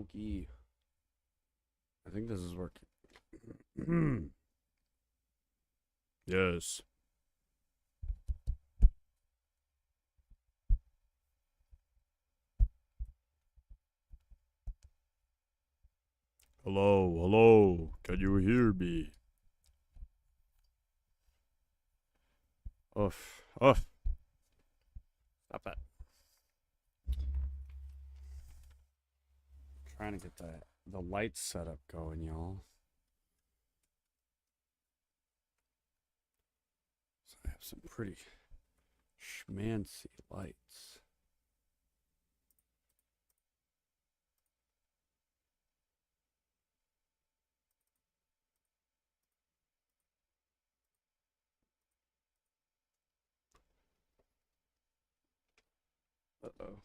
Okay. I think this is working. Yes. Hello, hello. Can you hear me? Oof, oof. Stop that. Trying to get the lights set up going, y'all. So I have some pretty schmancy lights. Uh-oh.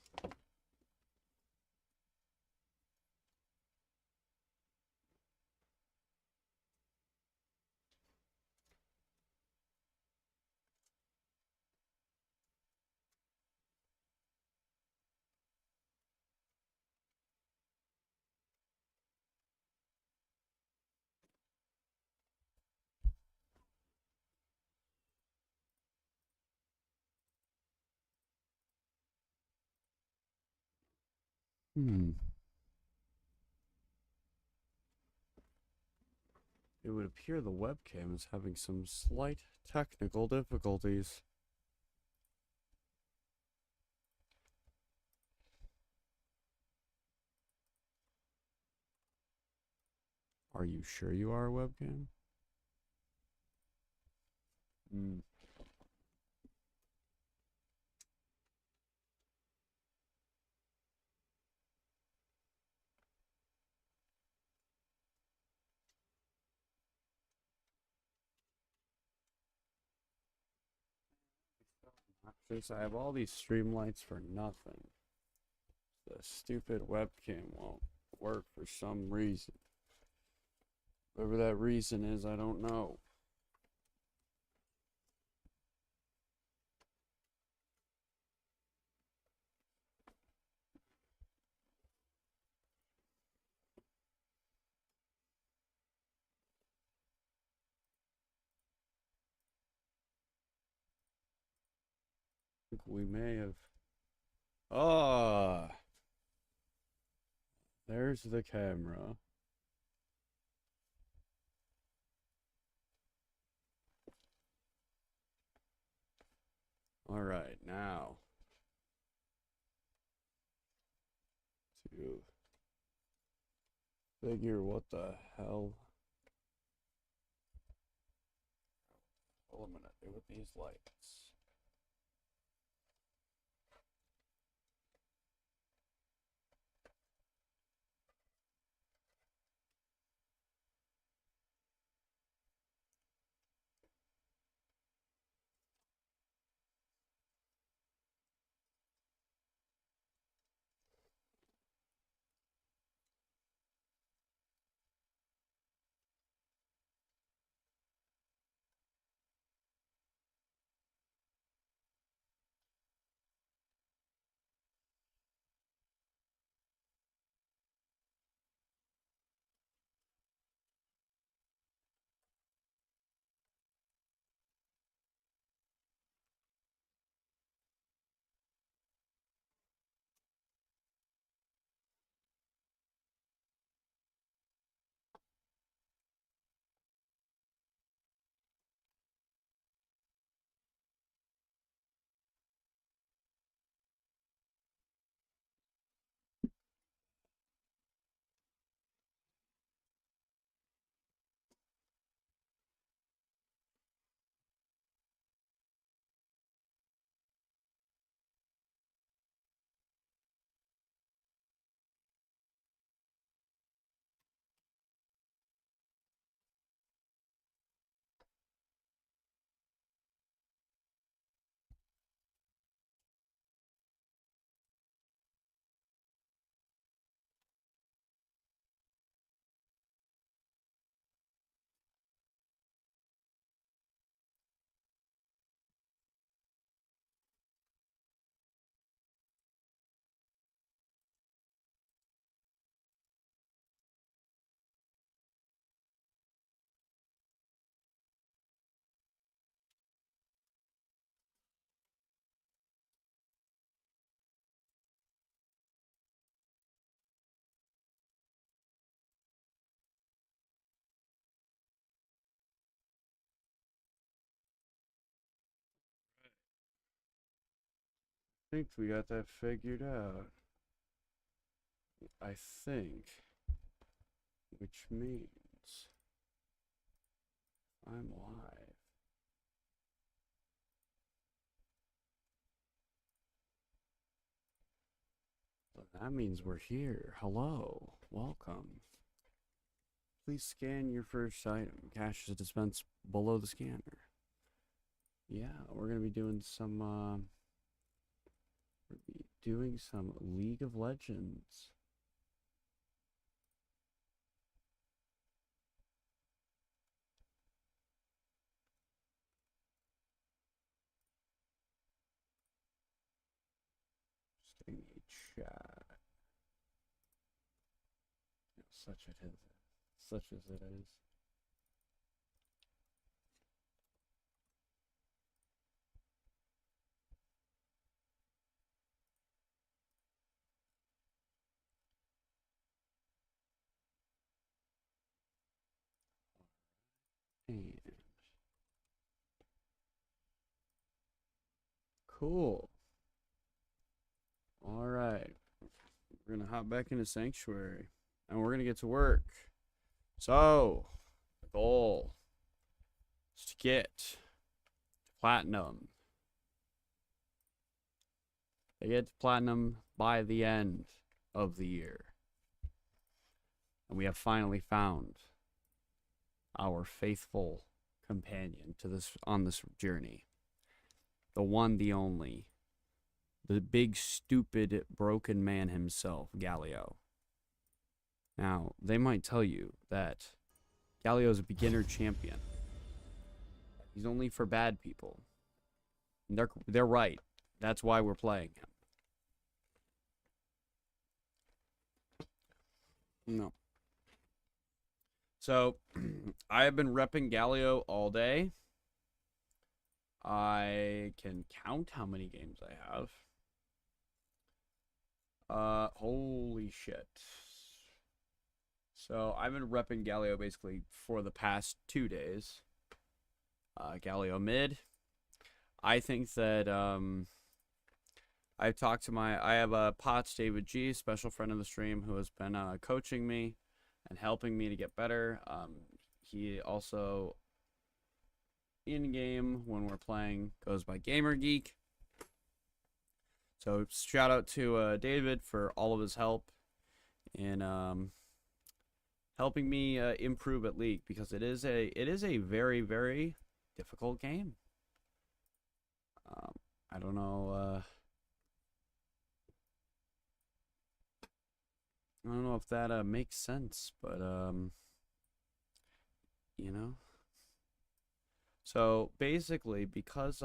Hmm. It would appear the webcam is having some slight technical difficulties. Are you sure you are a webcam? Hmm. Since I have all these stream lights for nothing, the stupid webcam won't work for some reason. Whatever that reason is, I don't know. I think we may have. Ah, there's the camera. All right, now to figure what the hell I'm gonna do with these lights. think we got that figured out. I think. Which means I'm live. So that means we're here. Hello. Welcome. Please scan your first item. Cash is dispensed below the scanner. Yeah, we're gonna be doing some League of Legends. Just getting a chat. You know, such as it is. And cool. All right. We're going to hop back into Sanctuary. And we're going to get to work. So, the goal is to get to Platinum. They get to Platinum by the end of the year. And we have finally found our faithful companion to this on this journey. The one, the only. The big, stupid, broken man himself, Galio. Now, they might tell you that Galio is a beginner champion. He's only for bad people. And they're right. That's why we're playing him. No. So, I have been repping Galio all day. I can count how many games I have. Holy shit. So, I've been repping Galio basically for the past 2 days. Galio mid. I think that, I've talked to I have a Potts David G, special friend of the stream, who has been coaching me and helping me to get better. He also, in-game, when we're playing, goes by Gamer Geek. So shout out to David for all of his help in helping me improve at League, because it is a very, very difficult game. I don't know. I don't know if that makes sense, but you know. So basically, because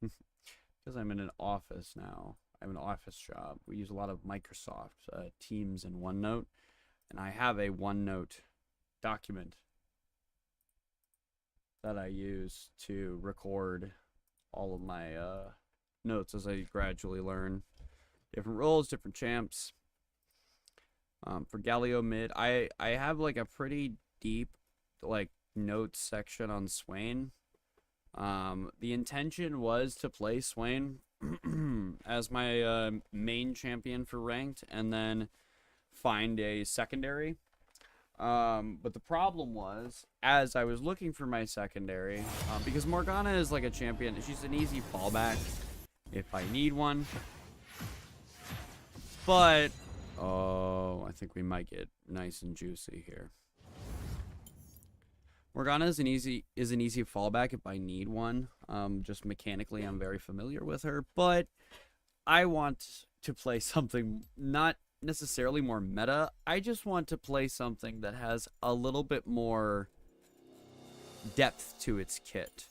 because I'm in an office now, I have an office job. We use a lot of Microsoft Teams and OneNote, and I have a OneNote document that I use to record all of my notes as I gradually learn different roles, different champs. For Galio mid, I have like a pretty deep like notes section on Swain. The intention was to play Swain as my main champion for ranked, and then find a secondary. But the problem was, as I was looking for my secondary, because Morgana is like a champion, she's an easy fallback if I need one. But oh, I think we might get nice and juicy here. Morgana is an easy fallback if I need one. Just mechanically, I'm very familiar with her, but I want to play something not necessarily more meta. I just want to play something that has a little bit more depth to its kit.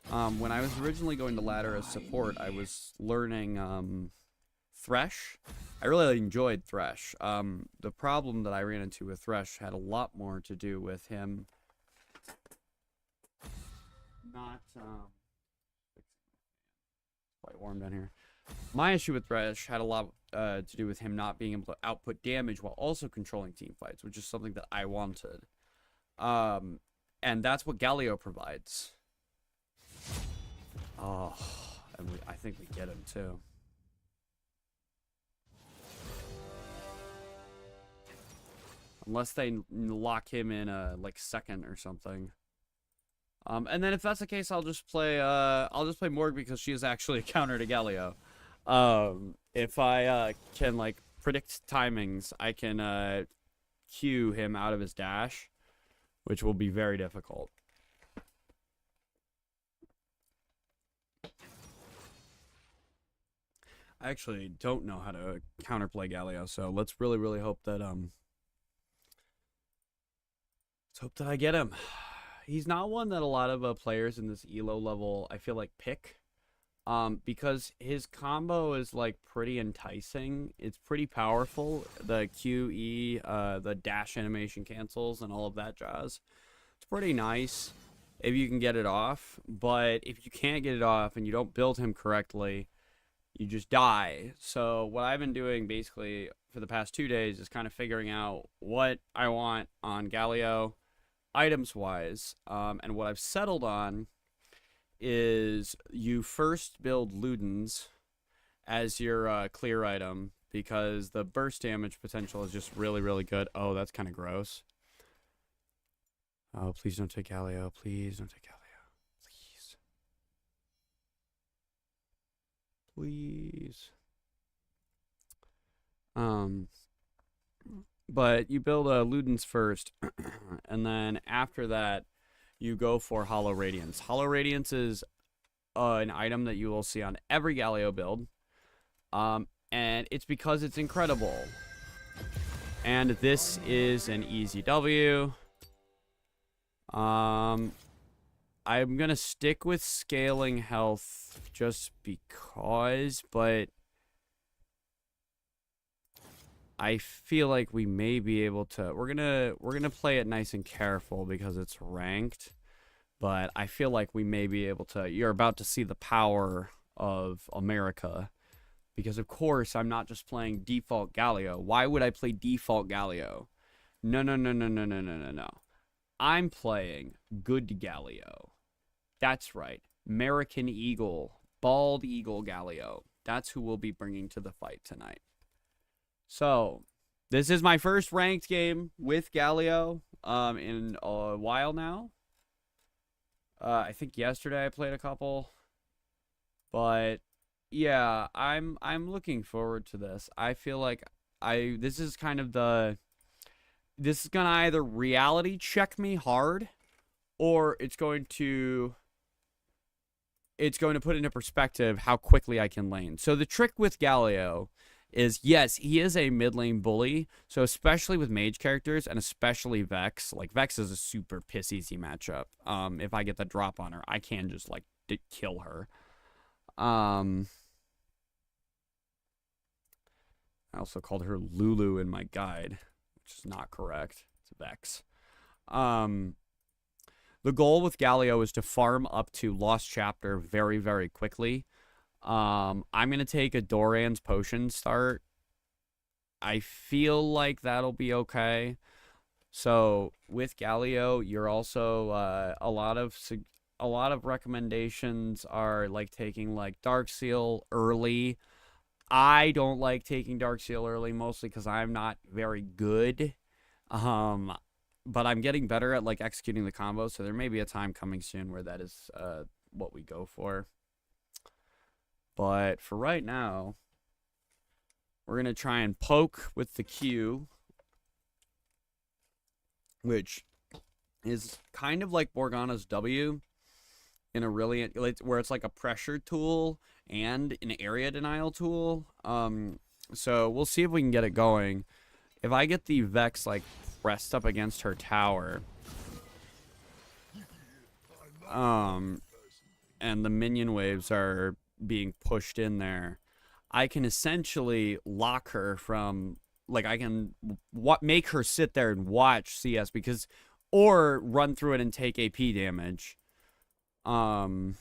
When I was originally going to ladder as support, I was learning Thresh. I really enjoyed Thresh. The problem that I ran into with Thresh had a lot more to do with him not it's quite warm down here. My issue with Thresh had a lot to do with him not being able to output damage while also controlling team fights, which is something that I wanted. And that's what Galio provides. Oh, and I think we get him too. unless they lock him in like second or something. And then if that's the case, I'll just play Morg because she is actually a counter to Galio. If I can like predict timings, I can cue him out of his dash, which will be very difficult. I actually don't know how to counterplay Galio, so let's really hope that let's hope that I get him. He's not one that a lot of players in this ELO level I feel like pick, because his combo is like pretty enticing. It's pretty powerful. The QE, the dash animation cancels and all of that jazz. It's pretty nice if you can get it off, but if you can't get it off and you don't build him correctly, you just die. So what I've been doing basically for the past 2 days is kind of figuring out what I want on Galio items wise, and what I've settled on is you first build Ludens as your clear item, because the burst damage potential is just really good. Oh, that's kind of gross. Oh, please don't take Galio. Please don't take Galio. Please. But you build Ludens first, and then after that, you go for Hollow Radiance. Hollow Radiance is an item that you will see on every Galio build, and it's because it's incredible. And this is an easy W. I'm gonna stick with scaling health just because, but I feel like we may be able to. We're gonna play it nice and careful because it's ranked, but I feel like we may be able to. You're about to see the power of America, because of course I'm not just playing default Galio. Why would I play default Galio? No. I'm playing good Galio. That's right. American Eagle. Bald Eagle Galio. That's who we'll be bringing to the fight tonight. So, this is my first ranked game with Galio in a while now. I think yesterday I played a couple. But, yeah, I'm looking forward to this. I feel like this is kind of this is going to either reality check me hard, or it's going to put into perspective how quickly I can lane. So the trick with Galio is, yes, he is a mid lane bully. So especially with mage characters, and especially Vex. Like, Vex is a super piss easy matchup. If I get the drop on her, I can just, like, kill her. I also called her Lulu in my guide, which is not correct. It's Vex. The goal with Galio is to farm up to Lost Chapter very quickly. I'm going to take a Doran's Potion start. I feel like that'll be okay. So with Galio, you're also a lot of recommendations are like taking like Darkseal early. I don't like taking Darkseal early, mostly because I'm not very good. But I'm getting better at like executing the combo, so there may be a time coming soon where that is what we go for. But for right now, we're going to try and poke with the Q, which is kind of like Morgana's W in a really, where it's like a pressure tool and an area denial tool. So we'll see if we can get it going. If I get the Vex like pressed up against her tower, and the minion waves are being pushed in there, I can essentially lock her from, like, I can make her sit there and watch CS, because, or run through it and take AP damage. Welcome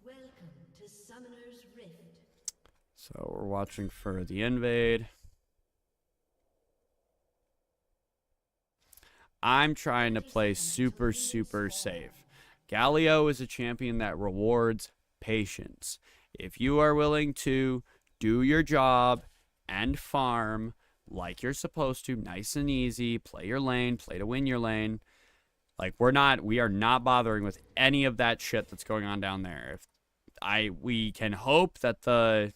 to Summoner's Rift. So we're watching for the invade. I'm trying to play super safe. Galio is a champion that rewards patience. If you are willing to do your job and farm, like you're supposed to, nice and easy, play your lane, play to win your lane. Like, we are not bothering with any of that shit that's going on down there. We can hope that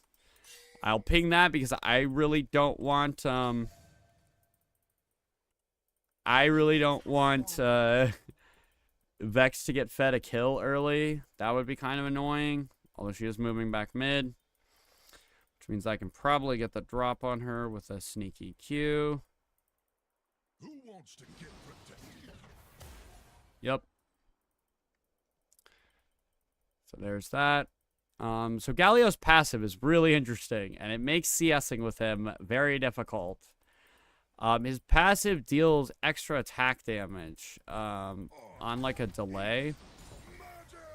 I'll ping that because I really don't want, Vex to get fed a kill early. That would be kind of annoying. Although she is moving back mid. Which means I can probably get the drop on her with a sneaky Q. Who wants to get protected? Yep. So there's that. So Galio's passive is really interesting, and it makes CSing with him very difficult. His passive deals extra attack damage on like a delay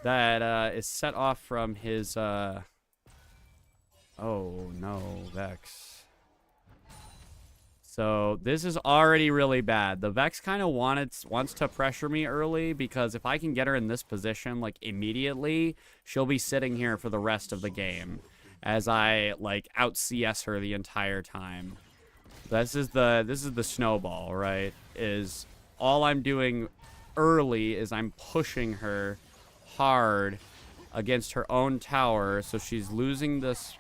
that is set off from his oh no, Vex. So this is already really bad. The Vex kind of wants to pressure me early because if I can get her in this position like immediately, she'll be sitting here for the rest of the game as I like out CS her the entire time. This is the snowball, right? Is all I'm doing early is I'm pushing her hard against her own tower, so she's losing this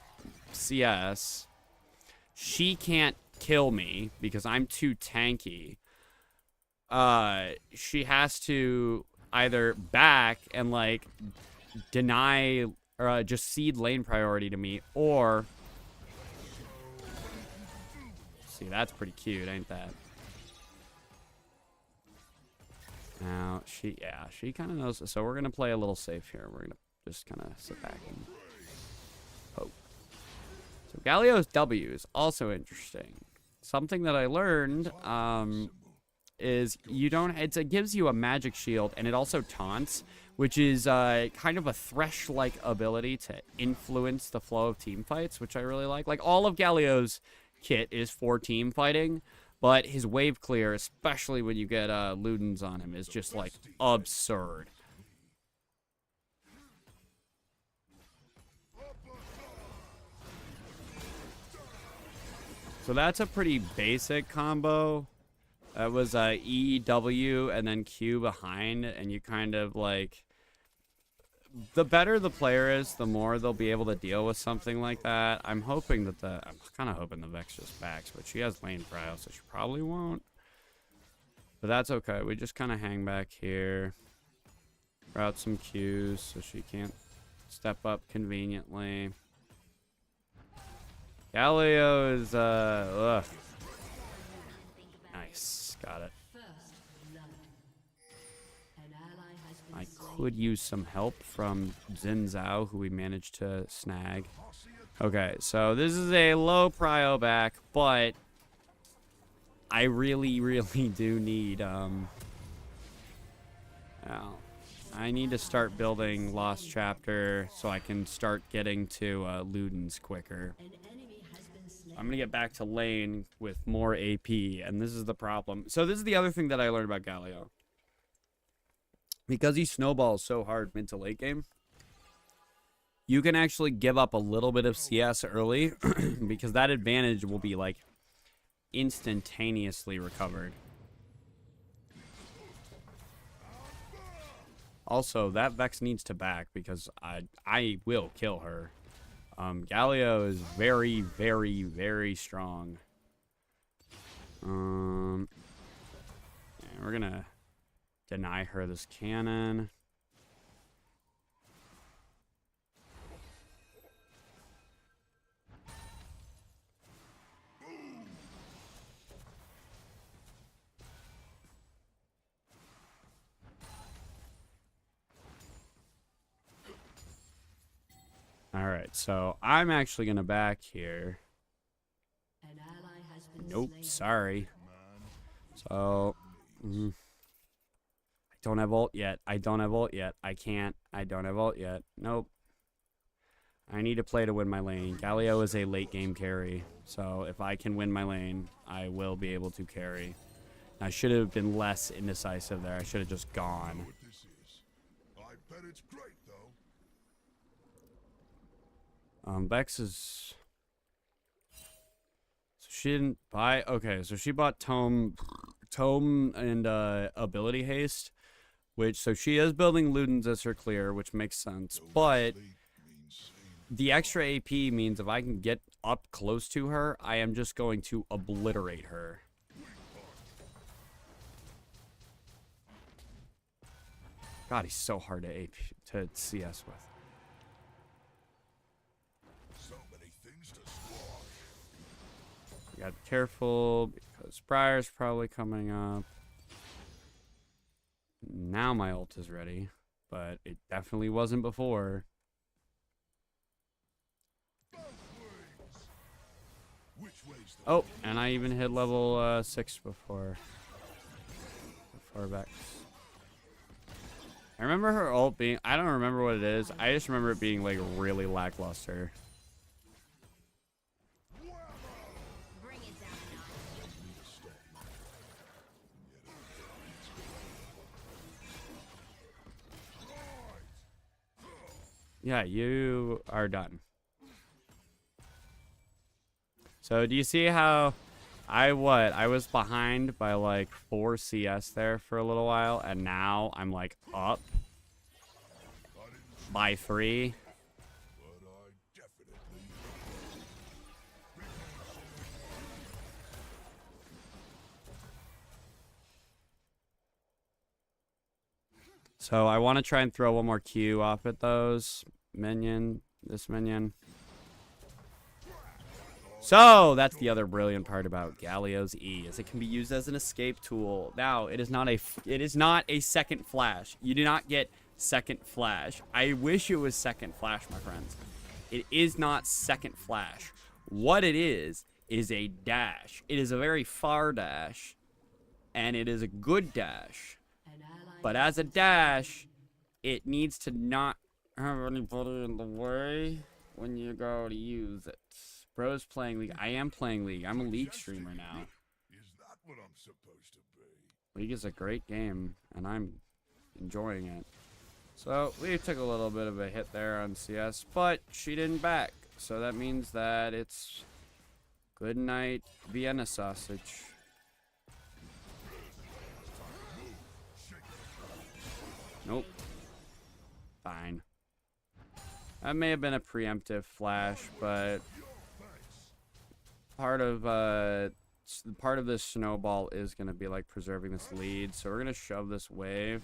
CS. She can't kill me because I'm too tanky. She has to either back and like deny or just cede lane priority to me, or see, that's pretty cute, ain't that? Now she kind of knows, so we're gonna play a little safe here. We're gonna just kind of sit back and hope. So Galio's W is also interesting. Something that I learned is it gives you a magic shield, and it also taunts, which is kind of a Thresh-like ability to influence the flow of team fights, which I really like. Like, all of Galio's kit is for team fighting, but his wave clear, especially when you get Ludens on him, is just, like, absurd. So that's a pretty basic combo. That was E, W, and then Q behind, and you kind of like... The better the player is, the more they'll be able to deal with something like that. I'm hoping that I'm kind of hoping the Vex just backs, but she has lane prio, so she probably won't. But that's okay. We just kind of hang back here. Route some Qs so she can't step up conveniently. Galio is, ugh. Nice. Got it. I could use some help from Xin Zhao, who we managed to snag. Okay, so this is a low prio back, but I really, really do need, I need to start building Lost Chapter so I can start getting to Ludens quicker. I'm going to get back to lane with more AP, and this is the problem. So this is the other thing that I learned about Galio. Because he snowballs so hard mid to late game, you can actually give up a little bit of CS early because that advantage will be, like, instantaneously recovered. Also, that Vex needs to back because I will kill her. Galio is very, very, very strong. Yeah, we're gonna deny her this cannon. Alright, so I'm actually going to back here. Nope, sorry. So, I don't have ult yet. I don't have ult yet. I can't. I don't have ult yet. Nope. I need to play to win my lane. Galio is a late game carry. So if I can win my lane, I will be able to carry. I should have been less indecisive there. I should have just gone. I bet it's great, though. Vex is... So she didn't buy. Okay, so she bought tome and ability haste, which so she is building Ludens as her clear, which makes sense. But the extra AP means if I can get up close to her, I am just going to obliterate her. God, he's so hard to AP to CS with. So many things to squash. You gotta be careful because Briar's probably coming up. Now my ult is ready, but it definitely wasn't before. Oh, and I even hit level 6 before Vex. I remember her ult being, I don't remember what it is. I just remember it being like really lackluster. Bring it down a notch. Yeah, you are done. So do you see how I was behind by like 4 CS there for a little while, and now I'm like up by 3. So I want to try and throw one more Q off at those this minion. So that's the other brilliant part about Galio's E, is it can be used as an escape tool. Now it is not a second flash. You do not get second flash. I wish it was second flash, my friends. It is not second flash. What it is a dash. It is a very far dash, and it is a good dash. But as a dash, it needs to not have anybody in the way when you go to use it. Bro's playing League. I am playing League. I'm a League streamer now. Is that what I'm supposed to be? League is a great game, and I'm enjoying it. So we took a little bit of a hit there on CS, but she didn't back. So that means that it's good night Vienna sausage. Nope. Fine. That may have been a preemptive flash, but part of this snowball is going to be like preserving this lead. So we're going to shove this wave,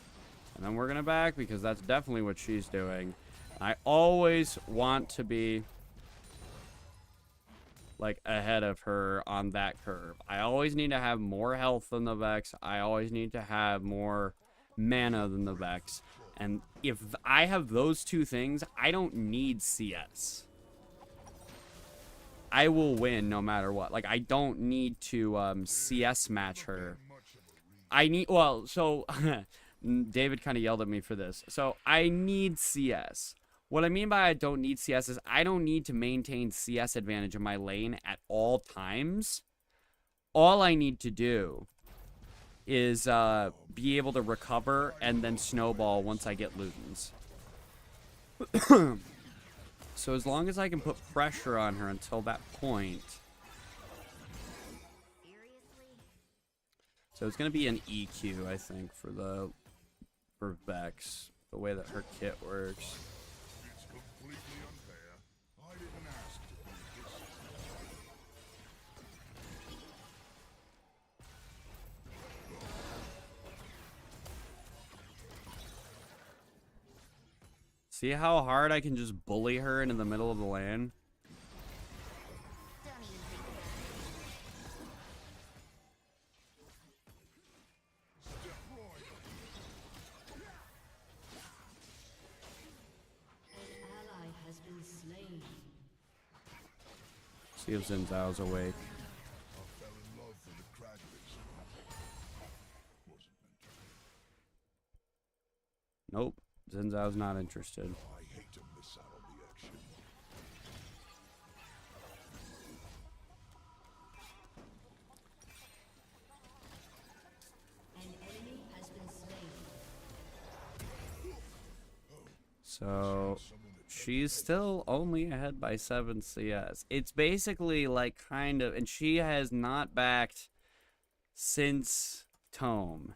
and then we're going to back because that's definitely what she's doing. I always want to be like ahead of her on that curve. I always need to have more health than the Vex. I always need to have more mana than the Vex. And if I have those two things, I don't need CS. I will win no matter what. Like, I don't need to CS match her. I need, well, so David kind of yelled at me for this. So I need CS. What I mean by I don't need CS is I don't need to maintain CS advantage in my lane at all times. All I need to do is be able to recover and then snowball once I get Ludens. So as long as I can put pressure on her until that point. So it's going to be an EQ, I think, for Vex, the way that her kit works. It's completely unfair. I didn't ask to be See how hard I can just bully her into the middle of the lane? Don't even think An ally has been slain. See if Xin Zhao's awake. I fell in love with the Craglers. Wasn't meant to be. Nope. Xin Zhao's not interested. I hate to miss out on the action. An enemy has been slain. So Someone that she's still only ahead by 7 CS. It's basically like kind of, and she has not backed since Tome,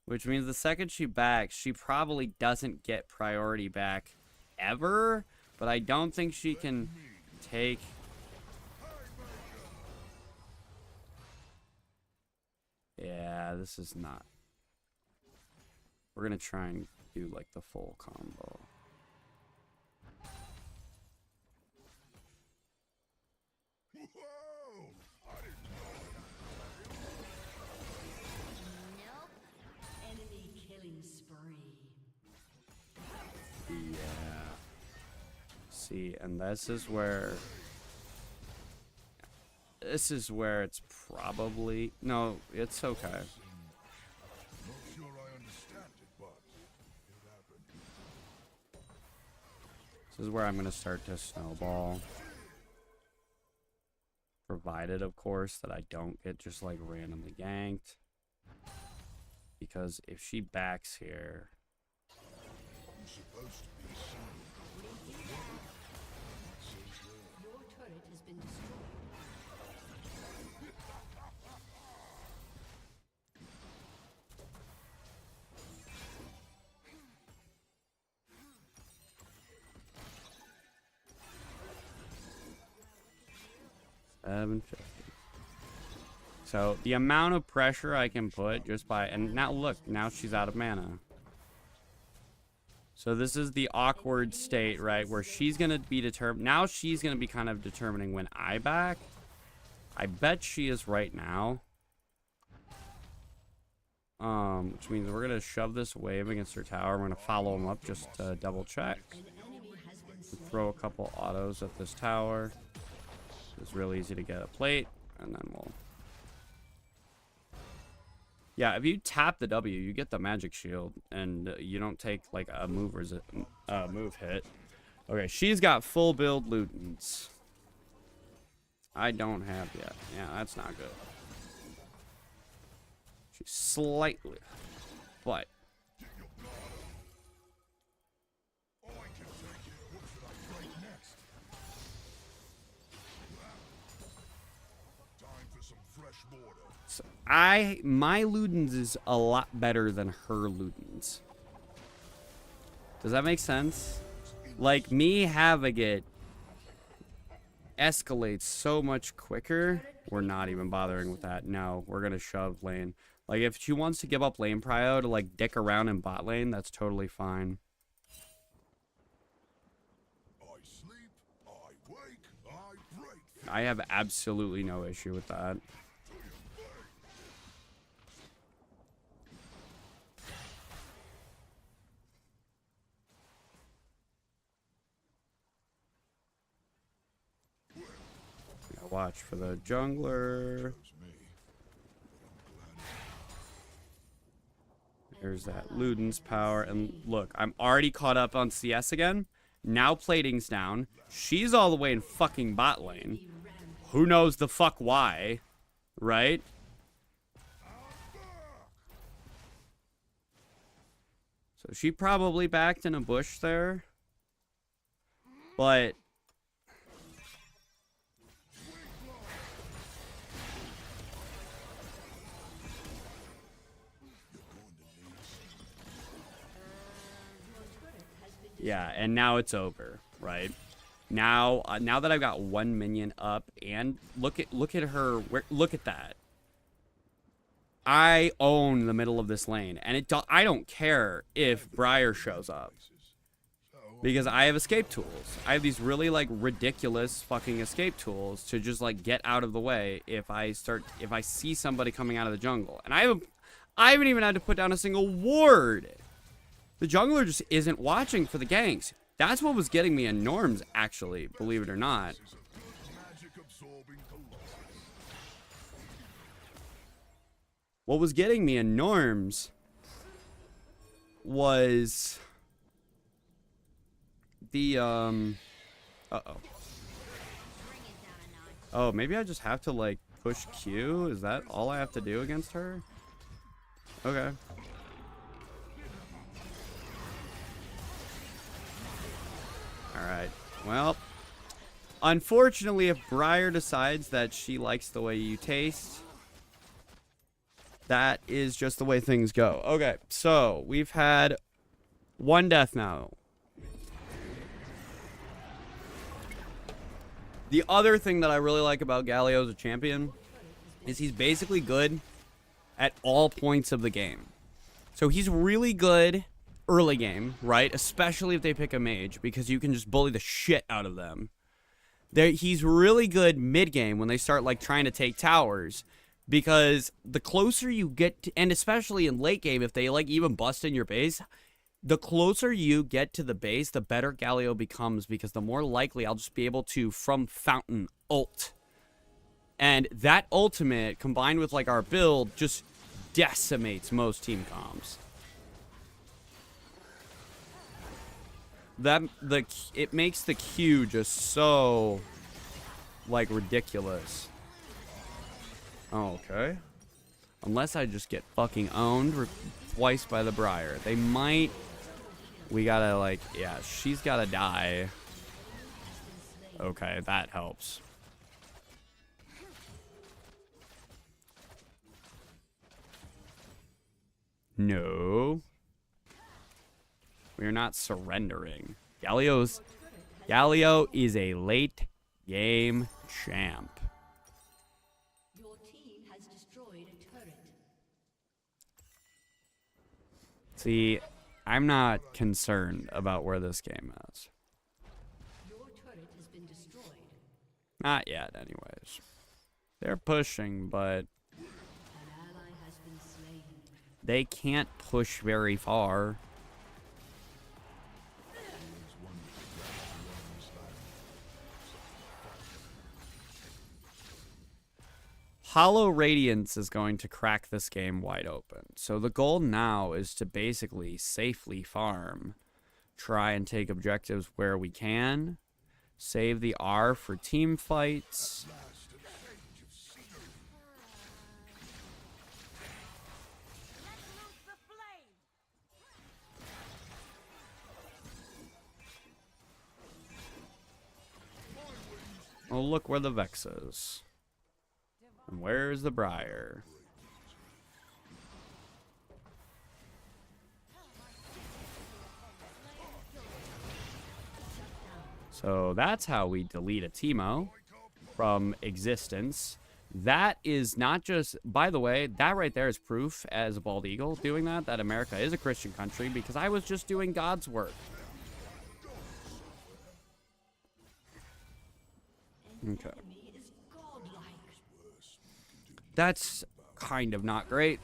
which means the second she backs, she probably doesn't get priority back ever, but I don't think she can take... Yeah, this is not... We're gonna try and do like the full combo. Whoa! I didn't know Nope. Enemy killing spree. Yeah. See, and this is where it's probably... No, it's okay. Not sure I understand it, but it happened. This is where I'm going to start to snowball. Provided, of course, that I don't get just like randomly ganked. Because if she backs here... I'm supposed to be soon. Your turret has been destroyed. 750. So the amount of pressure I can put just by... And now look, now she's out of mana. So this is the awkward state, right? Where she's going to be determined... Now she's going to be kind of determining when I back. I bet she is right now. Which means we're going to shove this wave against her tower. We're going to follow him up just to double check. Throw a couple autos at this tower. It's real easy to get a plate. And then we'll... Yeah, if you tap the W, you get the magic shield, and you don't take like a move hit. Okay, she's got full build Ludens. I don't have yet. Yeah, that's not good. She's slightly, but I can take it. What should I fight next? Time for some fresh border. so my Ludens is a lot better than her Ludens. Does that make sense? Like me having it escalates so much quicker. We're not even bothering with that. No, we're gonna shove lane. Like if she wants to give up lane prio to like dick around in bot lane, that's totally fine. I sleep, I wake, I break. I have absolutely no issue with that. Now watch for the jungler. There's that Luden's power. And look, I'm already caught up on CS again. Now plating's down. She's all the way in fucking bot lane. Who knows the fuck why, right? So she probably backed in a bush there. But... yeah, and now it's over, right? Now, now that I've got one minion up, and look at her. Look at that. I own the middle of this lane, and I don't care if Briar shows up, because I have escape tools. I have these really like ridiculous fucking escape tools to just like get out of the way if I see somebody coming out of the jungle, and I haven't even had to put down a single ward. The jungler just isn't watching for the ganks. That's what was getting me in norms, actually, believe it or not. What was getting me in norms was the, uh-oh. Oh, maybe I just have to, like, push Q? Is that all I have to do against her? Okay. Alright. Well, unfortunately, if Briar decides that she likes the way you taste, that is just the way things go. Okay, so we've had one death now. The other thing that I really like about Galio as a champion is he's basically good at all points of the game. So he's really good early game, right? Especially if they pick a mage, because you can just bully the shit out of them. He's really good mid game when they start like trying to take towers, because the closer you get to, and especially in late game, if they like even bust in your base, the closer you get to the base, the better Galio becomes, because the more likely I'll just be able to, from fountain, ult. And that ultimate, combined with like our build, just decimates most team comms. It makes the Q just so like ridiculous. Oh, okay. Unless I just get fucking owned twice by the Briar. They might. We gotta like, yeah, she's gotta die. Okay, that helps. No. We're not surrendering. Galio is a late game champ. Your team has destroyed a turret. See, I'm not concerned about where this game is. Your turret has been destroyed. Not yet, anyways. They're pushing, but An ally has been slain. they can't push very far. Hollow Radiance is going to crack this game wide open. So the goal now is to basically safely farm. Try and take objectives where we can. Save the R for team fights. Oh, look where the Vex is. And where's the Briar? So that's how we delete a Teemo from existence. That is not just, by the way, that right there is proof as a bald eagle doing that America is a Christian country, because I was just doing God's work. Okay. That's kind of not great.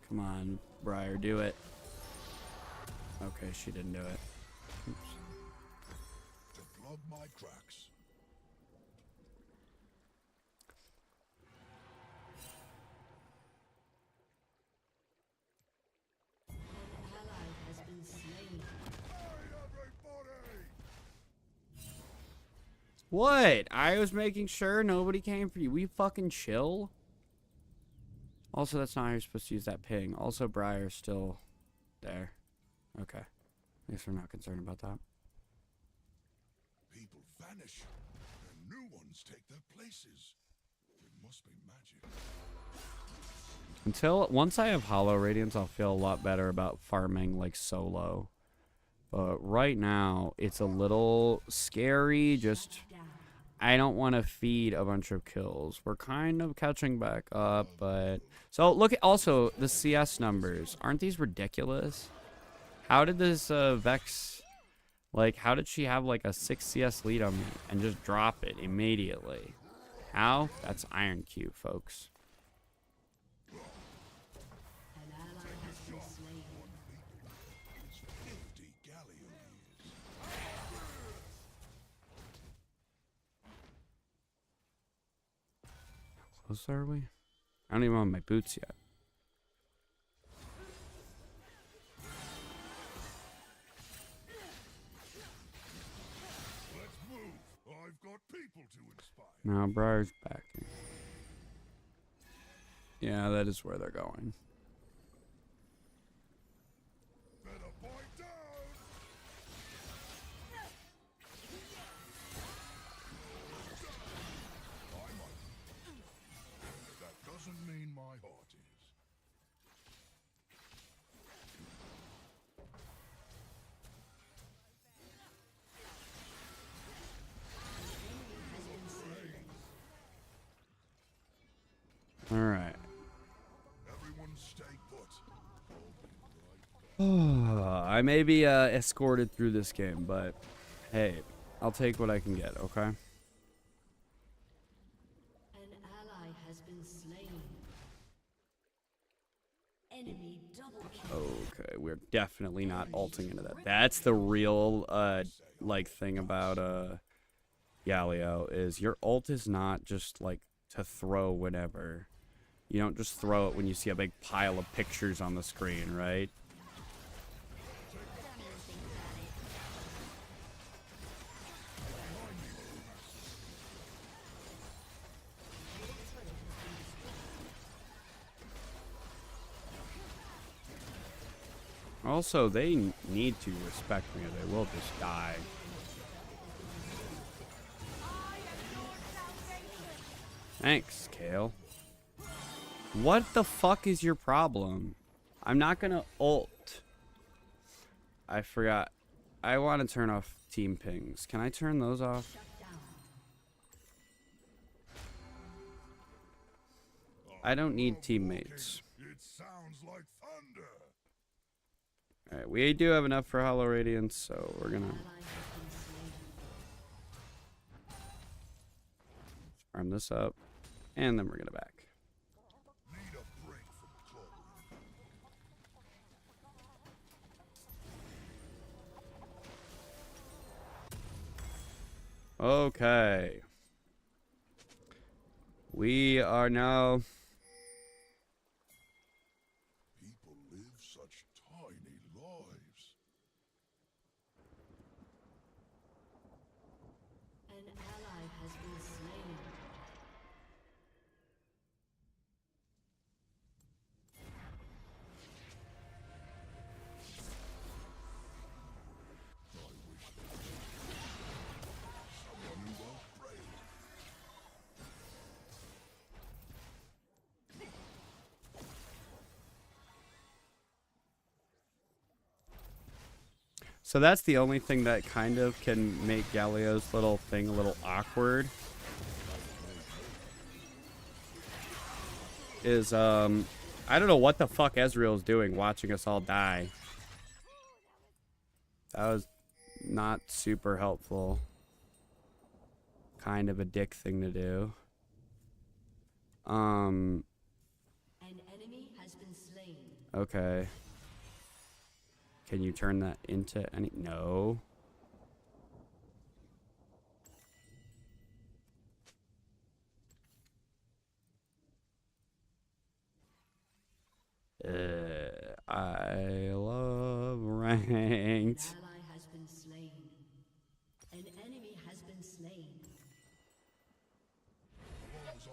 Come on, Briar, do it. Okay, she didn't do it. Oops. To plug my cracks. An ally has been slain. What? I was making sure nobody came for you. We fucking chill. Also, that's not how you're supposed to use that ping. Also, Briar's still there. Okay. I guess we're not concerned about that. People vanish, and new ones take their places. It must be magic. Once I have Hollow Radiance, I'll feel a lot better about farming like solo. But right now, it's a little scary. Just, I don't want to feed a bunch of kills. We're kind of catching back up, but... So, look at also the CS numbers. Aren't these ridiculous? How did this Vex... Like, how did she have like a 6 CS lead on me and just drop it immediately? How? That's Iron Q, folks. An ally has been slain. 50 Galio years. How close are we? I don't even have my boots yet. Let's move. I've got people to inspire. Now Briar's backing. Yeah, that is where they're going. All right. Everyone stay put. I'll be right back. I may be escorted through this game, but hey, I'll take what I can get, okay? An ally has been slain. Enemy double kill. Okay, we're definitely not ulting into that. That's the real like thing about Galio is your ult is not just like to throw whenever. You don't just throw it when you see a big pile of pictures on the screen, right? Don't even think about it. Also, they need to respect me or they will just die. Thanks, Kale. What the fuck is your problem? I'm not gonna ult. I forgot. I want to turn off team pings. Can I turn those off? Shut down. I don't need teammates. It sounds like thunder. Alright, we do have enough for Hollow Radiance, so we're gonna Ally has been slain. farm this up. And then we're gonna back. Need a break from clobbering. Okay. We are now... People live such tiny lives. An ally has been slain. I wish there was someone who won't break. So that's the only thing that kind of can make Galio's little thing a little awkward. Is, I don't know what the fuck Ezreal's doing watching us all die. That was not super helpful. Kind of a dick thing to do. An enemy has been slain. Okay. Can you turn that into any... No. I love ranked. An ally has been slain. An enemy has been slain. How long was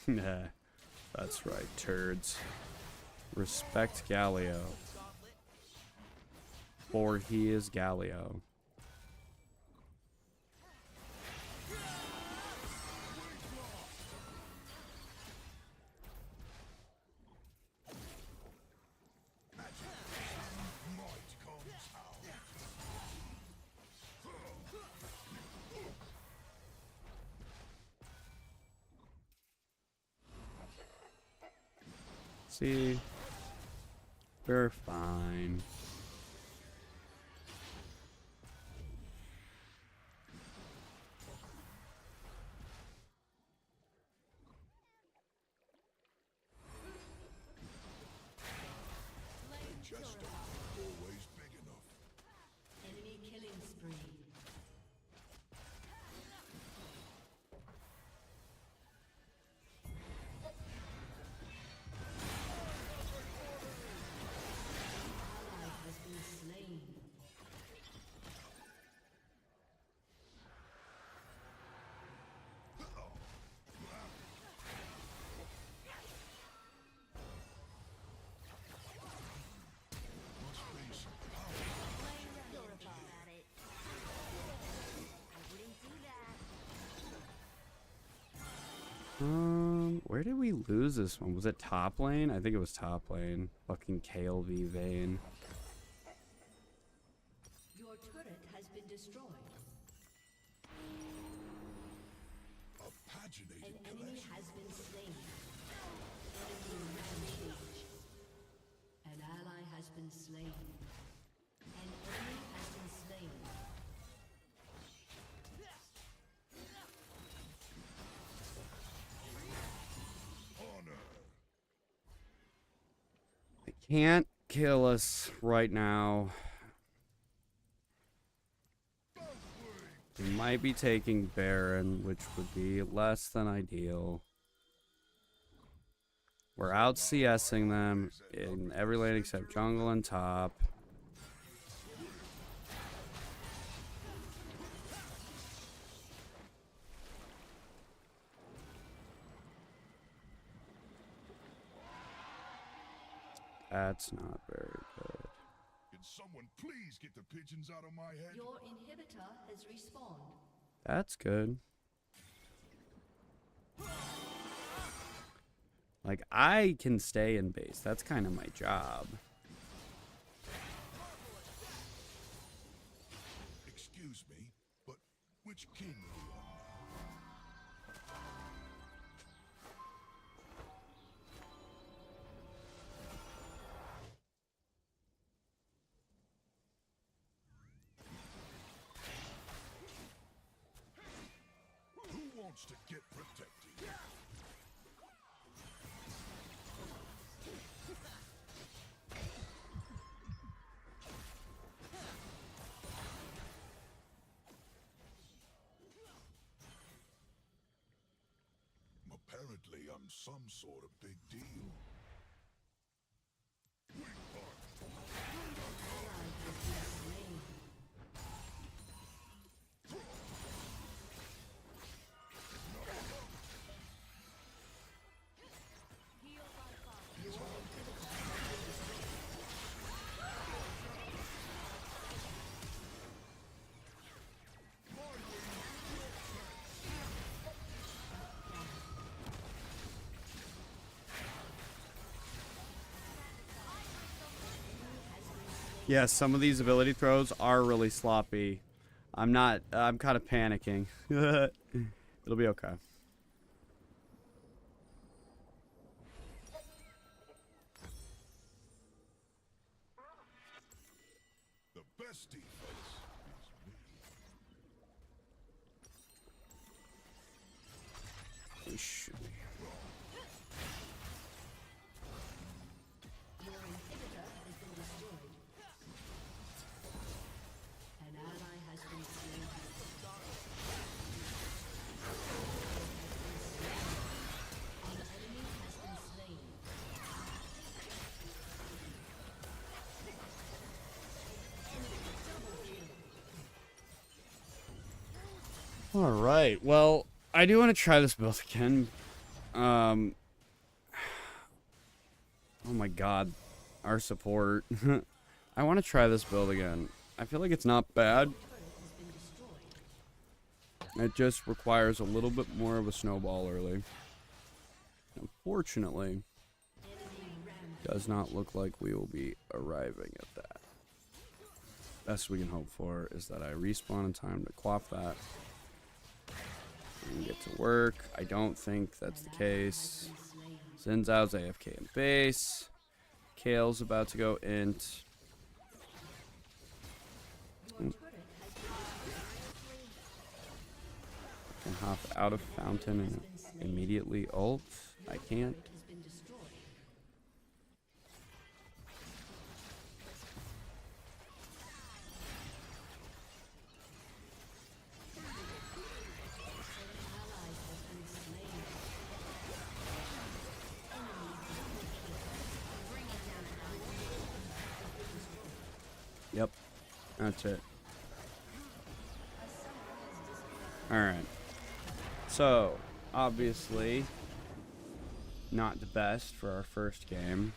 I out? Nah. That's right, turds. Respect Galio. For he is Galio. Might comes out. See? We're fine. Chester, always big enough. Enemy killing spree. Ally has been slain. Must be some power. You're about it. I wouldn't do that. Where did we lose this one? Was it top lane? I think it was top lane. Fucking Kale v Vayne. Your turret has been destroyed. paginated An enemy collection. has been slain. Enemy rampage. An ally has been slain. An enemy has been slain. Honor. They can't kill us right now. We might be taking Baron, which would be less than ideal. We're out CSing them in every lane except jungle and top. That's not very good. Can someone please get the pigeons out of my head? Your inhibitor has respawned. That's good. Like, I can stay in base. That's kind of my job. Excuse me, but which king are you on? Who wants to get protected? Apparently, I'm some sort of big deal. Yeah, some of these ability throws are really sloppy. I'm kind of panicking. It'll be okay. The best defense is me. We should be. Your inhibitor has been destroyed. An ally has been slain. An enemy has been slain. All right. Well, I do want to try this build again. Oh my god, our support. I want to try this build again. I feel like it's not bad. It just requires a little bit more of a snowball early. Unfortunately, does not look like we will be arriving at that. Best we can hope for is that I respawn in time to quaff that and get to work. I don't think that's the case. Xin Zhao's AFK in base. Kale's about to go int. Can hop out of fountain and immediately ult. I can't. Has been destroyed. Yep. That's it. Alright. So, obviously, not the best for our first game.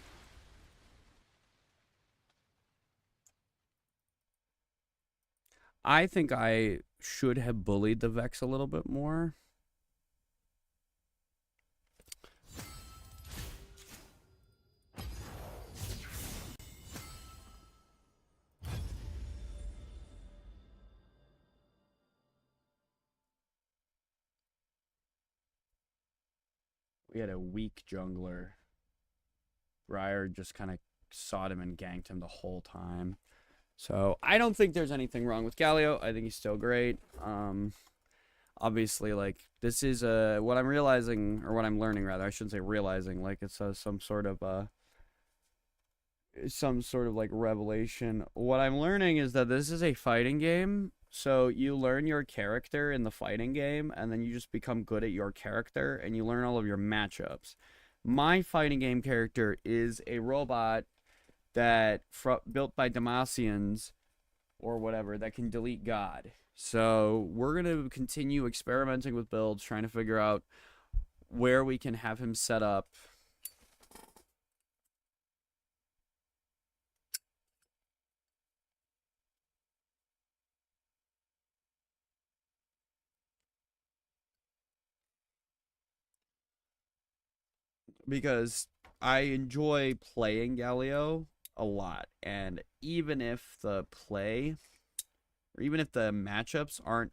I think I should have bullied the Vex a little bit more. we had a weak jungler. Briar just kind of sought him and ganked him the whole time. So I don't think there's anything wrong with Galio. I think he's still great. Obviously, like, this is what I'm realizing, or what I'm learning rather. I shouldn't say realizing. Like, it's some sort of like revelation. What I'm learning is that this is a fighting game. So you learn your character in the fighting game, and then you just become good at your character, and you learn all of your matchups. My fighting game character is a robot that built by Demacians or whatever that can delete God. So we're going to continue experimenting with builds, trying to figure out where we can have him set up. Because I enjoy playing Galio a lot, and even if the play, or even if the matchups aren't,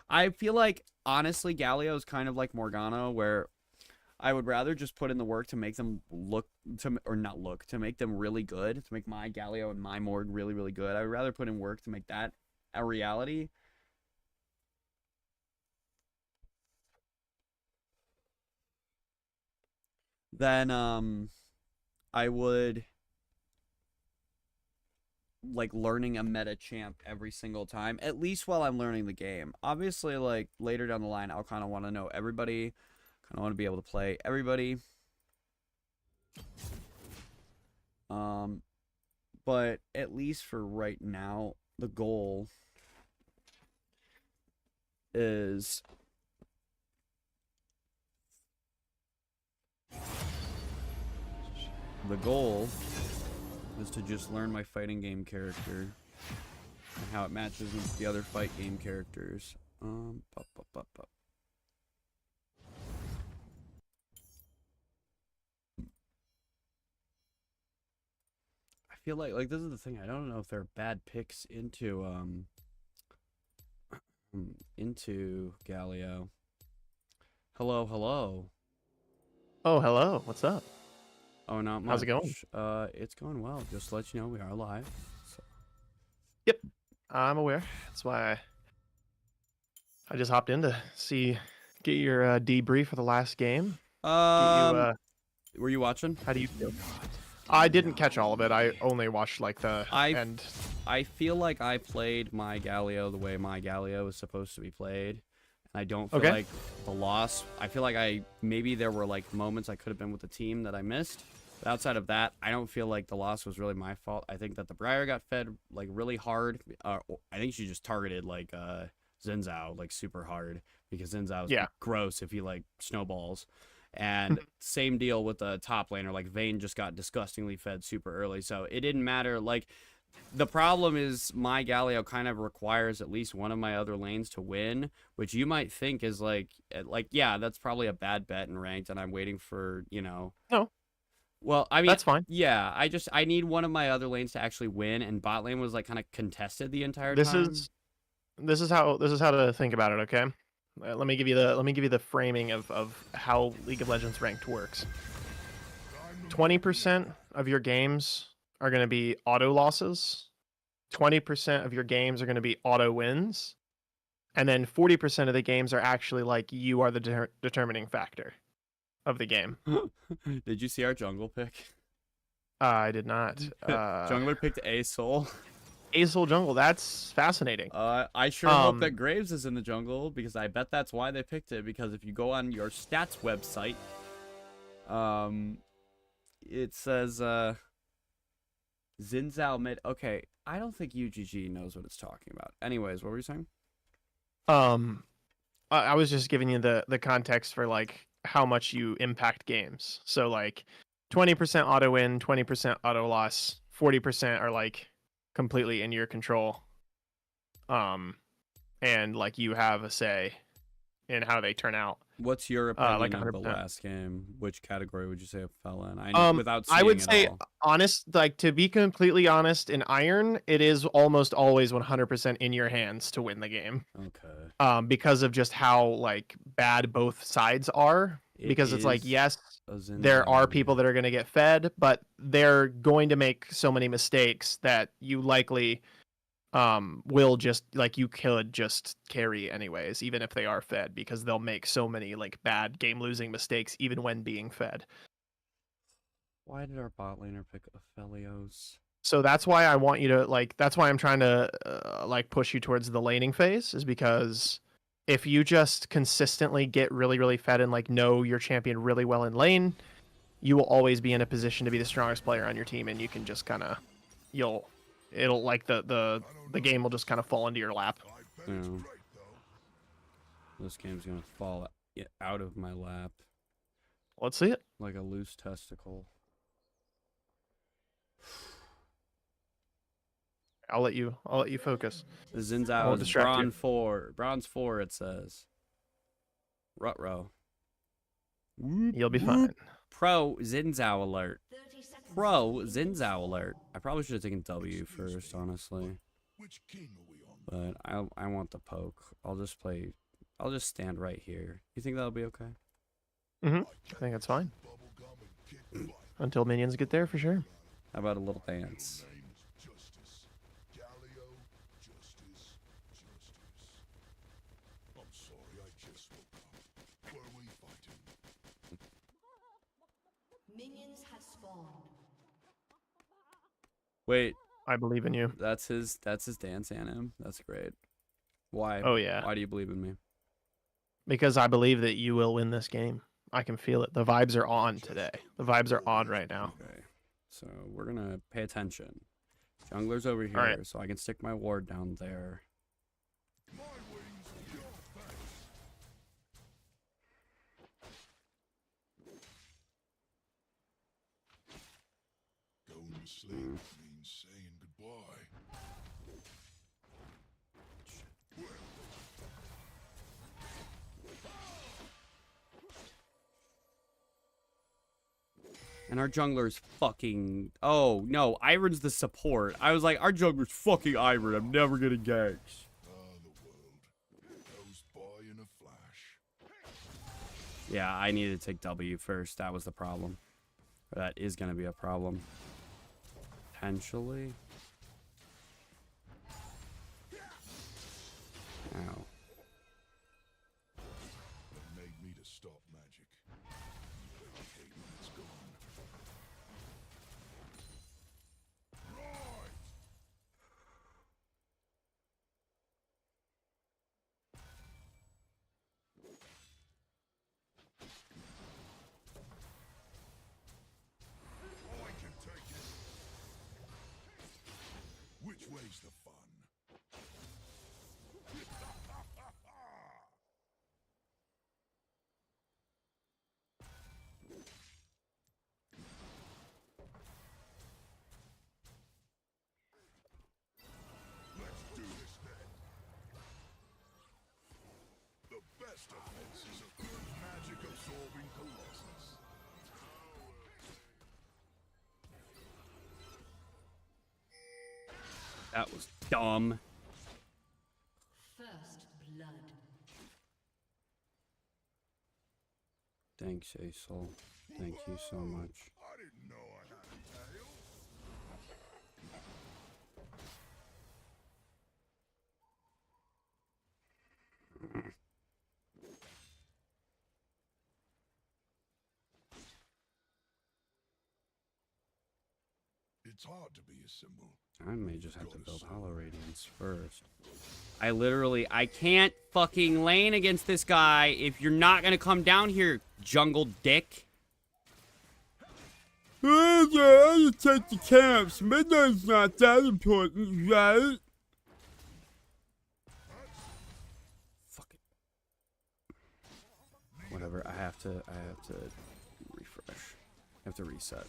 I feel like, honestly, Galio is kind of like Morgana, where I would rather just put in the work to make them to make them really good, to make my Galio and my Morg really, really good. I would rather put in work to make that a reality. Then, I would like learning a meta champ every single time, at least while I'm learning the game. Obviously, like, later down the line, I'll kind of want to know everybody, kind of want to be able to play everybody. But at least for right now, the goal is to just learn my fighting game character and how it matches with the other fight game characters. I feel like this is the thing. I don't know if they're bad picks into Galio. Hello, hello. Oh, hello. What's up? Oh, not much. How's it going? It's going well. Just to let you know, we are live. So. Yep, I'm aware. That's why I just hopped in to get your debrief for the last game. Were you watching? How do you feel? I didn't catch all of it. I only watched like the end. I feel like I played my Galio the way my Galio is supposed to be played. I don't feel like the loss. I feel like maybe there were like moments I could have been with the team that I missed. But outside of that, I don't feel like the loss was really my fault. I think that the Briar got fed like really hard. I think she just targeted like Xin Zhao like super hard, because Xin Zhao's gross if he like snowballs. And same deal with the top laner. Like Vayne just got disgustingly fed super early, so it didn't matter. Like, the problem is my Galio kind of requires at least one of my other lanes to win, which you might think is like yeah, that's probably a bad bet in ranked, and I'm waiting for, you know. No. Well, I mean, that's fine. Yeah, I need one of my other lanes to actually win, and bot lane was like kind of contested the entire time. This is how to think about it. Okay, let me give you the framing of how League of Legends ranked works. 20% of your games are going to be auto losses, 20% of your games are going to be auto wins, and then 40% of the games are actually like you are the determining factor of the game. Did you see our jungle pick? I did not. Jungler picked A-Soul. A-Soul jungle, that's fascinating. I sure hope that Graves is in the jungle, because I bet that's why they picked it, because if you go on your stats website, it says Xin Zhao mid. Okay, I don't think UGG knows what it's talking about. Anyways, what were you saying? I was just giving you the context for like how much you impact games. So like 20% auto win, 20% auto loss, 40% are like completely in your control. And like you have a say in how they turn out. What's your opinion like of the 100%. last game? Which category would you say it fell in? I would say honest, like to be completely honest, in Iron, it is almost always 100% in your hands to win the game. Okay. Because of just how like bad both sides are. because it's like, is yes, a Xin there are Zhao people alert. that are going to get fed, but they're going to make so many mistakes that you likely will just like you could just carry anyways, even if they are fed, because they'll make so many like bad game losing mistakes even when being fed. Why did our bot laner pick Aphelios? So that's why I want you to like. That's why I'm trying to like push you towards the laning phase, is because if you just consistently get really, really fed and like know your champion really well in lane, you will always be in a position to be the strongest player on your team, and you can just kind of, it'll like the game will just kind of fall into your lap. I bet it's Yeah. great, though. This game's gonna fall out of my lap Let's see it. like a loose testicle. I'll let you focus. The Xin I Zhao won't is distract you. bronze 4, it says. Rutro. You'll be fine. Pro Xin Zhao alert. 30 seconds. Pro Xin Zhao alert. I probably should have taken W first, honestly. Which king are we on? But I want the poke. I'll just stand right here. You think that'll be okay? I think that's fine Bubblegum and kick butt. until minions get there for sure. How about a little dance? Name's Justice. Galio, Justice, Justice. I'm sorry, I just woke up. Were we fighting? Minions have spawned. Wait, I believe in you. that's his dance anthem. That's great. Why? Oh yeah, Why do you believe in me? because I believe that you will win this game. I can feel it. The vibes are on today. The vibes are on right now. Okay. So we're gonna pay attention. Jungler's over here, Alright. so I can stick my ward down there. My wings, your thanks. Going to sleep means saying goodbye. And our jungler's fucking... Oh, no. Iron's the support. I was like, our jungler's fucking Iron. I'm never gonna gank. The world goes by in a flash. Yeah, I needed to take W first. That was the problem. Or that is gonna be a problem. Potentially. Ow. That made me to stop magic. I hate when it's gone. Right! I can take it. Which way's the fun? Let's do this then. The best defense is a good magic absorbing colossus. That was dumb. First blood. Thanks, Asol. Thank you so much. I didn't know I had a tail. It's hard to be a symbol. I may just have to build Hollow Radiance first. I can't fucking lane against this guy if you're not gonna come down here, jungle dick. Oh yeah, I just take the camps. Midnight's not that important, right? Fuck it. Whatever, I have to refresh. I have to reset.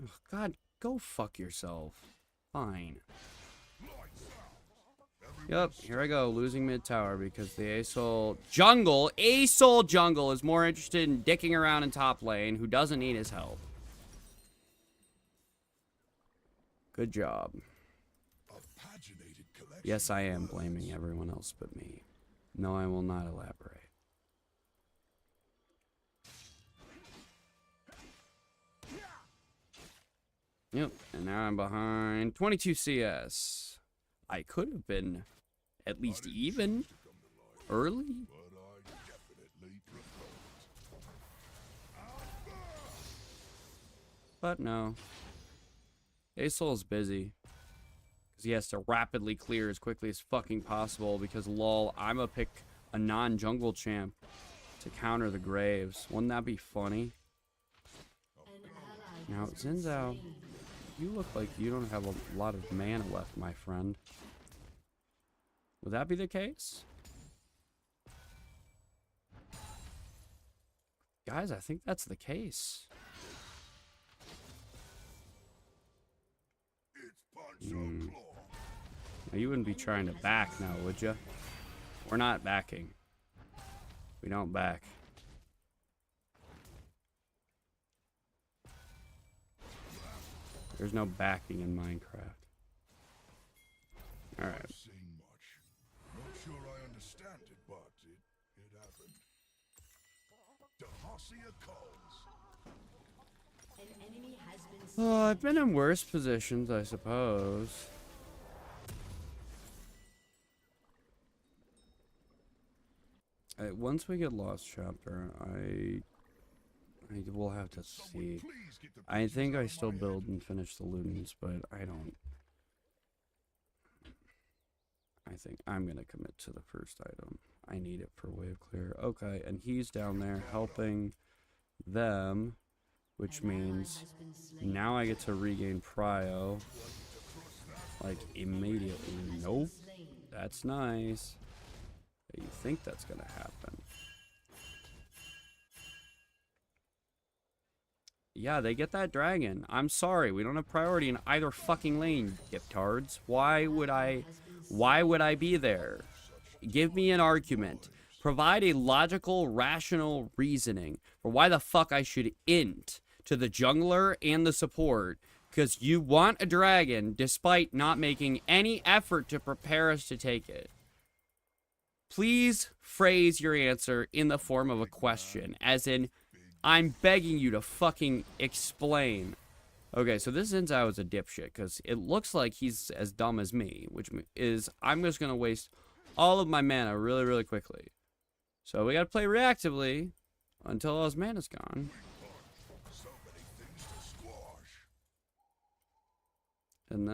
Ugh, God, go fuck yourself. Fine. Yep, here I go, losing mid tower because the Asol jungle is more interested in dicking around in top lane, who doesn't need his help. Good job. A paginated collection Yes, I am of blaming words. everyone else but me. No, I will not elaborate. Yep, and now I'm behind 22 CS. I could have been at least even early. But I definitely prefer it. But no. Asol's busy. Because he has to rapidly clear as quickly as fucking possible. Because lol, I'ma pick a non-jungle champ to counter the Graves. Wouldn't that be funny? Now, Zinzao, you look like you don't have a lot of mana left, my friend. Would that be the case? Guys, I think that's the case. It's punch or claw. Now, you wouldn't be trying to back now, would you? We're not backing. We don't back. There's no backing in Minecraft. Alright. I've seen much. Not sure I understand it, but it happened. Demacia calls. An enemy has been Oh, I've been in worse positions, I suppose. Once we get Lost Chapter, I will have to see. Please get the I pieces think out I of still my build head. and finish the Ludens, but I don't. I think I'm gonna commit to the first item. I need it for wave clear. Okay, and he's down there helping them, which means now I get to regain prio like immediately. Nope, that's nice. You think that's gonna happen? Yeah, they get that dragon. I'm sorry, we don't have priority in either fucking lane, giftards. Why would I be there? Give me an argument. Provide a logical, rational reasoning for why the fuck I should int to the jungler and the support, because you want a dragon despite not making any effort to prepare us to take it. Please phrase your answer in the form of a question, as in, I'm begging you to fucking explain. Okay, so this Zinzao is a dipshit, because it looks like he's as dumb as me, which is, I'm just going to waste all of my mana really, really quickly. So we got to play reactively until all his mana's gone. So many things to squash. And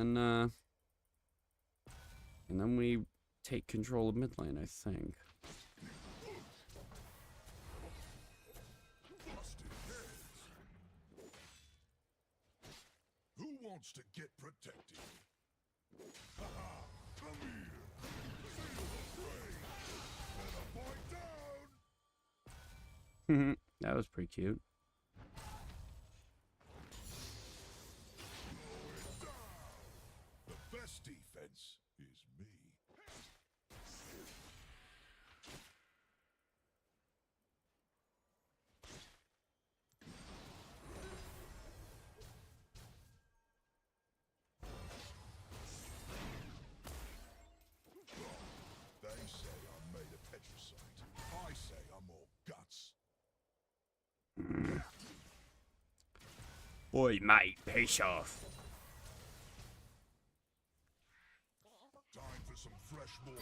then we take control of mid lane, I think. Busted heads. Who wants to get protected? Haha, come here. Feel afraid. Better fight down. That was pretty cute. The best defense is me. They say I'm made of petricite. I say I'm all guts. Oi, mate, piss off. Time for some fresh water.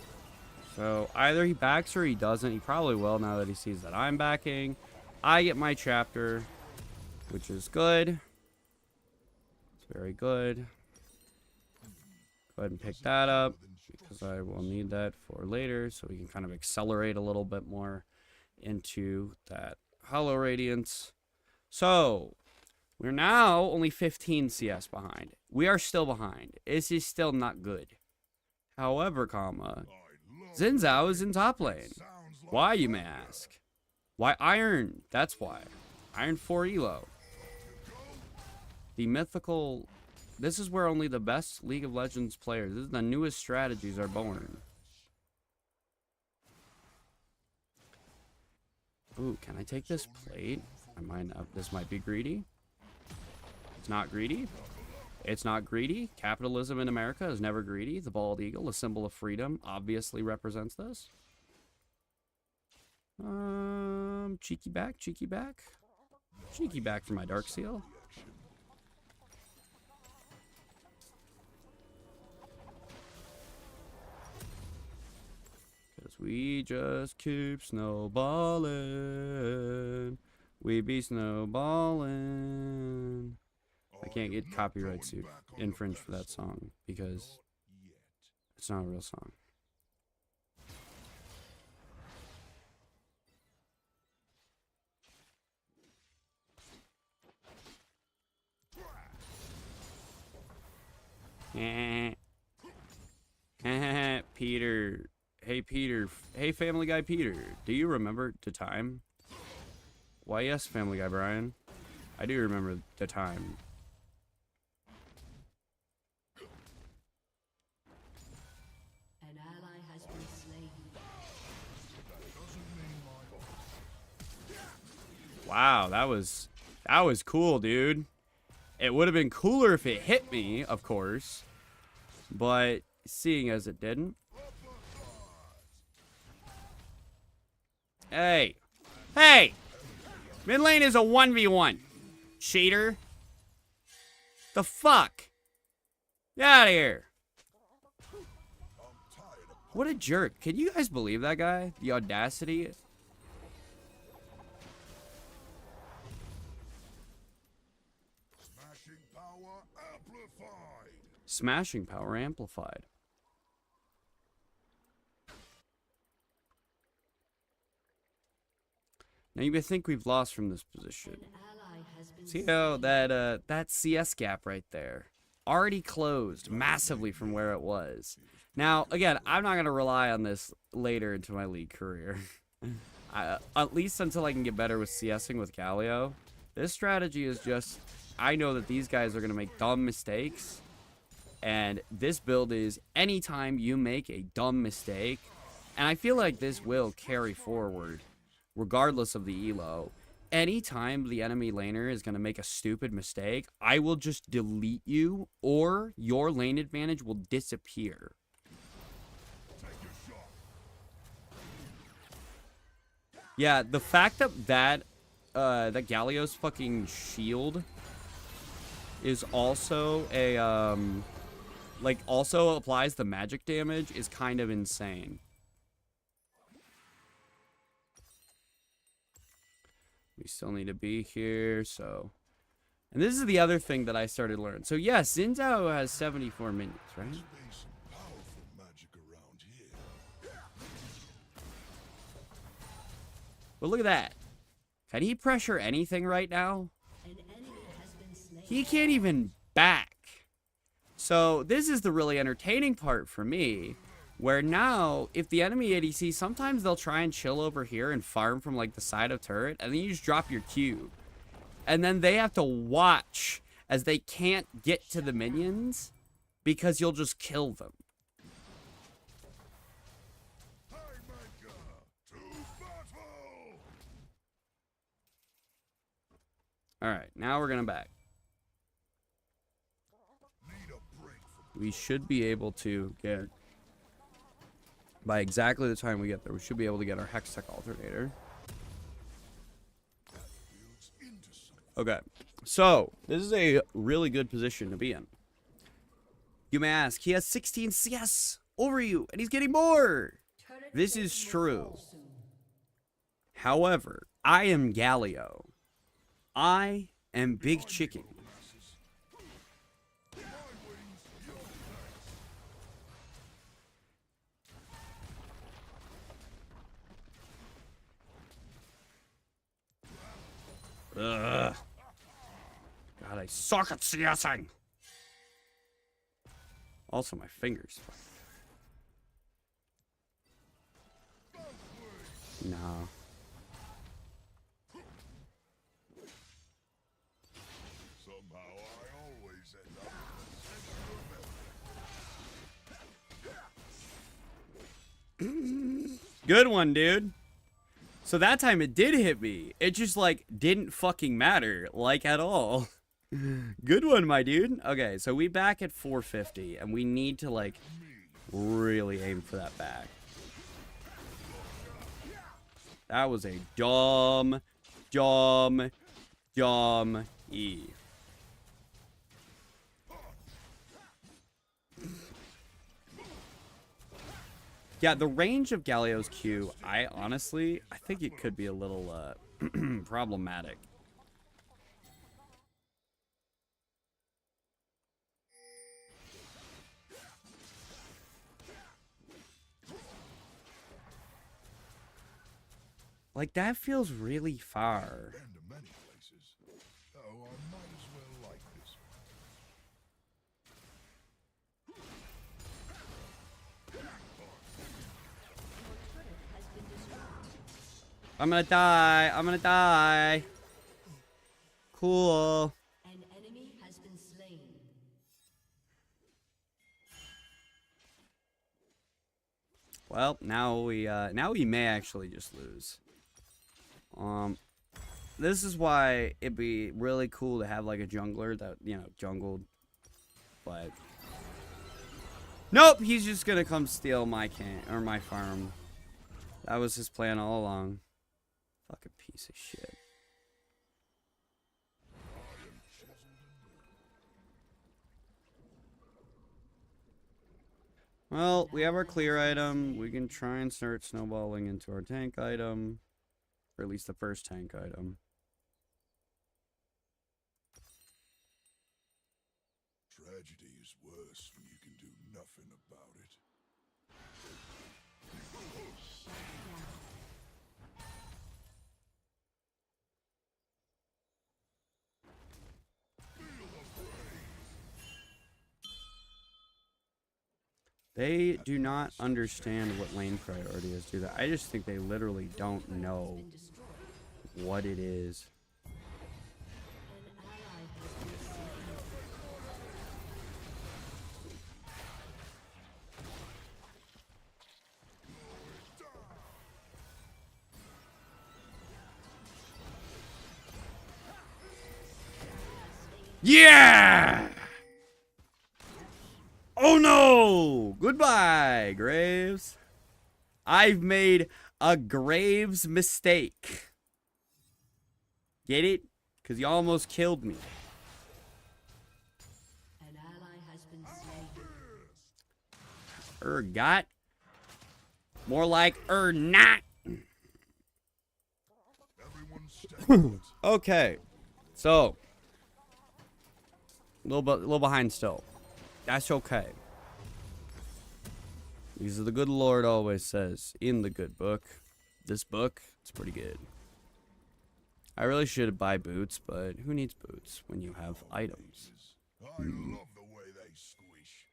So either he backs or he doesn't. He probably will now that he sees that I'm backing. I get my chapter, which is good. It's very good. Go ahead and pick that up, because I will need that for later, so we can kind of accelerate a little bit more into that Hollow Radiance. So, we're now only 15 CS behind. We are still behind. This is still not good. However, comma, Zinzao is in top lane. Why, you may ask? Why Iron? That's why. Iron 4 elo. The mythical... This is where only the best League of Legends players, this is the newest strategies are born. Ooh, can I take this plate? I might not, this might be greedy. It's not greedy. It's not greedy. Capitalism in America is never greedy. The bald eagle, a symbol of freedom, obviously represents this. Cheeky back, cheeky back. Cheeky back for my Dark Seal. Cause we just keep snowballing. We be snowballing. I can't get copyright suit infringed for that song because it's not a real song. Peter. Hey, Peter. Hey, Family Guy Peter. Do you remember the time? Why, yes, Family Guy Brian. I do remember the time. An ally has been slain. Wow, that was cool, dude. It would have been cooler if it hit me, of course. But seeing as it didn't. Hey. Hey! Mid lane is a 1v1. Cheater. The fuck? Get out of here. What a jerk. Can you guys believe that guy? The audacity. Smashing power amplified. Smashing power amplified. Now you may think we've lost from this position. An ally has been See how that CS gap right there already closed massively from where it was. Now, again, I'm not gonna rely on this later into my league career. At least until I can get better with CSing with Galio. This strategy is just, I know that these guys are gonna make dumb mistakes, and this build is anytime you make a dumb mistake, and I feel like this will carry forward, regardless of the elo. Anytime the enemy laner is going to make a stupid mistake, I will just delete you, or your lane advantage will disappear. Yeah, the fact that Galio's fucking shield is also a also applies the magic damage is kind of insane. We still need to be here, so... And this is the other thing that I started to learn. So, yes, Xin Zhao has 74 minions, right? Must be some powerful magic around here. But look at that. Can he pressure anything right now? An enemy has been slain. He can't even back. So, this is the really entertaining part for me. Where now, if the enemy ADC, sometimes they'll try and chill over here and farm from like the side of turret, and then you just drop your Q. And then they have to watch as they can't get to the minions because you'll just kill them. Haymaker to battle! Alright, now we're gonna back. Need a break from We should be able to get... By exactly the time we get there, we should be able to get our Hextech Alternator. builds into something. Okay, so this is a really good position to be in. You may ask, he has 16 CS over you, and he's getting more! This is true. However, I am Galio. I am Big Chicken. Ugh. God, I suck at CSing. Also, my fingers. No. Somehow I always end up Good one, dude. So that time it did hit me. It just, like, didn't fucking matter, like, at all. Good one, my dude. Okay, so we back at 450, and we need to, like, really aim for that back. That was a dumb E. Yeah, the range of Galio's Q, I think it could be a little problematic. Like, that feels really far. Been to many places. Oh, I might as well like this I'm gonna die. I'm gonna die. Cool. An enemy has been slain. Well, now we may actually just lose. This is why it'd be really cool to have like a jungler that, you know, jungled. But nope, he's just gonna come steal my my farm. That was his plan all along. Fucking piece of shit. Well, we have our clear item. We can try and start snowballing into our tank item. Or at least the first tank item. Tragedy is worse when you can do nothing about it. They do not understand what lane priority is, do they? I just think they literally don't know Been destroyed. what it is. An ally has been slain. Yeah! Oh no! Goodbye, Graves. I've made a Graves mistake. Get it? Because you almost killed me. An ally has been slain. Got? More like not. Everyone stay put. Okay. So. A little behind still. That's okay. Because the good Lord always says in the good book, this book, it's pretty good. I really should buy boots, but who needs boots when you have items? I love the way they squish.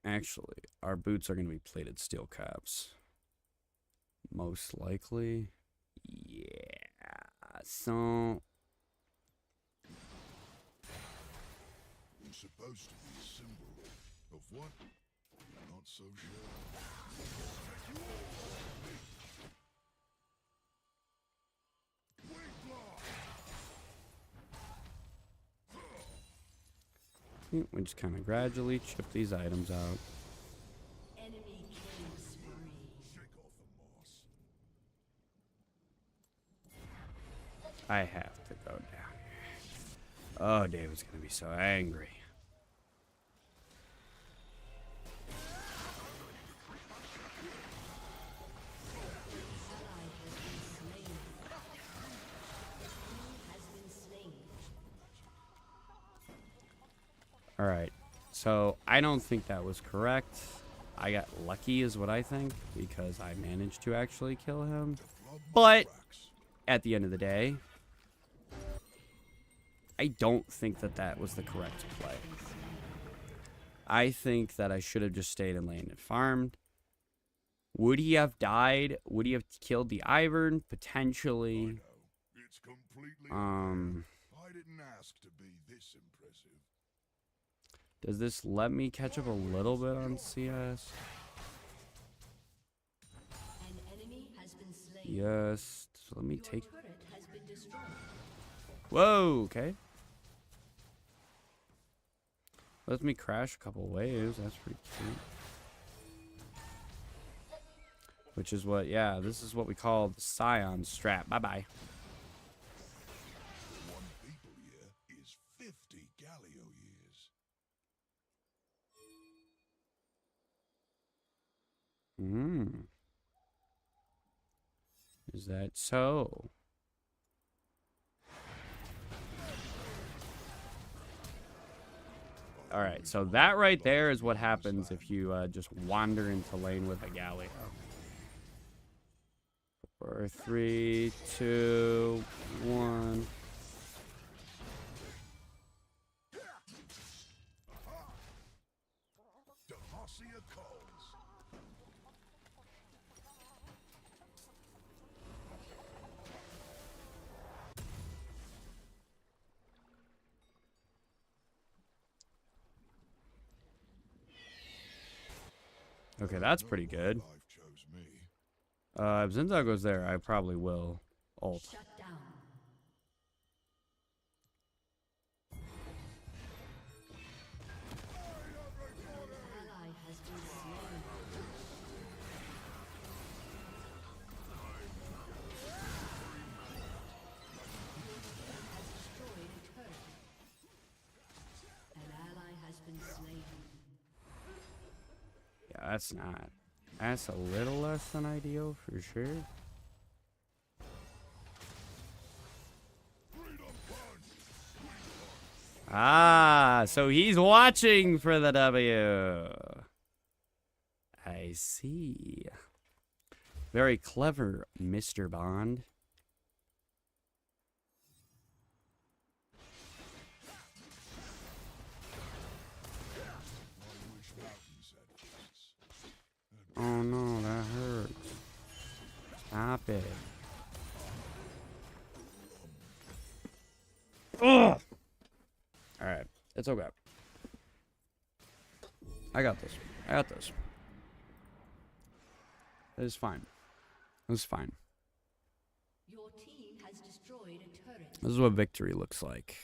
Actually, our boots are going to be plated steel caps. Most likely. Yeah. So, It's supposed to be a symbol of what? Not so sure. we just kind of gradually chip these items out. Enemy killing spree. Shake off the moss. I have to go down here. Oh, David's going to be so angry. Ally has been slain. Alright, so I don't think that was correct. I got lucky is what I think, because I managed to actually kill him. But at the end of the day, I don't think that that was the correct play. I think that I should have just stayed in lane and farmed. Would he have died? Would he have killed the Ivern? Potentially. It's completely I didn't ask to be this impressive. Does this let me catch up a little bit on CS? An enemy has been slain. Yes. So let me Your take... turret has been destroyed. Whoa, okay. Let me crash a couple waves. That's pretty cute. Which is what, yeah, this is what we call the Scion strap. Bye-bye. One people year is 50 Galio years. Is that so? Alright, so that right there is what happens if you just wander into lane with a Galio. 4, 3, 2, 1. Demacia calls. Okay, that's pretty good. Life chose me. If Zinzao goes there, I probably will ult. Shut down. An ally has been slain. Has destroyed a turret. An ally has been slain. Yeah, that's not. That's a little less than ideal for sure. Ah, so he's watching for the W. I see. Very clever, Mr. Bond. Oh no, that hurts. Stop it. Ugh! Alright, it's okay. I got this. I got this. It's fine. It's fine. Your team has destroyed a turret. This is what victory looks like.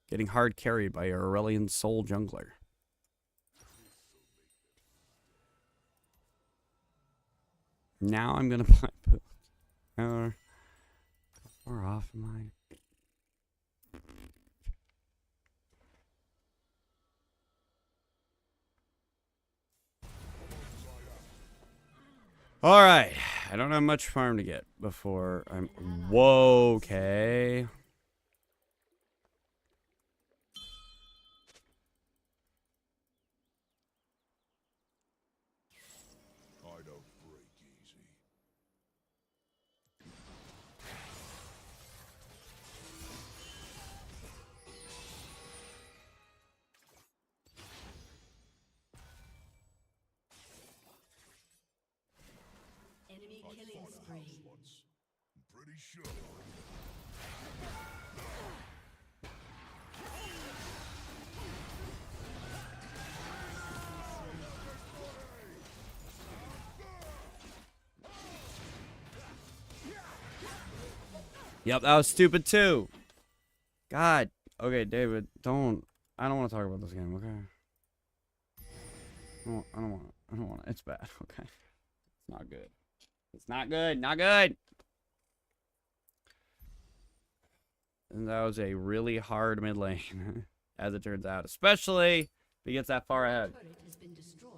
Getting hard carried by your Aurelian Soul jungler. Now I'm gonna buy boots. How far off am I? Alright. I don't have much farm to get before I'm... Whoa, okay. I don't break easy. Enemy I killing fought a spree. house once. I'm pretty sure. Yep, that was stupid too. God. Okay, David, don't. I don't want to talk about this game, okay? I don't want to. I don't want to. It's bad, okay? It's not good. It's not good. Not good. And that was a really hard mid lane, as it turns out. Especially if he gets that far ahead. Turret has been destroyed.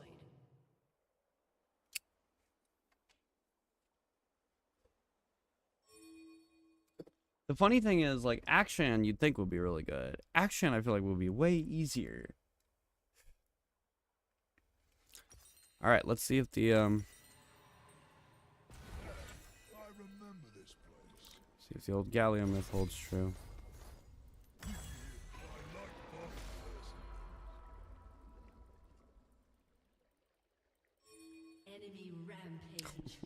The funny thing is, like, Action you'd think would be really good. Action I feel like would be way easier. Alright, let's see if the, I remember this place. see if the old Gallium myth holds true. I like buffaloes. Enemy rampage.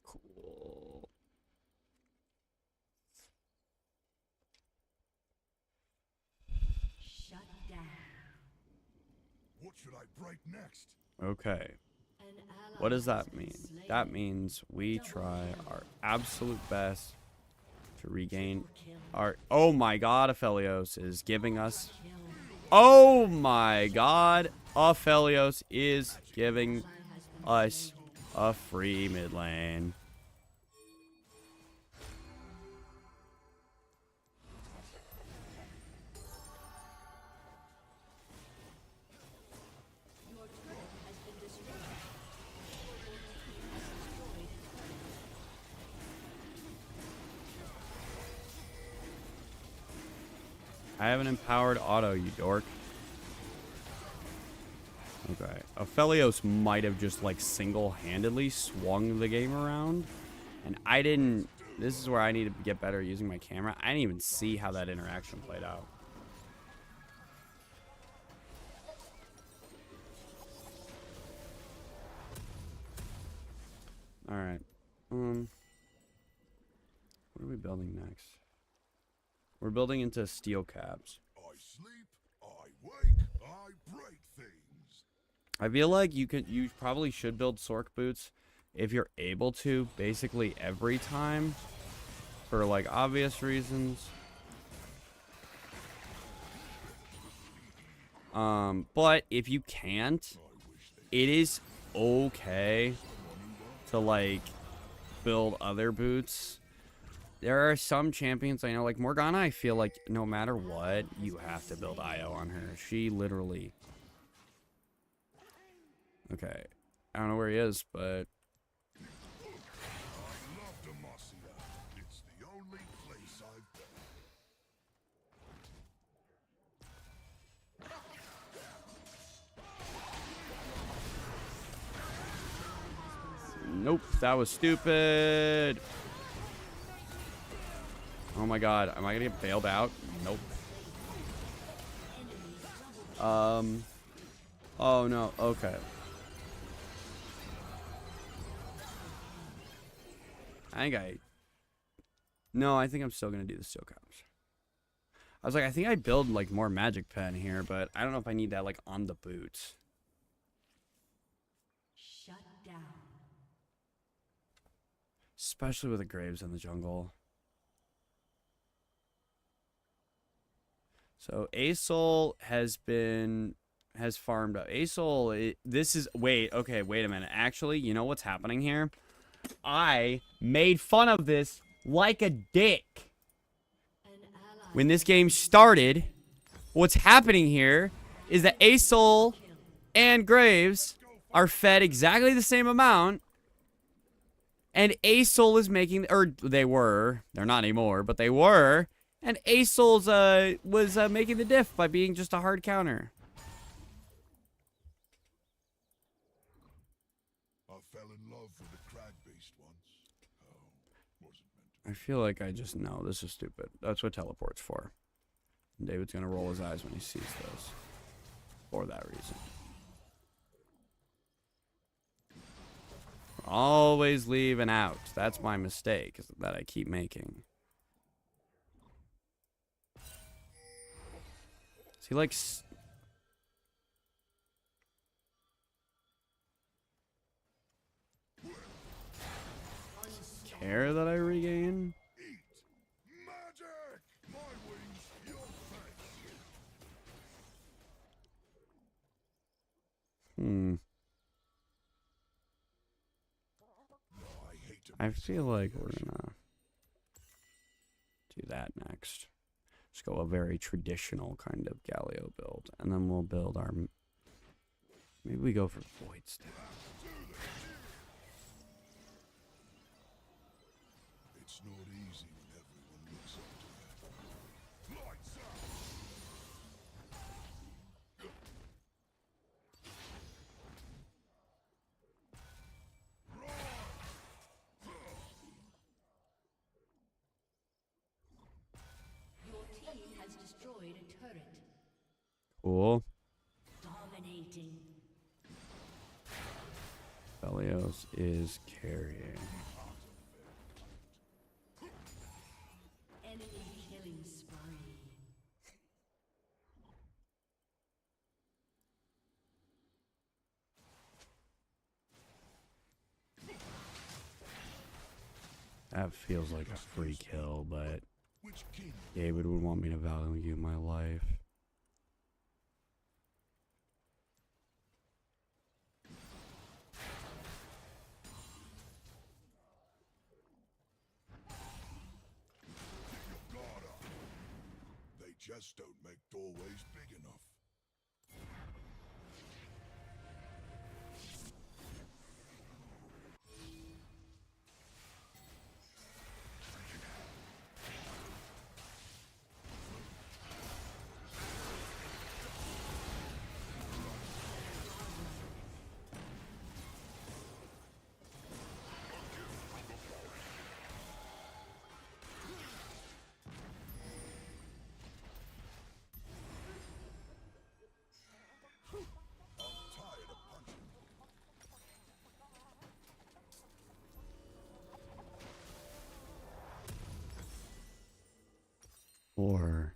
Cool. Shut down. What should I break next? Okay. An ally What does has that been mean? slain. That means we try our absolute best to regain Kill. our... Oh my god, Aphelios is giving us... Kill. Oh my god, Aphelios is giving Ally has been us a free mid lane. Your turret has been destroyed. I have an empowered auto, you dork. Okay. Aphelios might have just, like, single-handedly swung the game around. And I didn't... This is where I need to get better using my camera. I didn't even see how that interaction played out. Alright. What are we building next? We're building into steel caps. I sleep, I wake, I break things. I feel like you probably should build Sork boots if you're able to, basically every time, for like obvious reasons. But if you can't, it is okay to like build other boots. There are some champions I know, like Morgana, I feel like no matter what, you have to build IO on her. She literally... Okay. I don't know where he is, but... I love Demacia. It's the only place I've been. Nope, that was stupid. Oh my god, am I gonna get bailed out? Nope. Oh no, okay. No, I think I'm still gonna do the steel caps. I was like, I think I build like more magic pen here, but I don't know if I need that like on the boots. Shut down. Especially with the graves in the jungle. So Asol has farmed up. Asol, this is, wait a minute. Actually, you know what's happening here? I made fun of this like a dick. When this game started, what's happening here is that Asol and Graves are fed exactly the same amount. And Asol is making, or they were, they're not anymore, but they were. And Asol's was making the diff by being just a hard counter. I fell in love with the crag-based ones. Oh, wasn't meant to. I feel like I just know this is stupid. That's what teleport's for. And David's gonna roll his eyes when he sees this. For that reason. Always leaving out. That's my mistake that I keep making. Is he like... care that I regain? Eat magic! My wings, your face. No, I hate to I feel like we're gonna do that next. Just go a very traditional kind of Galio build. And then we'll build our... Maybe we go for Void Staff. It's not easy when everyone looks up to you. Lights out! Your team has destroyed a turret. Cool. Dominating. Belios is carrying. Enemy killing spree. That feels like a free kill, but Which king? David would want me to value my life. just don't make doorways big enough. Or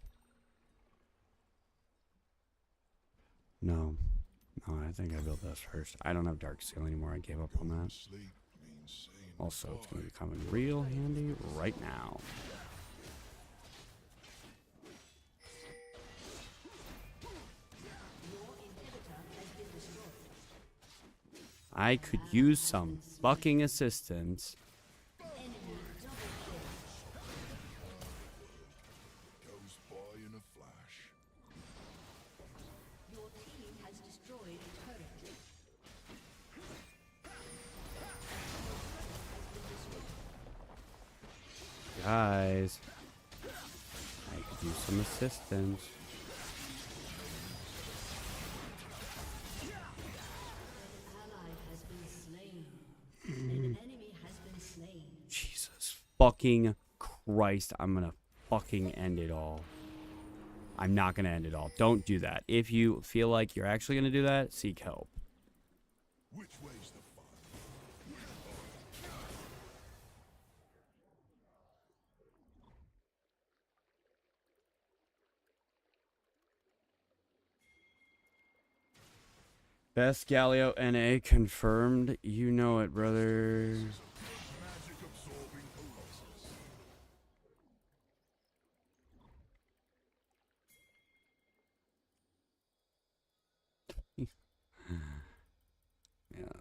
no, I think I built this first. I don't have Dark Seal anymore. I gave up on that. Sleep means saying Also, it's going to goodbye. be coming real handy right now. I could use some fucking assistance. Goes by in a flash. Your team has destroyed a turret. Guys, I could use some assistance. Ally has been slain. An enemy has been slain. Jesus fucking Christ, I'm gonna fucking end it all. I'm not gonna end it all. Don't do that. If you feel like you're actually gonna do that, seek help. Which way's the fun? Best Galio NA confirmed. You know it, brother. Magic absorbing colossus. Yeah.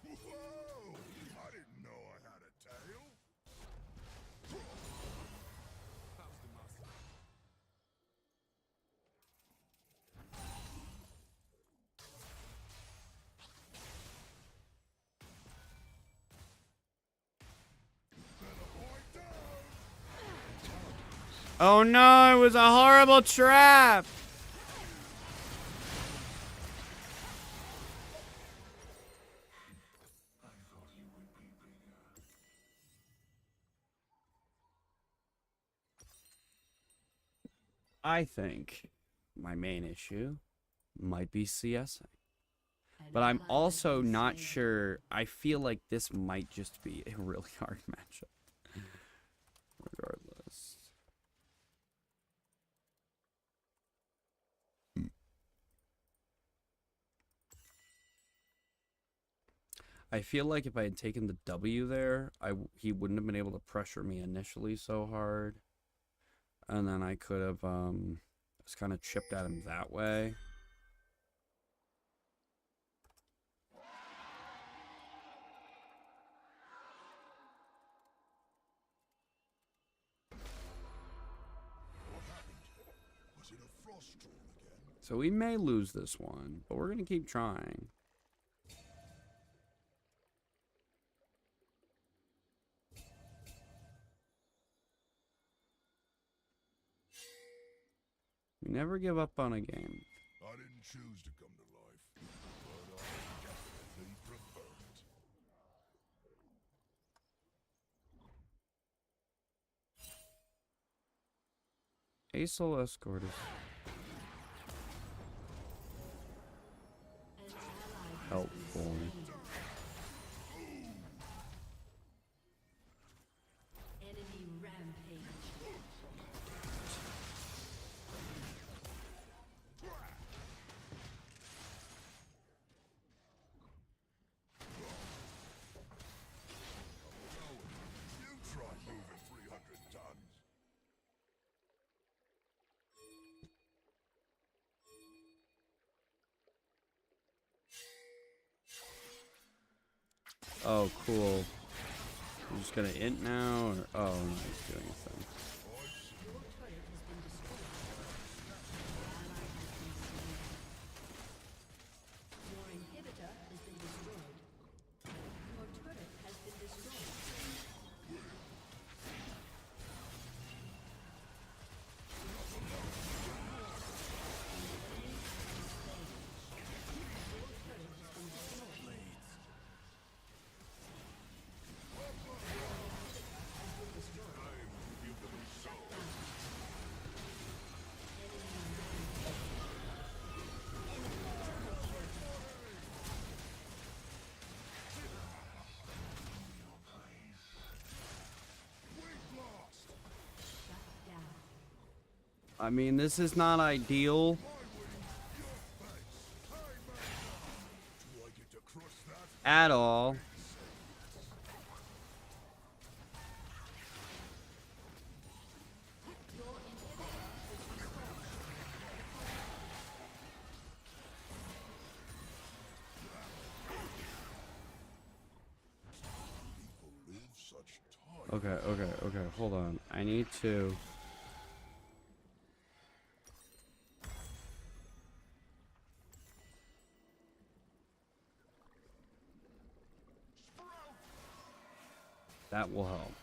Whoa! I didn't know I had a tail. Oh no, it was a horrible trap. I think my main issue might be CSing. But I'm also not sure. I feel like this might just be a really hard matchup. Regardless. I feel like if I had taken the W there, he wouldn't have been able to pressure me initially so hard. And then I could have just kind of chipped at him that way. What happened? Was it a frost troll again? So we may lose this one, but we're going to keep trying. We never give up on a game. I didn't choose to come to life, but I definitely prefer it. Aesol Escort is... helpful. Enemy rampage. You try moving 300 tons. Oh, cool. I'm just gonna int now, or oh no, he's doing a thing. Your turret has been destroyed. An ally has been slain. Your inhibitor has been destroyed. Your turret has been destroyed. I mean, this is not ideal. Do I get to crush that? At all. People live such time. Okay, hold on. I need to... That will help.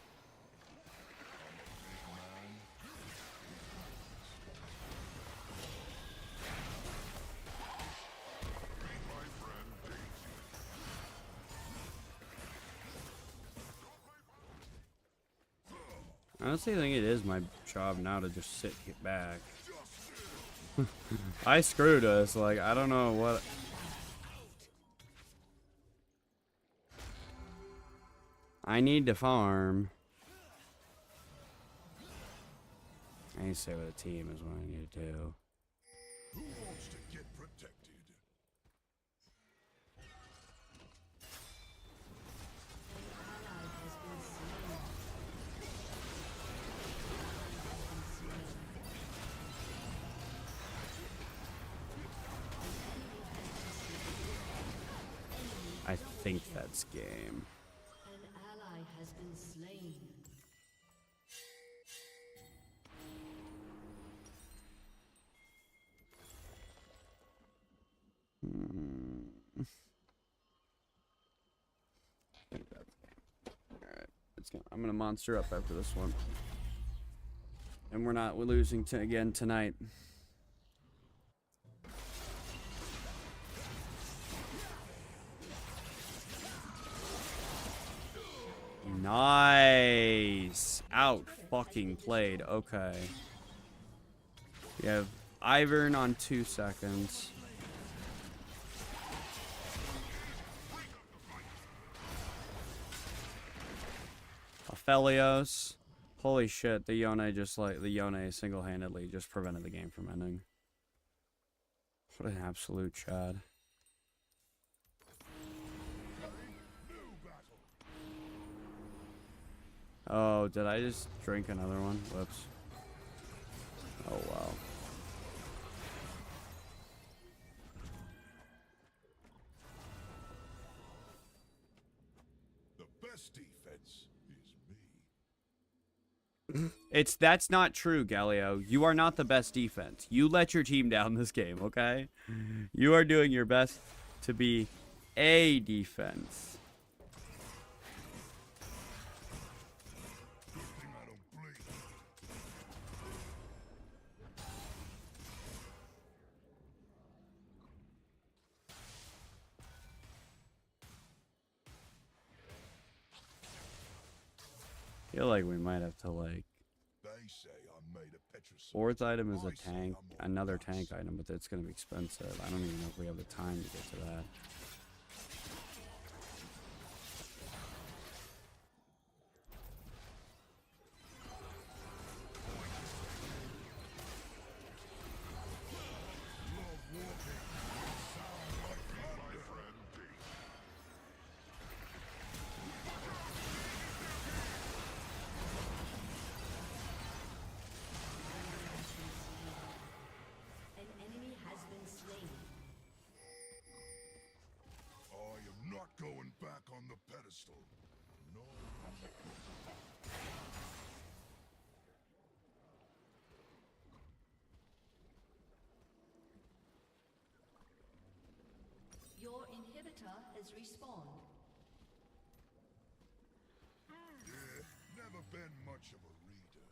I honestly think it is my job now to just sit back. I screwed us. Like, I don't know what... I need to farm. I need to stay with a team is what I need to do. Who wants to get protected? Ally has been slain. I think that's game. An ally has been slain. I think that's game. Alright. I'm gonna monster up after this one. And we're losing to again tonight. Nice. Out fucking played. Okay. We have Ivern on 2 seconds. Aphelios. Holy shit, the Yone single-handedly just prevented the game from ending. What an absolute chad. Oh, did I just drink another one? Whoops. Oh, wow. The best defense is me. That's not true, Galio. You are not the best defense. You let your team down this game, okay? You are doing your best to be a defense. Good thing I don't bleed. Feel like we might have to, like... They say I'm made of petricite. Fourth item is I a say tank, I'm more another nuts. tank item, but it's going to be expensive. I don't even know if we have the time to get to that. An enemy has been slain. inhibitor has respawned. Yeah, never been much of a reader.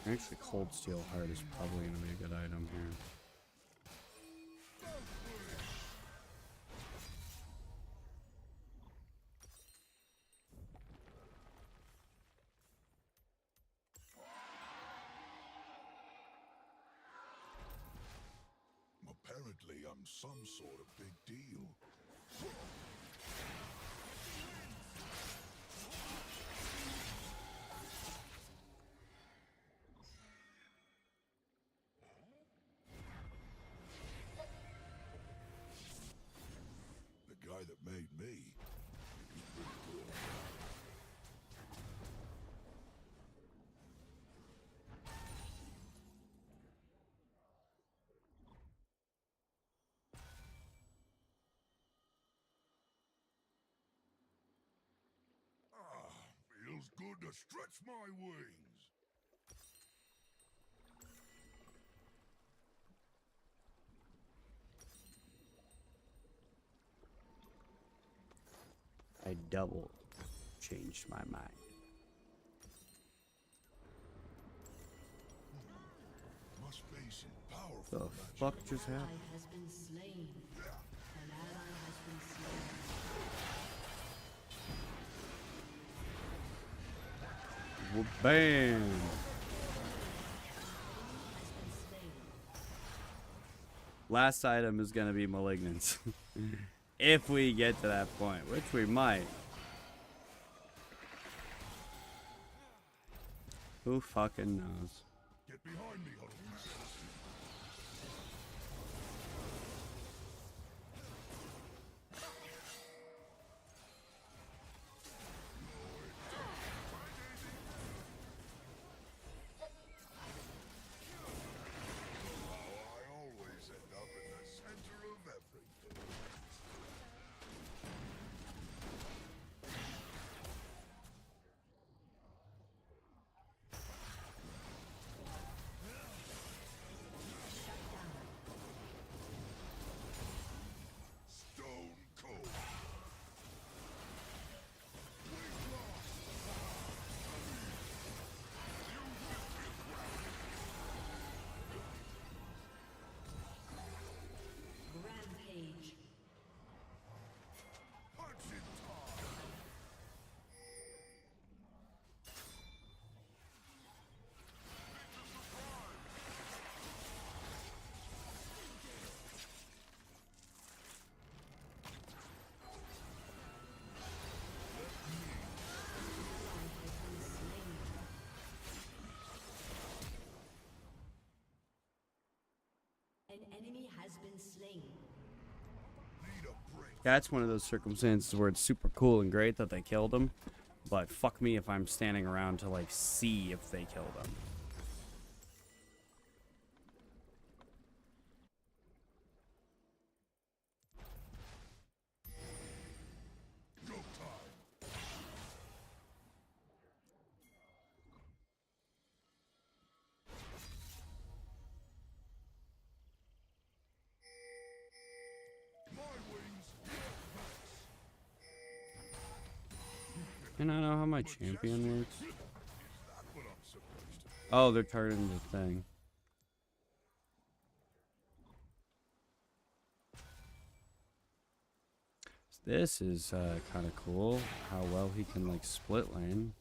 Actually, Cold Steel Heart is probably going to be a good item here. Apparently, I'm some sort of big deal. The guy that made me, he's pretty good. Feels good to stretch my wings. I double changed my mind. Must be some powerful The magic. fuck just happened? Ally has been slain. An ally has been slain. Well, bam! Has been slain. Last item is gonna be Malignance. If we get to that point, which we might. Who fucking knows? Get behind me, Holmes. I always end up in the center of everything. Stone cold. Rampage. Punch it time. An enemy has been slain. Need a break. That's one of those circumstances where it's super cool and great that they killed him, but fuck me if I'm standing around to like see if they killed him. Go time. My wings, your backs. And I know how my champion works. Is that what I'm supposed to do? Oh, they're targeting the thing. This is kind of cool. How well he can like split lane.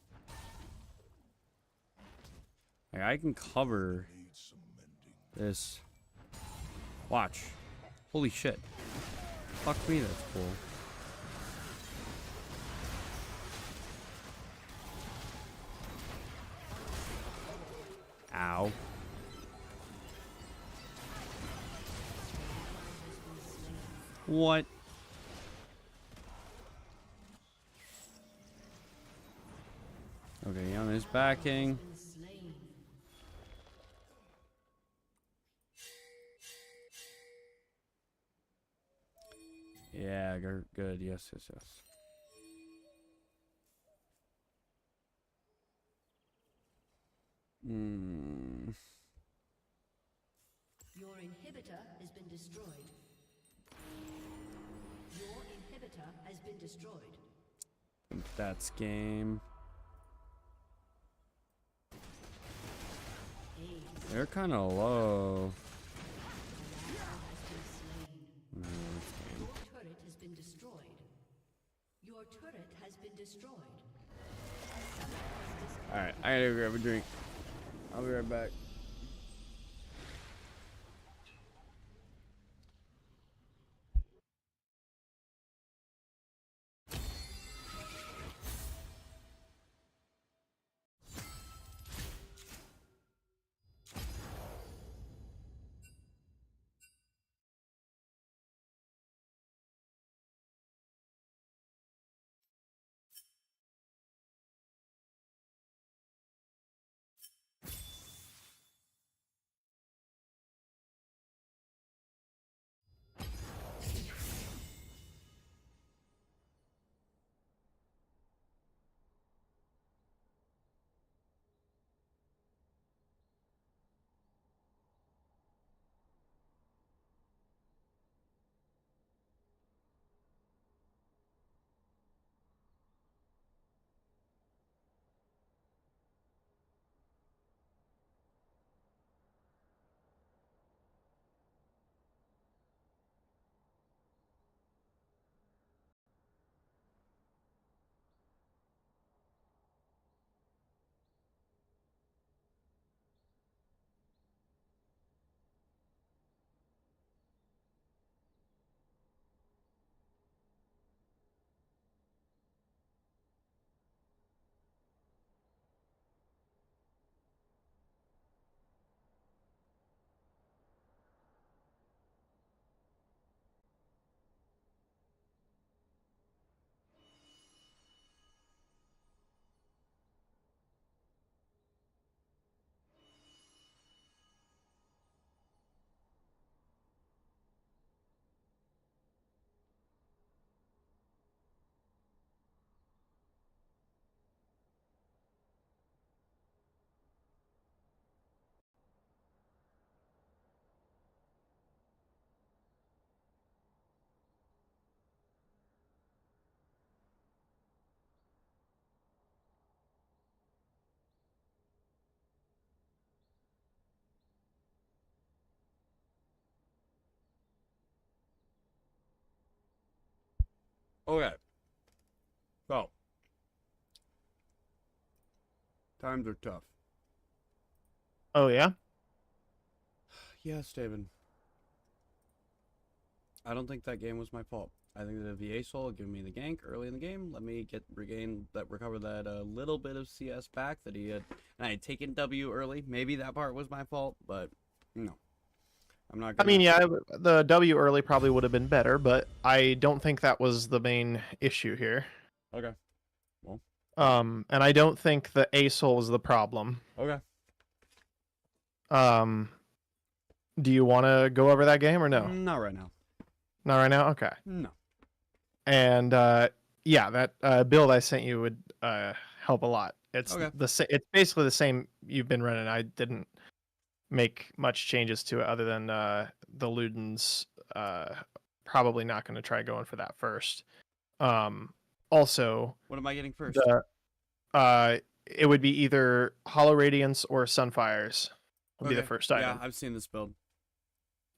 Like I can cover Need some mending. this. Watch. Holy shit. Fuck me, that's cool. Ow. What? Okay, on his backing. Been slain. Yeah, good. Yes, yes, yes. Hmm. Your inhibitor has been destroyed. Your inhibitor has been destroyed. That's game. Ace. They're kind of low. An ally has been slain. That's game. Your turret has been destroyed. Your turret has been destroyed. All right, I gotta grab a drink. I'll be right back. Okay. So, times are tough. Oh yeah. Yes, David. I don't think that game was my fault. I think the VA soul gave me the gank early in the game. Let me recover that little bit of CS back that he had. And I had taken W early. Maybe that part was my fault, but no. I'm not I gonna. mean, yeah, the W early probably would have been better, but I don't think that was the main issue here. Okay. Well. And I don't think the ASOL was the problem. Okay. Um, do you want to go over that game or no? Not right now. Not right now. Okay. No. And yeah, that build I sent you would help a lot. It's Okay. It's basically the same you've been running. I didn't make much changes to it other than the Ludens. Probably not going to try going for that first. Also, What am I getting first? it would be either Hollow Radiance or Sunfires would be the Okay. first Yeah, item. I've seen this build.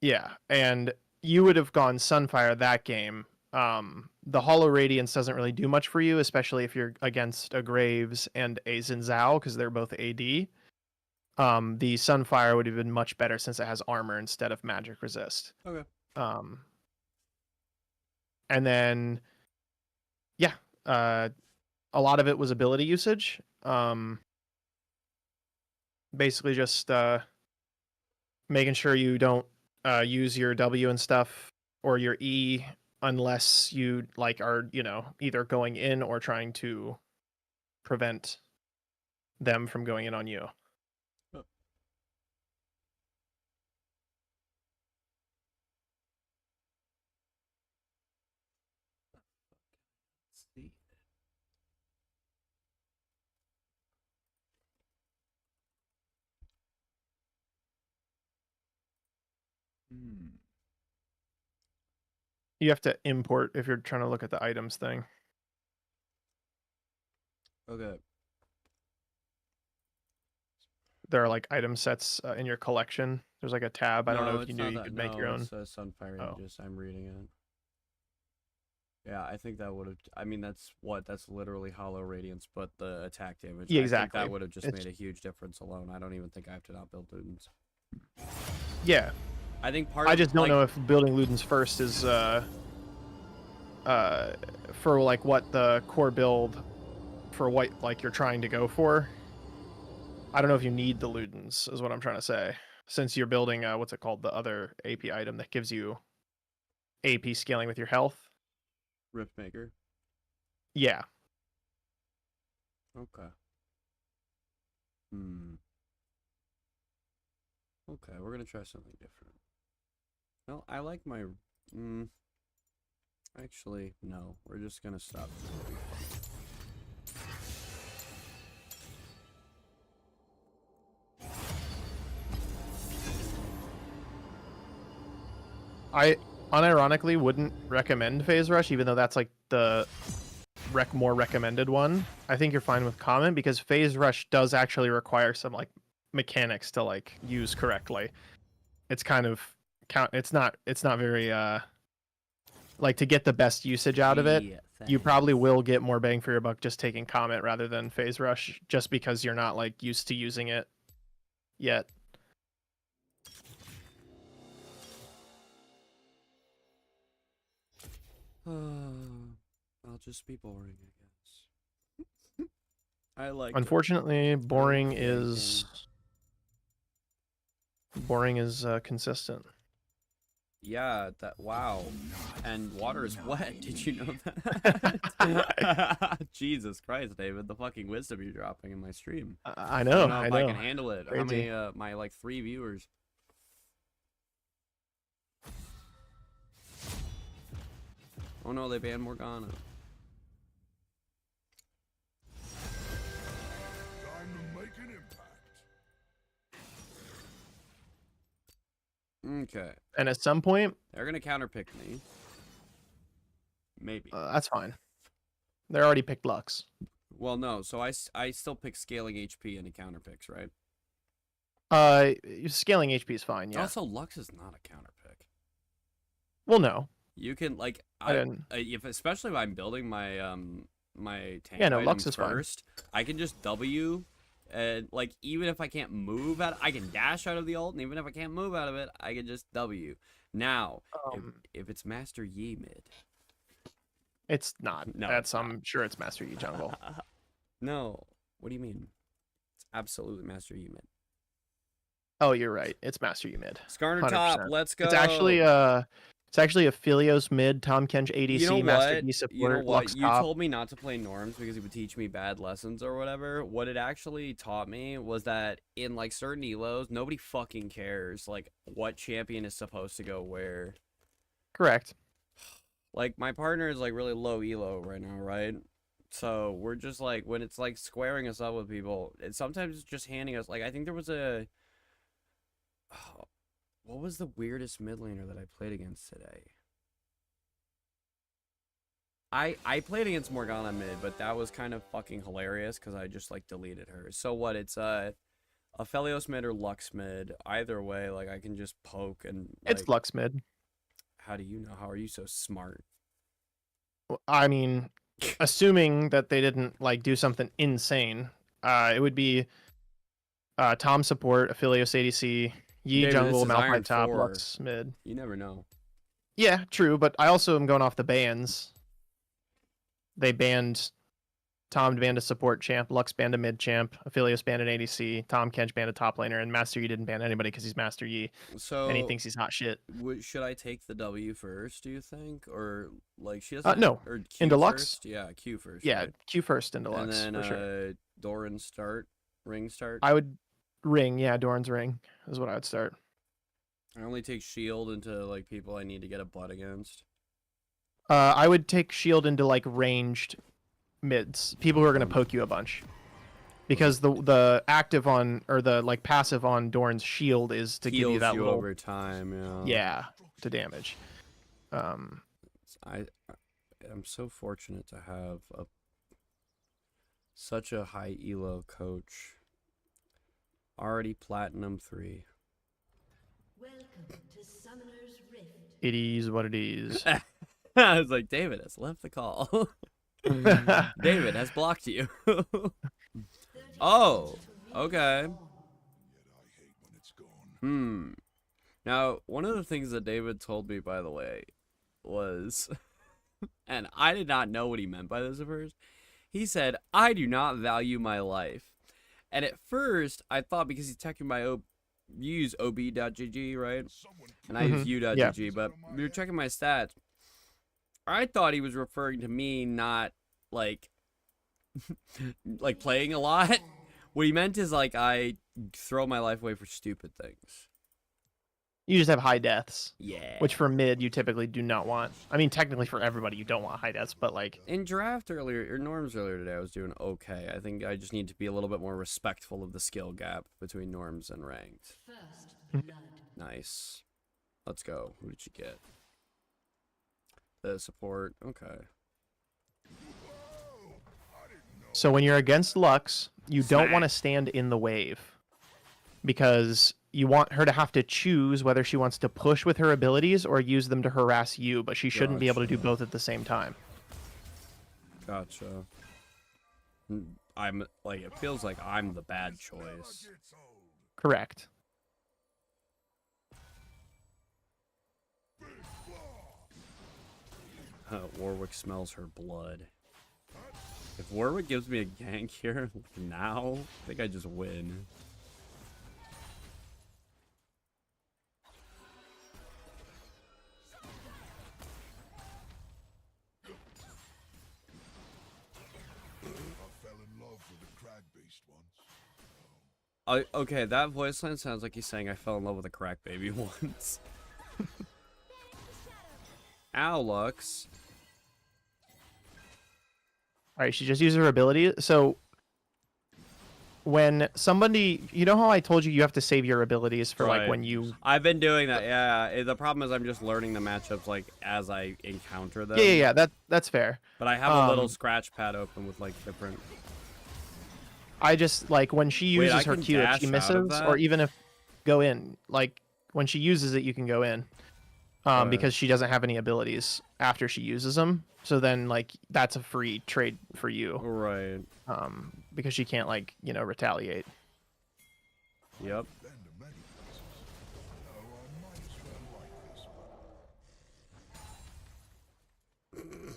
Yeah, and you would have gone Sunfire that game. The Hollow Radiance doesn't really do much for you, especially if you're against a Graves and a Zinzao, because they're both AD. The Sunfire would have been much better since it has armor instead of magic resist. Okay. And then, yeah, a lot of it was ability usage. Basically just making sure you don't use your W and stuff or your E unless you like are either going in or trying to prevent them from going in on you. You have to import if you're trying to look at the items thing. Okay. There are like item sets in your collection. There's like a tab. I don't know No, if you it's knew not you that. could make No, your own. it's Sunfire Oh. Aegis. I'm reading it. Yeah, I think that would have. I mean, that's literally Hollow Radiance, but the attack damage. Yeah, I think exactly. that would have just It's- made a huge difference alone. I don't even think I have to not build Ludens. Yeah, I think part. I of, just don't like, know if building Ludens first is for like what the core build for what like you're trying to go for. I don't know if you need the Ludens, is what I'm trying to say. Since you're building what's it called, the other AP item that gives you AP scaling with your health. Riftmaker. Yeah. Okay. Okay, we're gonna try something different. No, I like my. Actually, no. We're just gonna stop. I unironically wouldn't recommend Phase Rush, even though that's like the more recommended one. I think you're fine with Common because Phase Rush does actually require some like mechanics to like use correctly. It's kind of it's not very like to get the best usage out of it. You probably will get more bang for your buck just taking Comet rather than Phase Rush, just because you're not like used to using it yet. I'll just be boring, I guess. I like. Unfortunately, boring Okay, is consistent. Yeah, that wow. And water is wet. Did you know that? Jesus Christ, David, the fucking wisdom you're dropping in my stream. I know. I don't know if I can handle it. How Crazy. many my like 3 viewers? Oh no, they banned Morgana. Time to make an impact. Okay. And at some point, They're gonna counterpick me. Maybe. that's fine. They're already picked Lux. Well, no. So I still pick scaling HP and he counterpicks, right? Scaling HP is fine. Yeah. Also, Lux is not a counterpick. Well, no. You can like I didn't. if especially if I'm building my my tank Yeah, no, item Lux is fine. first, I can just W, and like even if I can't move out, I can dash out of the ult, and even if I can't move out of it, I can just W. Now, if it's Master Yi mid, It's not. No, That's it's not. I'm sure it's Master Yi jungle. No, what do you mean? It's absolutely Master Yi mid. Oh, you're right. It's Master Yi mid. Skarner top, 100%. let's go. It's actually a Philios mid, Tom Kench ADC, You know Master what? Yi support, You know what? Lux You top. told me not to play Norms because he would teach me bad lessons or whatever. What it actually taught me was that in like certain elos, nobody fucking cares like what champion is supposed to go where. Correct. Like my partner is like really low elo right now, right? So we're just like when it's like squaring us up with people, sometimes it's just handing us like I think there was a. Oh, what was the weirdest mid laner that I played against today? I played against Morgana mid, but that was kind of fucking hilarious because I just like deleted her. So what? It's a Phelios mid or Lux mid. Either way, like I can just poke and. It's Like, Lux mid. how do you know? How are you so smart? I mean, assuming that they didn't like do something insane, it would be Tom support, Aphelios ADC, Yi David, jungle, this is Iron Malphite top, 4. Lux mid. You never know. Yeah, true, but I also am going off the bans. They banned Tom banned a support champ, Lux banned a mid champ, Aphelios banned an ADC, Tom Kench banned a top laner, and Master Yi didn't ban anybody because he's Master Yi, So and he thinks he's hot shit. should I take the W first? Do you think, or like she doesn't? No. Or Q Into Lux? first? Yeah, Q first. Yeah, right? Q first into And Lux then for sure. Doran start, ring start. I would ring, yeah, Doran's ring is what I would start. I only take shield into like people I need to get a butt against. I would take shield into like ranged mids, people who are gonna poke you a bunch. because the active on or the like passive on Dorn's shield is to give you Heals that you little over time, yeah to damage. I am so fortunate to have such a high elo coach. Already platinum 3. Welcome to Summoner's Rift. It is what it is. I was like, David has left the call. David has blocked you. Oh, okay. Yet I hate when it's gone. Now, one of the things that David told me, by the way, was, and I did not know what he meant by this at first. He said, I do not value my life. And at first, I thought because he's checking my you use ob.gg, right? Someone And I use Yeah. u.gg, but we were checking my stats. I thought he was referring to me not, like, like playing a lot. What he meant is, like, I throw my life away for stupid things. You just have high deaths, Yeah. which for mid you typically do not want. I mean, technically for everybody you don't want high deaths, but like In draft earlier, or norms earlier today, I was doing okay. I think I just need to be a little bit more respectful of the skill gap between norms and ranked. First blood. Nice. Let's go. Who did you get? The support. Okay. so when you're against Lux, you don't want to Smack. stand in the wave because you want her to have to choose whether she wants to push with her abilities or use them to harass you, but she shouldn't be able to do both at the same time. Gotcha. I'm like, it feels like I'm the bad choice. Correct. Warwick smells her blood. If Warwick gives me a gank here now, I think I just win. I fell in love with the crag-based ones. Okay, that voice line sounds like he's saying I fell in love with a crack baby once. Ow, Lux. All right, she just used her ability. So when somebody, you know how I told you you have to save your abilities for like Right. when you I've been doing that, yeah. The problem is I'm just learning the matchups like as I encounter them. yeah, that's fair. But I have a little Um, scratch pad open with like different. I just like when she Wait, uses I her can Q if dash she out of misses, or that? even if go in, like when she uses it, you can go in, Right. because she doesn't have any abilities after she uses them. So then like that's a free trade for you, Right. because she can't like retaliate. Yep. Been to many places. Oh, I might as well like this one.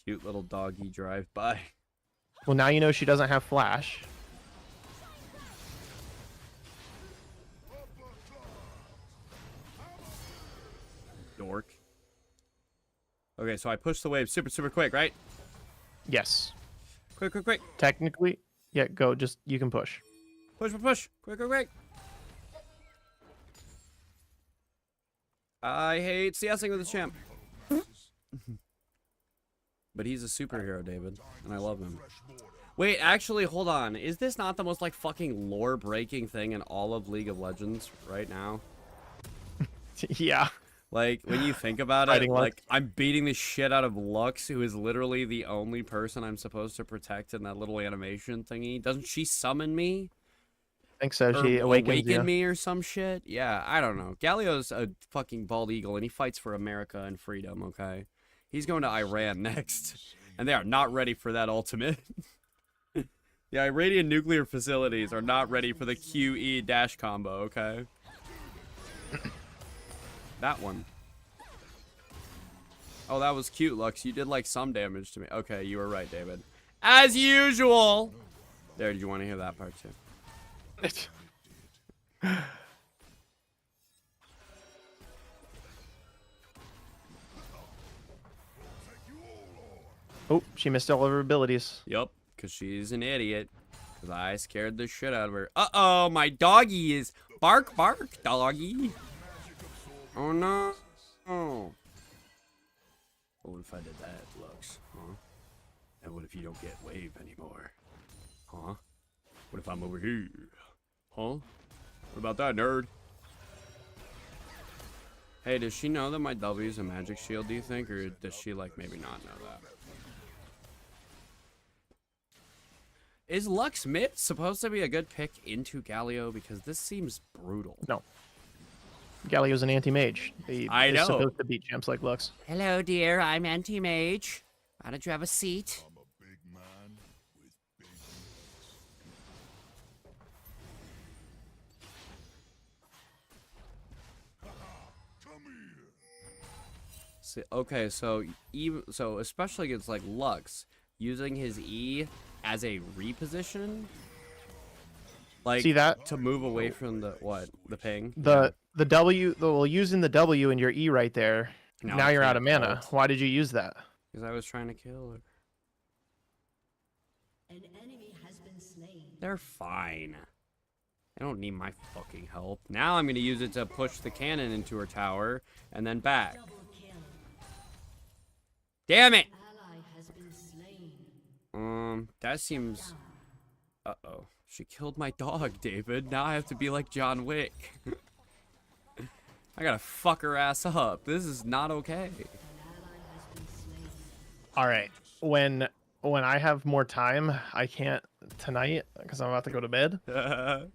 Cute little doggy drive by. Well, now you know she doesn't have flash. Dork. Okay, so I push the wave super quick, right? Yes, Quick. technically, yeah. Go, just you can push. Push. Quick. I hate CSing with the champ. But he's a superhero, David, and I love him. Wait, actually, hold on. Is this not the most, like, fucking lore-breaking thing in all of League of Legends right now? Yeah. Like, when you think about it, Fighting Lux. like, I'm beating the shit out of Lux, who is literally the only person I'm supposed to protect in that little animation thingy. Doesn't she summon me? I think so. Or She awakens awaken you. me or some shit? Yeah, I don't know. Galio's a fucking bald eagle, and he fights for America and freedom, okay? He's going to Iran next, and they are not ready for that ultimate. The Iranian nuclear facilities are not ready for the QE dash combo, okay? That one. Oh, that was cute, Lux. You did, like, some damage to me. Okay, you were right, David. As usual! There, did you want to hear that part, too? Oh, she missed all of her abilities. Yup, because she's an idiot. Because I scared the shit out of her. Uh-oh, my doggy is... Bark, doggy. Oh, no. Oh. What if I did that, Lux? Huh? And what if you don't get wave anymore? Huh? What if I'm over here? Huh? What about that, nerd? Hey, does she know that my W is a magic shield, do you think? Or does she, like, maybe not know that? Is Lux Mid supposed to be a good pick into Galio? Because this seems brutal. No. Galio's an anti-mage. I know. He's supposed to beat champs like Lux. Hello, dear. I'm anti-mage. Why don't you have a seat? I'm a big man with big needs. Come here. See, okay, so especially against like Lux, using his E as a reposition, like See that? to move away from the ping. The W, well, using the W and your E right there. No, Now I you're out can't of mana. ult. Why did you use that? Because I was trying to kill her. An enemy has been slain. They're fine. I don't need my fucking help. Now I'm gonna use it to push the cannon into her tower and then back. Double kill. Damn it! Ally has been slain. That seems. Uh-oh. She killed my dog, David. Now I have to be like John Wick. I gotta fuck her ass up. This is not okay. An ally has been slain. All right. When I have more time, I can't tonight because I'm about to go to bed.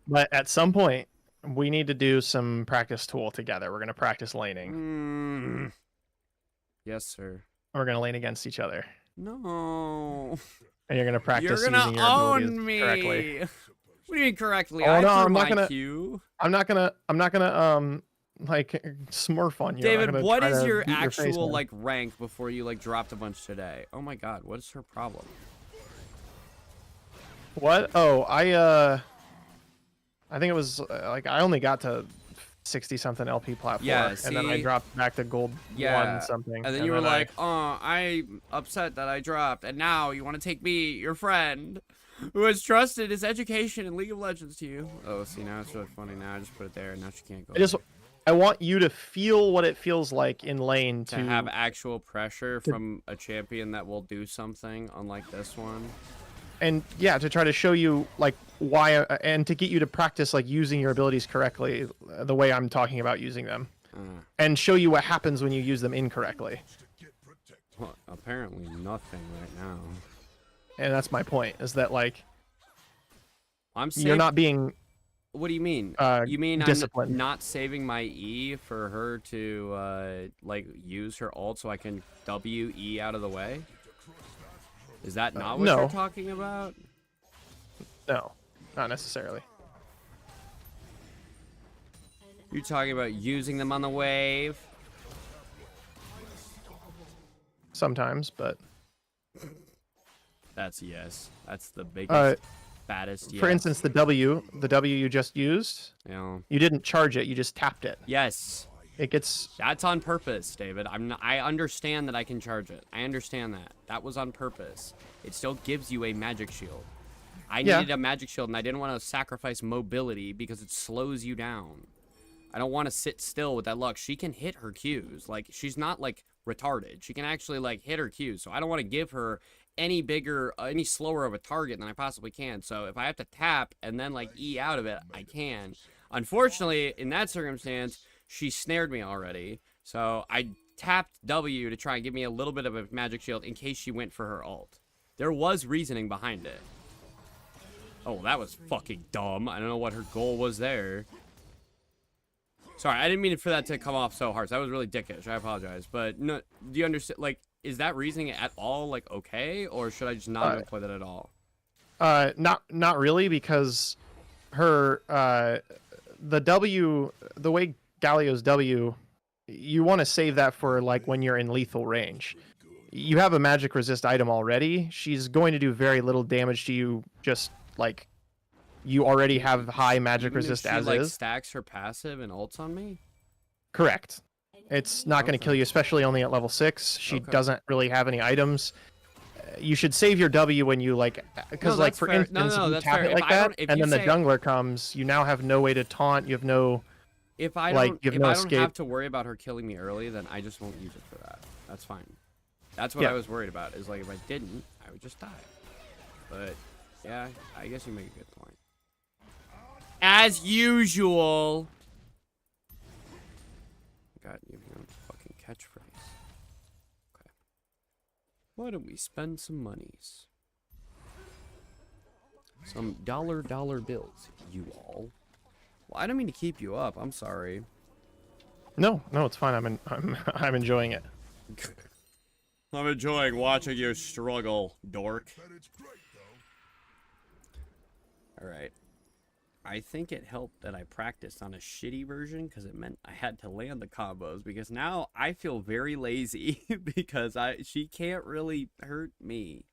But at some point, we need to do some practice tool together. We're gonna practice laning. Yes, sir. We're gonna lane against each other, No. and you're gonna practice You're gonna using your abilities own me. correctly. What do you mean correctly? Oh, I no, threw I'm not my gonna- Q. I'm not gonna like smurf on you. I'm not David, gonna what try is to your beat face, actual man. like rank before you like dropped a bunch today? Oh my god, what is her problem? What? Oh, I think it was like I only got to 60 something LP platform, Yeah, and then I see? dropped back to gold Yeah, one something. And then you were I- like, "Oh, I'm upset that I dropped, and now you want to take me, your friend, who has trusted his education in League of Legends to you." Oh, see, now it's really funny. Now I just put it there, and now she can't go. I want you to feel what it feels like in lane to have actual pressure from a champion that will do something, unlike this one. and yeah, to try to show you like why, and to get you to practice like using your abilities correctly, the way I'm talking about using them, and show you what happens when you use them incorrectly. Well, apparently nothing right now. And that's my point, is that like I'm saying you're not being What do you mean? You mean disciplined. I'm not saving my E for her to like use her ult so I can W E out of the way? Is that not what no. you're talking about? No, not necessarily. You're talking about using them on the wave? Sometimes, but That's yes. That's the biggest, uh, baddest yes. for instance, the W you just used, You know, you didn't charge it, you just tapped it. yes. It gets That's on purpose, David. I understand that I can charge it. I understand that. That was on purpose. It still gives you a magic shield. I Yeah. needed a magic shield, and I didn't want to sacrifice mobility because it slows you down. I don't want to sit still with that luck. She can hit her Qs. Like, she's not, like, retarded. She can actually, like, hit her Qs. So I don't want to give her any bigger, any slower of a target than I possibly can. So if I have to tap and then, like, E out of it, I can. Unfortunately, in that circumstance, she snared me already. So I tapped W to try and give me a little bit of a magic shield in case she went for her ult. There was reasoning behind it. Oh, that was fucking dumb. I don't know what her goal was there. Sorry, I didn't mean for that to come off so harsh. That was really dickish. I apologize. But no, do you understand? Like, is that reasoning at all, like, okay? Or should I just not even play that at all? not really, because her the W, the way Galio's W, you want to save that for like when you're in lethal range. You have a magic resist item already. She's going to do very little damage to you, just like you already have high magic Even if resist she, as like, is. stacks her passive and ults on me? Correct. It's not going to kill you, especially only at level 6. She Okay. doesn't really have any items. You should save your W when you like, because No, like that's for fair. instance, No, if you that's tap fair. it If like I that, don't- if and you then the say- jungler comes, you now have no way to taunt. You have no. If I Like, don't, you have if no I don't escape. have to worry about her killing me early, then I just won't use it for that. That's fine. That's what Yeah. I was worried about. Is like if I didn't, I would just die. But yeah, I guess you make a good point. As usual. Got you know, fucking catchphrase. Okay. Why don't we spend some monies? Some dollar bills, you all. Well, I don't mean to keep you up. I'm sorry. No, it's fine. I'm enjoying it. I'm enjoying watching you struggle, dork. Bet it's great, though. Alright. I think it helped that I practiced on a shitty version because it meant I had to land the combos because now I feel very lazy because she can't really hurt me.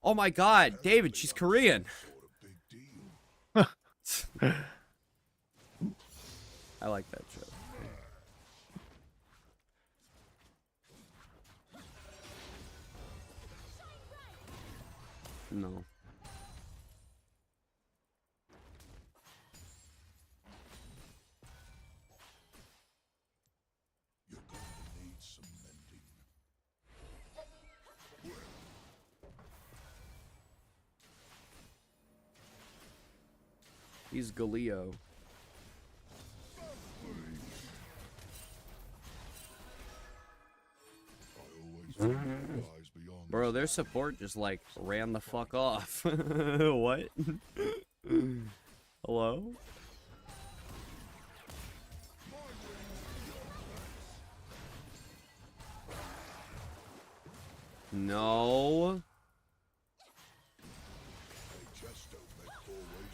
Oh my god, David, she's Korean. Sort of big deal. I like that show. No. You're going to need some mending. He's Galio. I always rise beyond Bro, their support just like ran the fuck off. What? Hello? No. They just don't make always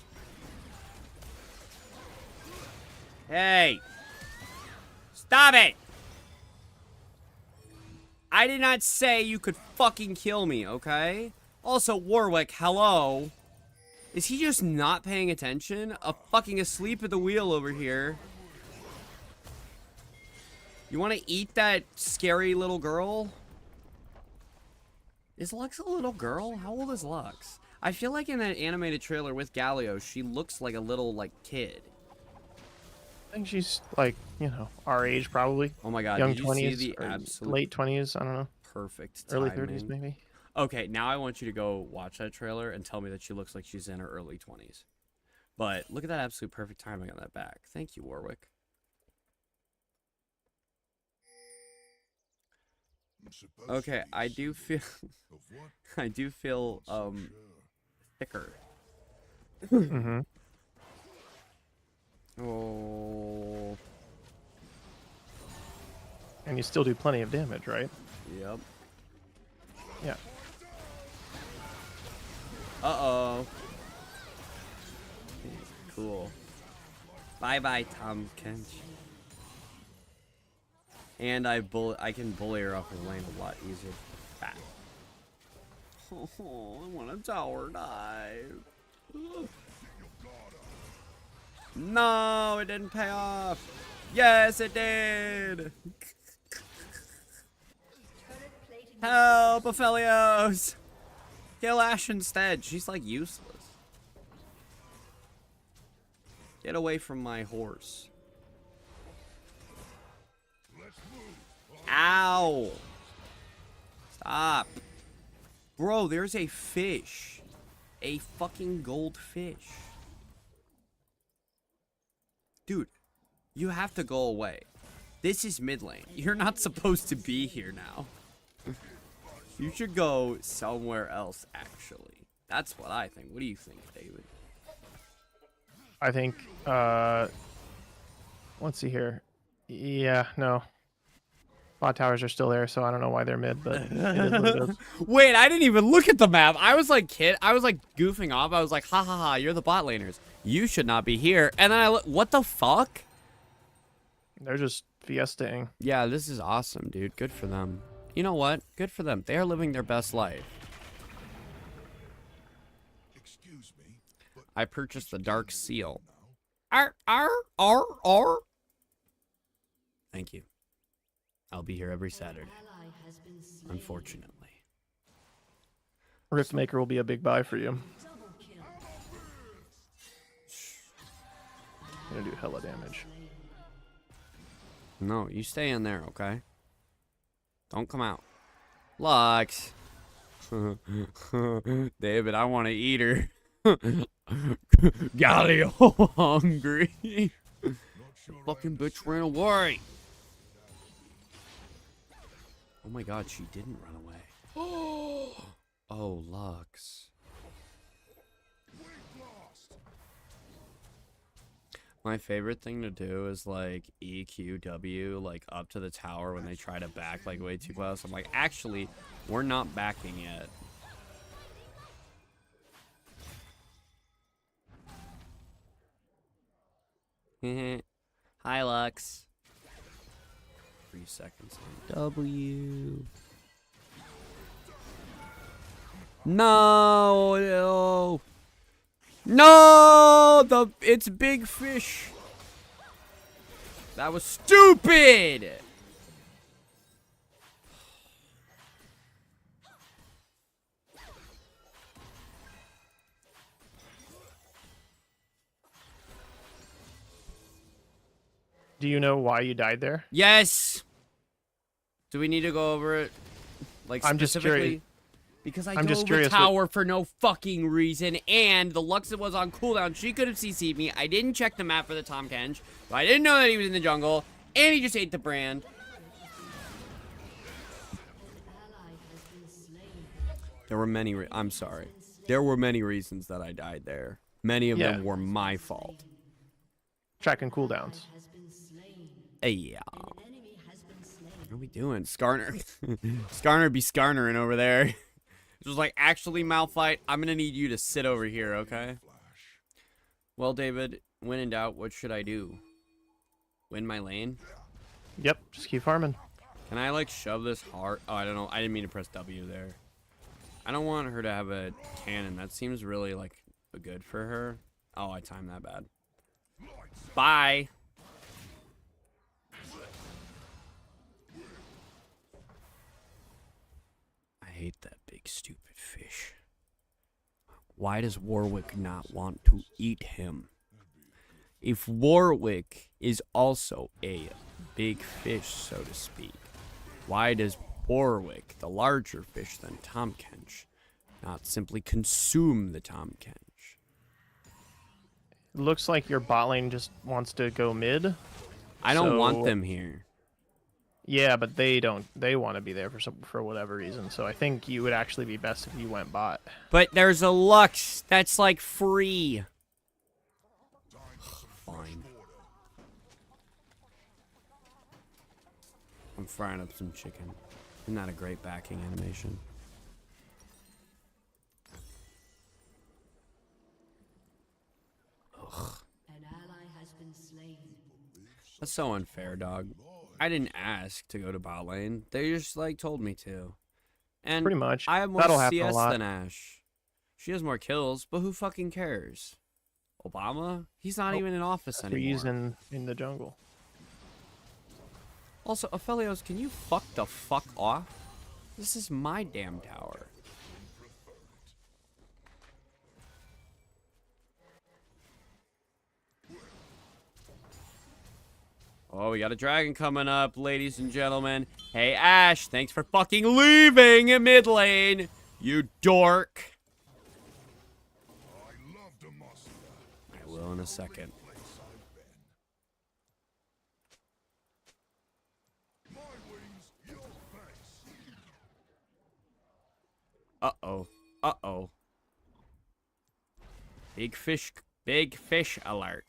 Hey. Stop it. I did not say you could fucking kill me, okay? Also, Warwick, hello. Is he just not paying attention? Fucking asleep at the wheel over here. You want to eat that scary little girl? Is Lux a little girl? How old is Lux? I feel like in that animated trailer with Galio, she looks like a little, like, kid. I think she's like, our age probably. Oh my god, Young did you see 20s, the or absolute late 20s. I don't know. perfect Early timing? 30s maybe. Okay, now I want you to go watch that trailer and tell me that she looks like she's in her early 20s. But look at that absolute perfect timing on that back. Thank you, Warwick. Okay, I do feel of what? I do feel Sure. thicker. Mm-hmm. Oh. And you still do plenty of damage, right? Yep. Yeah. Uh-oh. Cool. Bye-bye, Tom Kench. And I can bully her off the lane a lot easier. Back. Oh, I want a tower dive. Ugh. No, it didn't pay off. Yes, it did. Help, Aphelios. Kill Ash instead. She's like useless. Get away from my horse. Ow. Stop. Bro, there's a fish. A fucking goldfish. Dude, you have to go away. This is mid lane. You're not supposed to be here now. You should go somewhere else, actually. That's what I think. What do you think, David? I think, let's see here. Yeah, no. Bot towers are still there, so I don't know why they're mid, but it is what it is. Wait, I didn't even look at the map. I was like goofing off. I was like, ha ha ha, you're the bot laners. You should not be here. And then I look, what the fuck? They're just fiestaing. Yeah, this is awesome, dude. Good for them. You know what? Good for them. They are living their best life. Excuse me, but I purchased the Dark Seal. now. Arr. Thank you. I'll be here every Saturday, Ally has been slain. unfortunately. Riftmaker will be a big buy for you. Double kill. Gonna do hella damage. No, you stay in there, okay? Don't come out. Lux. David, I want to eat her. Galio hungry. Not sure I Fucking bitch ran away. Oh my god, she didn't run away. Oh, Lux. Weak blast. My favorite thing to do is like EQW like up to the tower when they try to back like way too close. I'm like, actually, we're not backing yet. Hi, Lux. 3 seconds. W. No, no. No, it's big fish. That was stupid. Do you know why you died there? Yes. Do we need to go over it? Like I'm just specifically? curious. Because I I'm go just over curious what- tower for no fucking reason, and the Lux that was on cooldown, she could have CC'd me. I didn't check the map for the Tom Kench, but I didn't know that he was in the jungle, and he just ate the brand. There were many. I'm sorry. There were many reasons that I died there. Many of Yeah. them were my fault. Tracking cooldowns. Hey, yeah. What are we doing? Skarner. Skarner be Skarnering over there. Just like, actually, Malphite, I'm gonna need you to sit over here, okay? Well, David, when in doubt, what should I do? Win my lane? Yep, just keep farming. Can I, like, shove this hard? Oh, I don't know. I didn't mean to press W there. I don't want her to have a cannon. That seems really, like, good for her. Oh, I timed that bad. Bye. I hate that big stupid fish. Why does Warwick not want to eat him? If Warwick is also a big fish, so to speak, why does Warwick, the larger fish than Tom Kench, not simply consume the Tom Kench? Looks like your bot lane just wants to go mid. I don't want So- them here. Yeah, but they don't. They want to be there for whatever reason. So I think you would actually be best if you went bot. But there's a Lux that's like free. Fine. I'm frying up some chicken. Isn't that a great backing animation? Ugh. An ally has been slain. That's so unfair, dog. I didn't ask to go to bot lane. They just like told me to. And Pretty much. I have more That'll happen a CS lot. than Ash. She has more kills, but who fucking cares? Obama? He's not even in office Trees anymore. in the jungle. Also, Aphelios, can you fuck the fuck off? This is my damn tower. Oh, we got a dragon coming up, ladies and gentlemen. Hey, Ash, thanks for fucking leaving in mid lane, you dork. I love the master. I will in a second. Place I've been. My wings, your face. Uh-oh. Uh-oh. Big fish alert.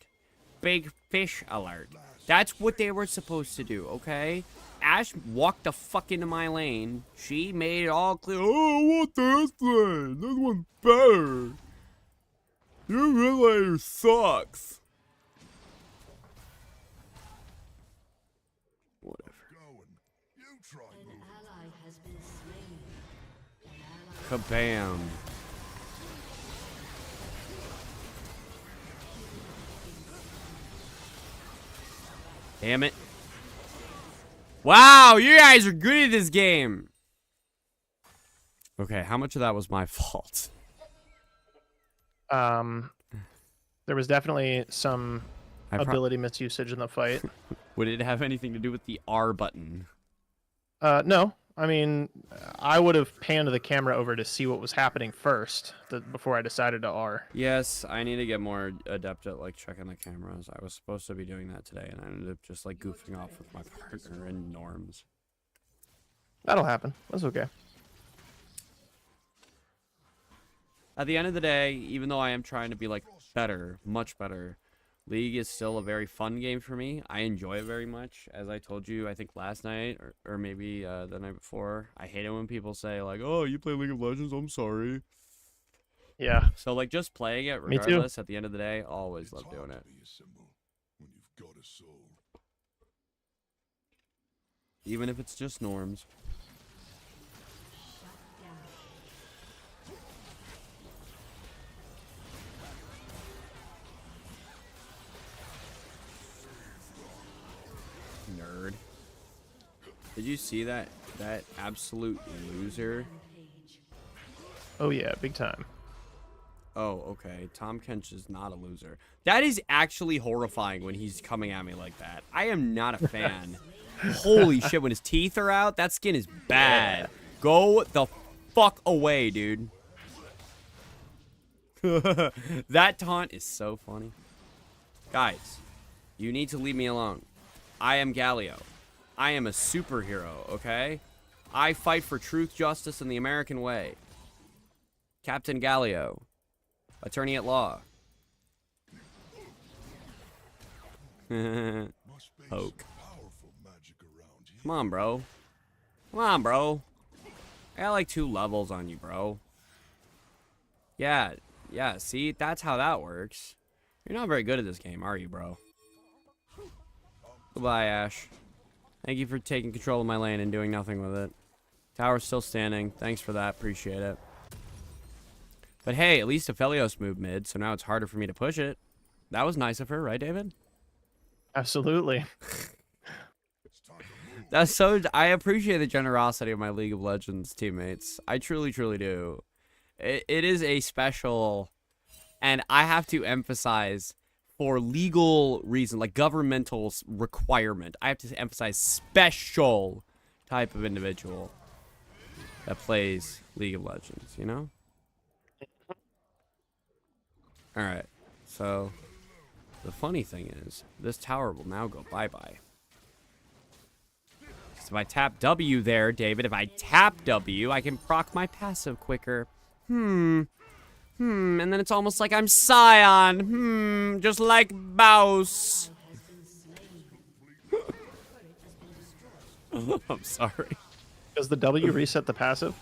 Big fish alert. That's what they were supposed to do, okay? Ash walked the fuck into my lane. She made it all clear. Oh, I want this lane. This one's better. Your red lane sucks. Whatever. Going. You try An moving. ally has been slain. An ally Kabam. Damn it. Wow, you guys are good at this game. Okay, how much of that was my fault? There was definitely some ability misusage in the fight. Would it have anything to do with the R button? No, I mean, I would have panned the camera over to see what was happening first before I decided to R. Yes, I need to get more adept at like checking the cameras. I was supposed to be doing that today, and I ended up just like goofing off with my partner in norms. That'll happen. That's okay. At the end of the day, even though I am trying to be like better, much better, League is still a very fun game for me. I enjoy it very much. As I told you, I think last night or maybe the night before, I hate it when people say like, "Oh, you play League of Legends? I'm sorry." Yeah. So like just playing it Me too. regardless. At the end of the day, always love It's doing hard it. to be a symbol when you've got a soul. Even if it's just norms. Nerd. Did you see that absolute loser? Oh yeah, big time. Oh, okay. Tom Kench is not a loser. That is actually horrifying when he's coming at me like that. I am not a fan. Holy shit, when his teeth are out, that skin is bad. Yeah. Go the fuck away, dude. That taunt is so funny. Guys, you need to leave me alone. I am Galio. I am a superhero, okay? I fight for truth, justice, and the American way. Captain Galio. Attorney at law. Must be Poke. some powerful magic around here. Come on, bro. Come on, bro. I got like 2 levels on you, bro. Yeah, see? That's how that works. You're not very good at this game, are you, bro? Goodbye, Ash. Thank you for taking control of my lane and doing nothing with it. Tower's still standing. Thanks for that. Appreciate it. But hey, at least Aphelios moved mid, so now it's harder for me to push it. That was nice of her, right, David? Absolutely. It's time to move. That's so... I appreciate the generosity of my League of Legends teammates. I truly, truly do. It is a special... And I have to emphasize, for legal reason, like governmental requirement, I have to emphasize special type of individual that plays League of Legends, you know? Alright, so the funny thing is, this tower will now go bye-bye. So if I tap W there, David, if I tap W, I can proc my passive quicker. And then it's almost like I'm Scion. Just like Baus. I'm sorry. Does the W reset the passive?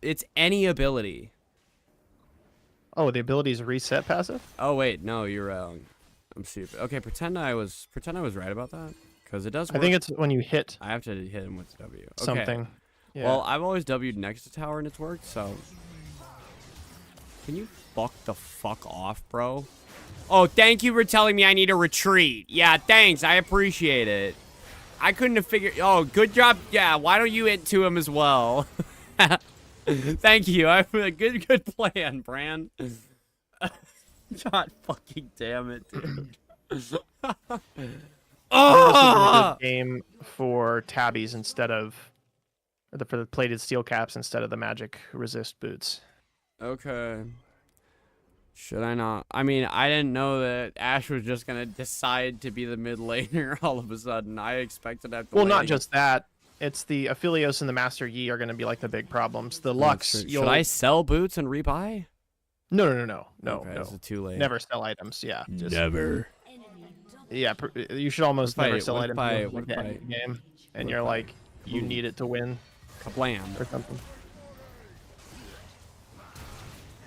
It's any ability. Oh, the abilities reset passive? Oh wait, no, you're wrong. I'm stupid. Okay, pretend I was right about that, because it does work. I think it's when you hit I have to hit him with W. Okay. something. Yeah. Well, I've always W'd next to tower and it's worked, so... Can you fuck the fuck off, bro? Oh, thank you for telling me I need to retreat. Yeah, thanks. I appreciate it. I couldn't have figured... Oh, good job. Yeah, why don't you hit to him as well? Thank you. Good plan, Bran. God fucking damn it, dude. This is a Oh! good game for tabbies instead of... for the plated steel caps instead of the magic resist boots. Okay. Should I not? I mean, I didn't know that Ash was just gonna decide to be the mid laner all of a sudden. I expected that. Well, not just that. It's the Aphelios and the Master Yi are going to be like the big problems. The Lux, Should I sell boots and rebuy? No. Okay, is it too late? Never sell items. Yeah. Just, Never. Yeah, you should almost never sell what items in the game, and you're like, you need it to win Kablam. or something.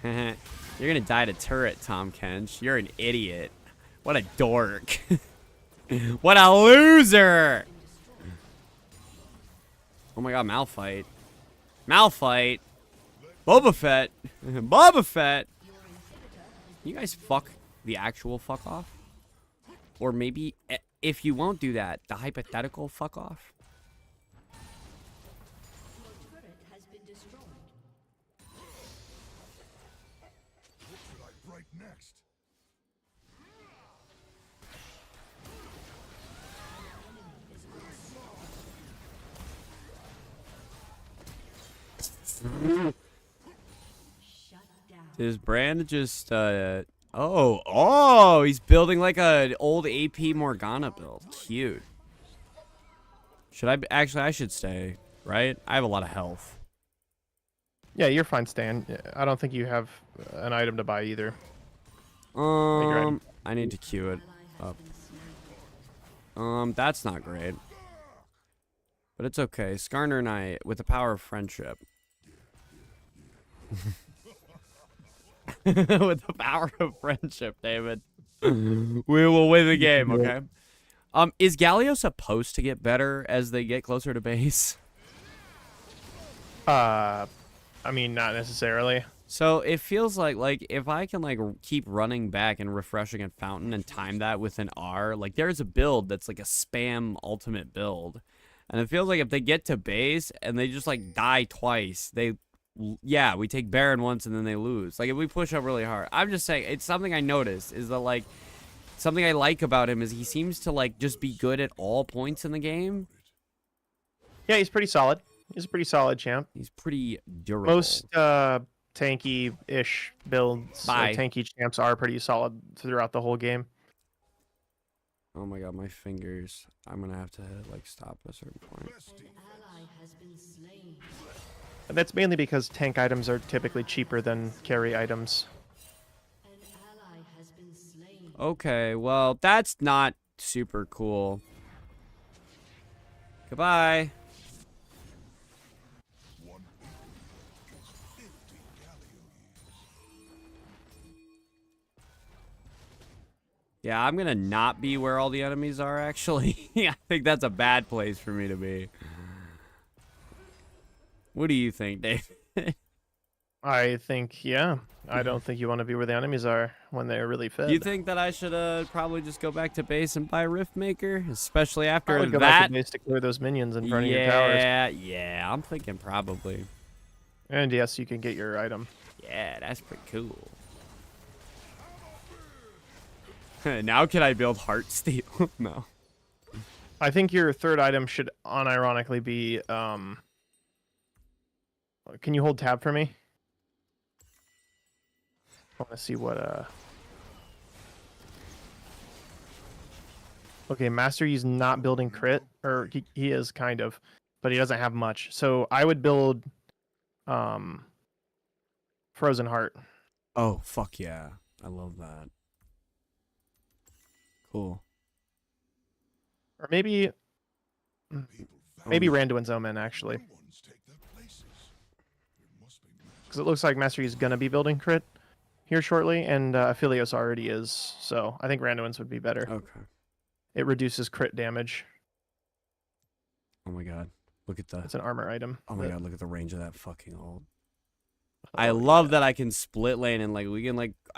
You're gonna die to turret, Tom Kench. You're an idiot. What a dork. What a loser. Oh my god, Malphite. Malphite. Boba Fett. Boba Fett. You guys fuck the actual fuck off? Or maybe, if you won't do that, the hypothetical fuck off? Your turret has been destroyed. What should I write next? Shut down. Is Brand just oh, he's building like a old AP Morgana build. Cute. Should I actually I should stay, right? I have a lot of health. Yeah, you're fine, Stan. I don't think you have an item to buy either. right. I need to queue it Ally has up. been slain. That's not great. But it's okay. Skarner and I, with the power of friendship. With the power of friendship, David. We will win the game, okay? Is Galio supposed to get better as they get closer to base? I mean, not necessarily. So it feels like if I can like keep running back and refreshing at fountain and time that with an R, like there's a build that's like a spam ultimate build. And it feels like if they get to base and they just like die twice, we take Baron once and then they lose. Like if we push up really hard. I'm just saying it's something I noticed is that like something I like about him is he seems to like just be good at all points in the game. Yeah, he's pretty solid. He's a pretty solid champ. He's pretty durable. Most tanky-ish builds, Bye. tanky champs are pretty solid throughout the whole game. Oh my god, my fingers. I'm gonna have to like stop at a certain point. An ally has been slain. And that's mainly because tank items are typically cheaper than carry items. An ally has been slain. Okay, well, that's not super cool. Goodbye. One 50 Galio Yeah, I'm gonna not be where all the enemies are, actually. I think that's a bad place for me to be. What do you think, Dave? I think, yeah. I don't think you want to be where the enemies are when they're really fed. You think that I should probably just go back to base and buy Rift Maker? Especially I after would go back that? to base to clear those minions in front of your towers. Yeah, I'm thinking probably. And yes, you can get your item. Yeah, that's pretty cool. Now can I build Heartsteel? No. I think your third item should unironically be can you hold tab for me? I want to see what Okay, Master Yi's not building crit, or he is kind of, but he doesn't have much. So I would build Frozen Heart. Oh, fuck yeah. I love that. Cool. Or maybe people Randuin's Omen actually. no ones take their places. There must be magic. Because it looks like Master Yi's gonna be building crit here shortly, and Aphelios already is. So I think Randuin's would be better. Okay. It reduces crit damage. Oh my god. Look at the... It's an armor item. Oh my that- god, look at the range of that fucking ult. Oh, I love that I can split lane and I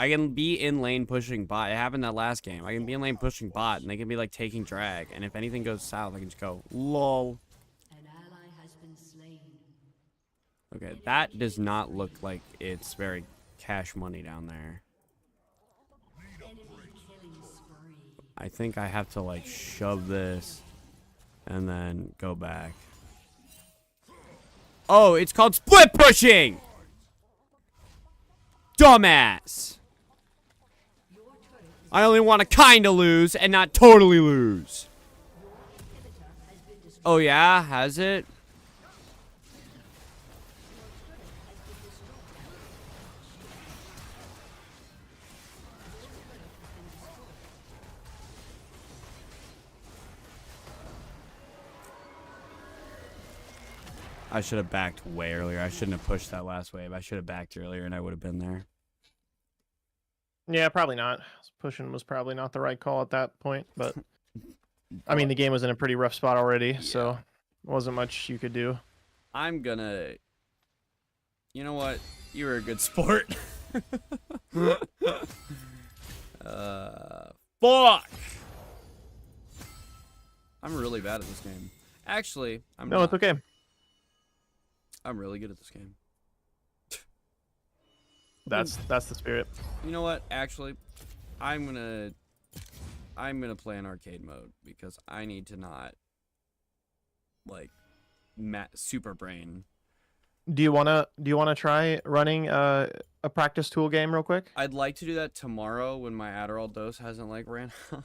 can be in lane pushing bot. It happened that last game. I can be in lane pushing bot and they can be like taking drag. And if anything goes south, I can just go, lol. An ally has been slain. Okay, that does not look like it's very cash money down there. Enemy killing spree. I think I have to like shove this and then go back. Oh, it's called split pushing! Dumbass! I only want to kinda lose and not totally lose. Oh yeah, has it? I should have backed way earlier. I shouldn't have pushed that last wave. I should have backed earlier and I would have been there. Yeah, probably not. Pushing was probably not the right call at that point, but I mean the game was in a pretty rough spot already, so wasn't much you could do. I'm gonna... You know what? You were a good sport. Fuck! I'm really bad at this game. Actually, I'm No, not. it's okay. I'm really good at this game. That's the spirit. You know what? Actually, I'm gonna play in arcade mode because I need to not like super brain. Do you wanna try running a practice tool game real quick? I'd like to do that tomorrow when my Adderall dose hasn't like ran out.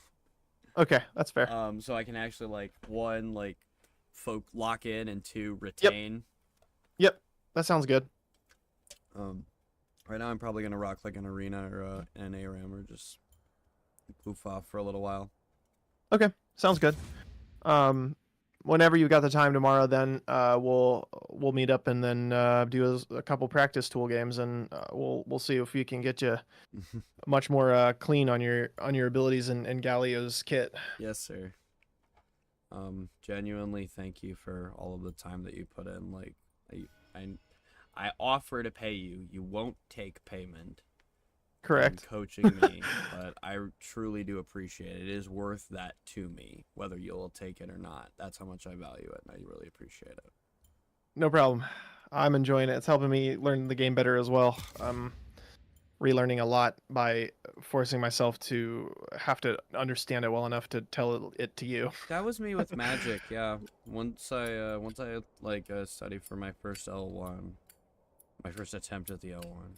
Okay, that's fair. So I can actually like one like lock in and two Yep. retain. Yep, that sounds good. Right now I'm probably gonna rock like an arena or an ARAM or just goof off for a little while. Okay, sounds good. Whenever you got the time tomorrow, then we'll meet up and then do a couple practice tool games, and we'll see if we can get you much more clean on your abilities in Galio's kit. Yes, sir. Genuinely thank you for all of the time that you put in. Like, I offer to pay you. You won't take payment. Correct. Coaching me, but I truly do appreciate it. It is worth that to me, whether you'll take it or not. That's how much I value it, and I really appreciate it. No problem. I'm enjoying it. It's helping me learn the game better as well. I'm relearning a lot by forcing myself to have to understand it well enough to tell it to you. That was me with Magic, yeah. Once I studied for my first L1, my first attempt at the L1.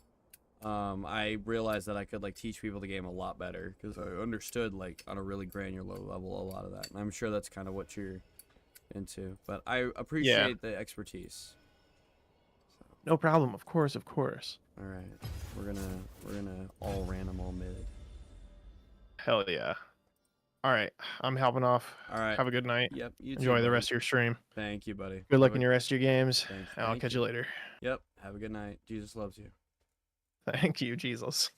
I realized that I could like teach people the game a lot better because I understood like on a really granular level a lot of that, and I'm sure that's kind of what you're into. But I appreciate the expertise. So, No problem. Of course, of course. all right, we're gonna all random all mid. Hell yeah. All right, I'm helping off. All right. Have a good night. Yep. You too, Enjoy the buddy. rest of your stream. Thank you, buddy. Good luck Have in a- your rest of your games. I'll Thank catch you later. Yep. Have a good night. Jesus loves you. Thank you, Jesus.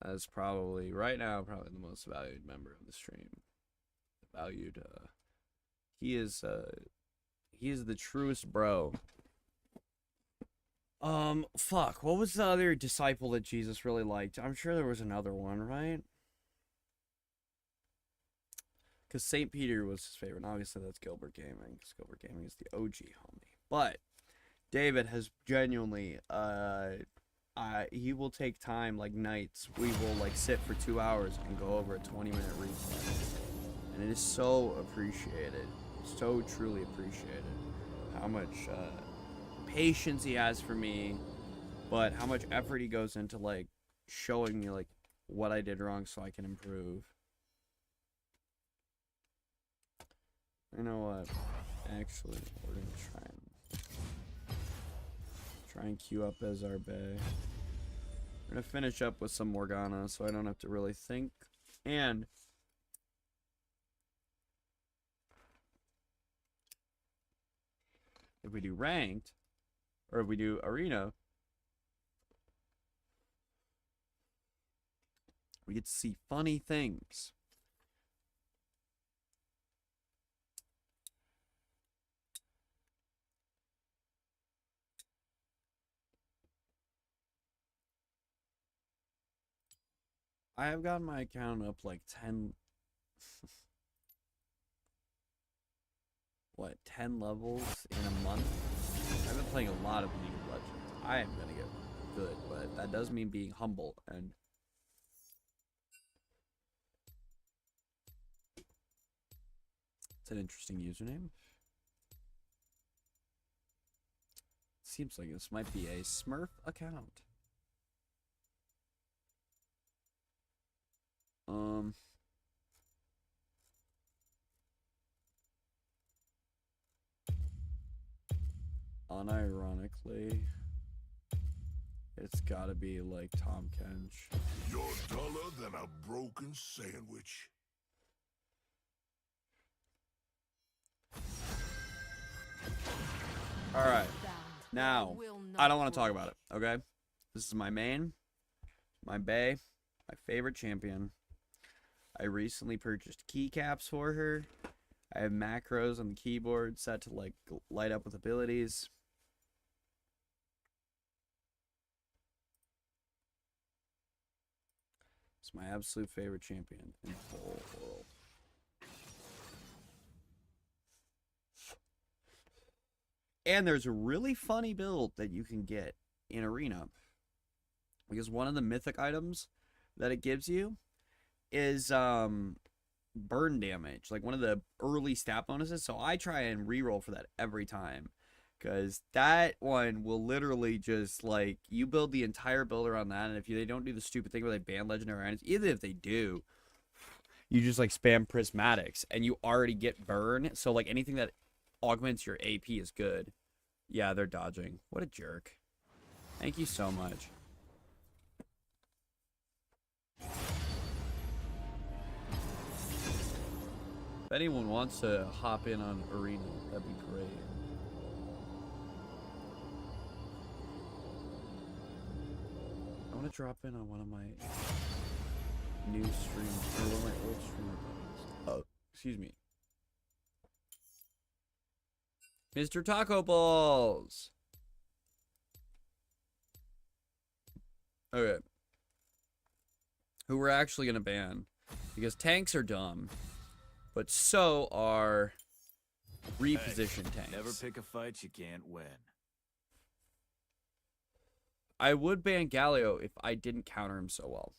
That's probably right now the most valued member of the stream. Valued. He is the truest bro. Fuck. What was the other disciple that Jesus really liked? I'm sure there was another one, right? Because St. Peter was his favorite. And obviously, that's Gilbert Gaming. Because Gilbert Gaming is the OG homie. But David has genuinely, he will take time, like nights. We will like sit for 2 hours and go over a 20-minute replay. And it is so appreciated. So truly appreciated. How much patience he has for me. But how much effort he goes into like showing me like what I did wrong so I can improve. You know what? Actually, we're gonna try and queue up as our bay. We're gonna finish up with some Morgana, so I don't have to really think. And if we do ranked, or if we do arena, we get to see funny things. I have gotten my account up like 10 10 levels in a month. I've been playing a lot of League of Legends. I am gonna get good, but that does mean being humble, and it's an interesting username. Seems like this might be a Smurf account. Unironically, it's gotta be like Tom Kench. You're duller than a broken sandwich. Alright, now, I don't want to talk about it, okay? This is my main, my bae, my favorite champion. I recently purchased keycaps for her. I have macros on the keyboard set to like light up with abilities. It's my absolute favorite champion in the whole world. And there's a really funny build that you can get in Arena. Because one of the mythic items that it gives you is burn damage, like one of the early stat bonuses. So I try and reroll for that every time. Because that one will literally just, like, you build the entire build around that, and if they don't do the stupid thing where they ban legendary items, even if they do, you just, like, spam prismatics, and you already get burn, so, like, anything that augments your AP is good. Yeah, they're dodging. What a jerk. Thank you so much. If anyone wants to hop in on Arena, that'd be great. I want to drop in on one of my new streams, or one of my old streamer buddies. Oh, excuse me. Mr. Taco Balls! Okay. Who we're actually going to ban. Because tanks are dumb. But so are reposition tanks. Never pick a fight you can't win. I would ban Galio if I didn't counter him so well.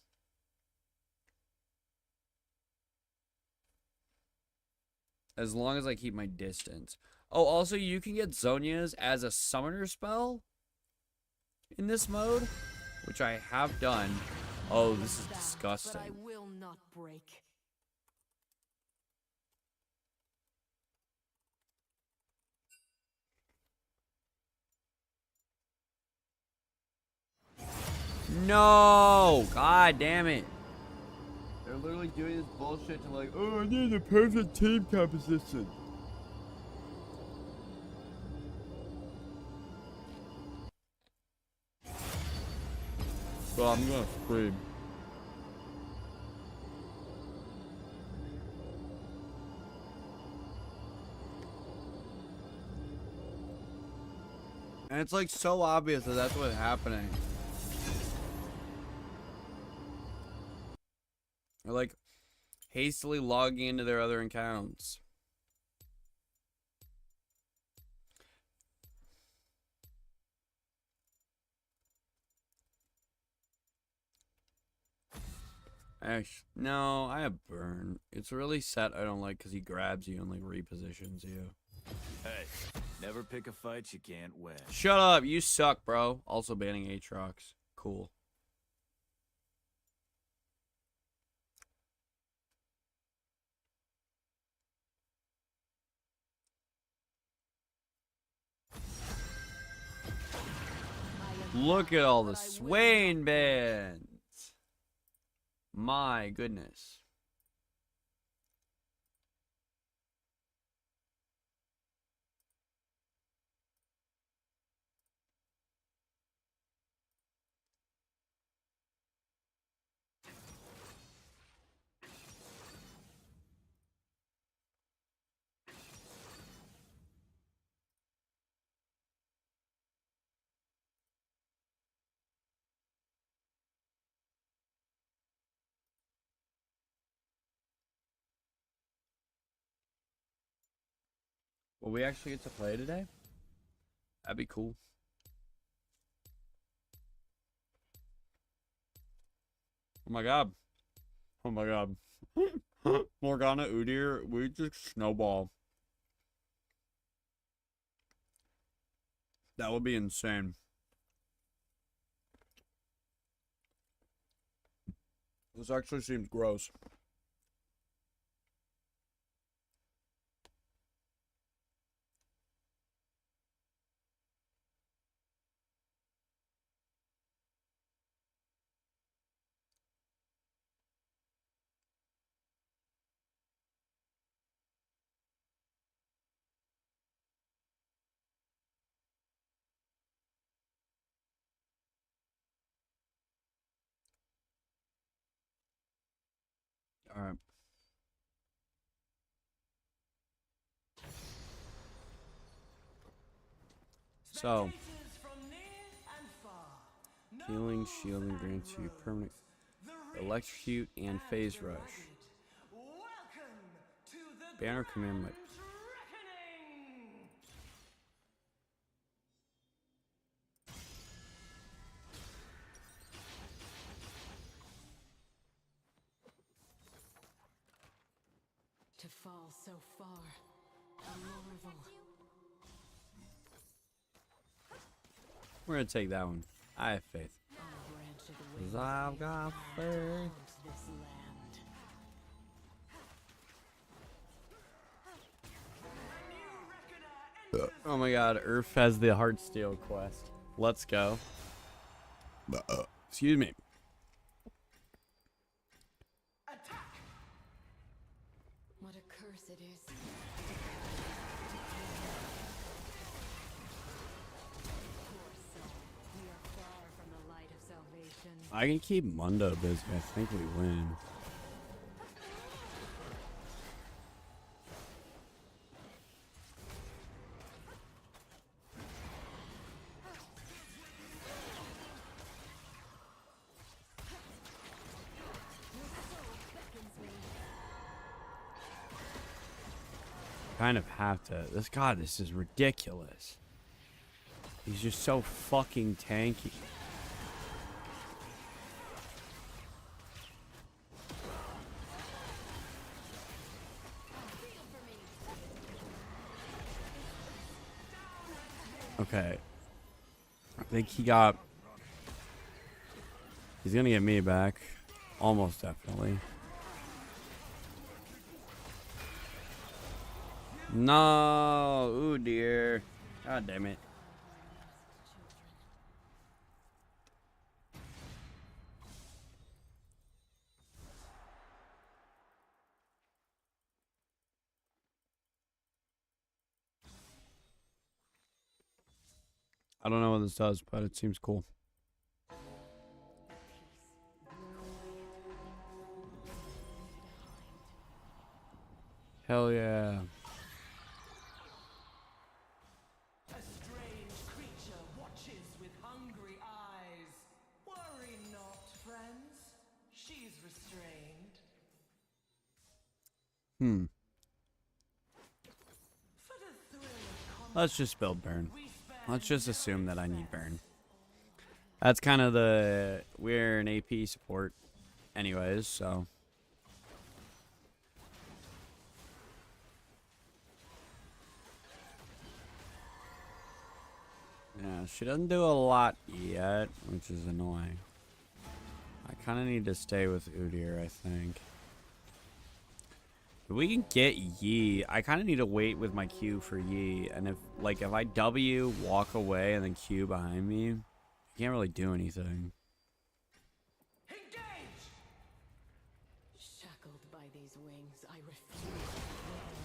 As long as I keep my distance. Oh, also you can get Zonias as a summoner spell in this mode, which I have done. Oh, this is disgusting. But I will not break. No! God damn it. They're literally doing this bullshit to like, oh, I need a perfect team composition. Well, I'm gonna scream. And it's like so obvious that that's what's happening. Or like hastily logging into their other accounts. Actually, no, I have burn. It's really set I don't like because he grabs you and like repositions you. Hey, never pick a fight you can't win. Shut up, you suck, bro. Also banning Aatrox. Cool. Look at all the Swain bands. My goodness. Will we actually get to play today? That'd be cool. Oh my god. Oh my god. Morgana Udyr, we just snowball. That would be insane. This actually seems gross. All right. So, healing, shielding grants you permanent electrocute and phase rush. Banner command might. To fall so far. A marvel. We're gonna take that one. I have faith. On a branch of the 'Cause winds, I've got faith. owns this land. Oh my god, Earth has the Heartsteel quest. Let's go. Excuse me. What a curse it is. Poor soul. We are far from the light of salvation. I can keep Mundo busy. I think we win. Kind of have to. This is ridiculous. He's just so fucking tanky. Okay. I think he's gonna get me back. Almost definitely. No, ooh dear. God damn it. I don't know what this does, but it seems cool. Hell yeah. A strange creature watches with hungry eyes. Worry not, friends. She's restrained. For the thrill of Let's just build burn. we spare Let's just assume that I need burn. That's kind of we're an AP support anyways, so. Yeah, she doesn't do a lot yet, which is annoying. I kind of need to stay with Udyr, I think. If we can get Yi, I kind of need to wait with my Q for Yi. And if I W, walk away, and then Q behind me, I can't really do anything. engage. Shackled by these wings, I refuse to wither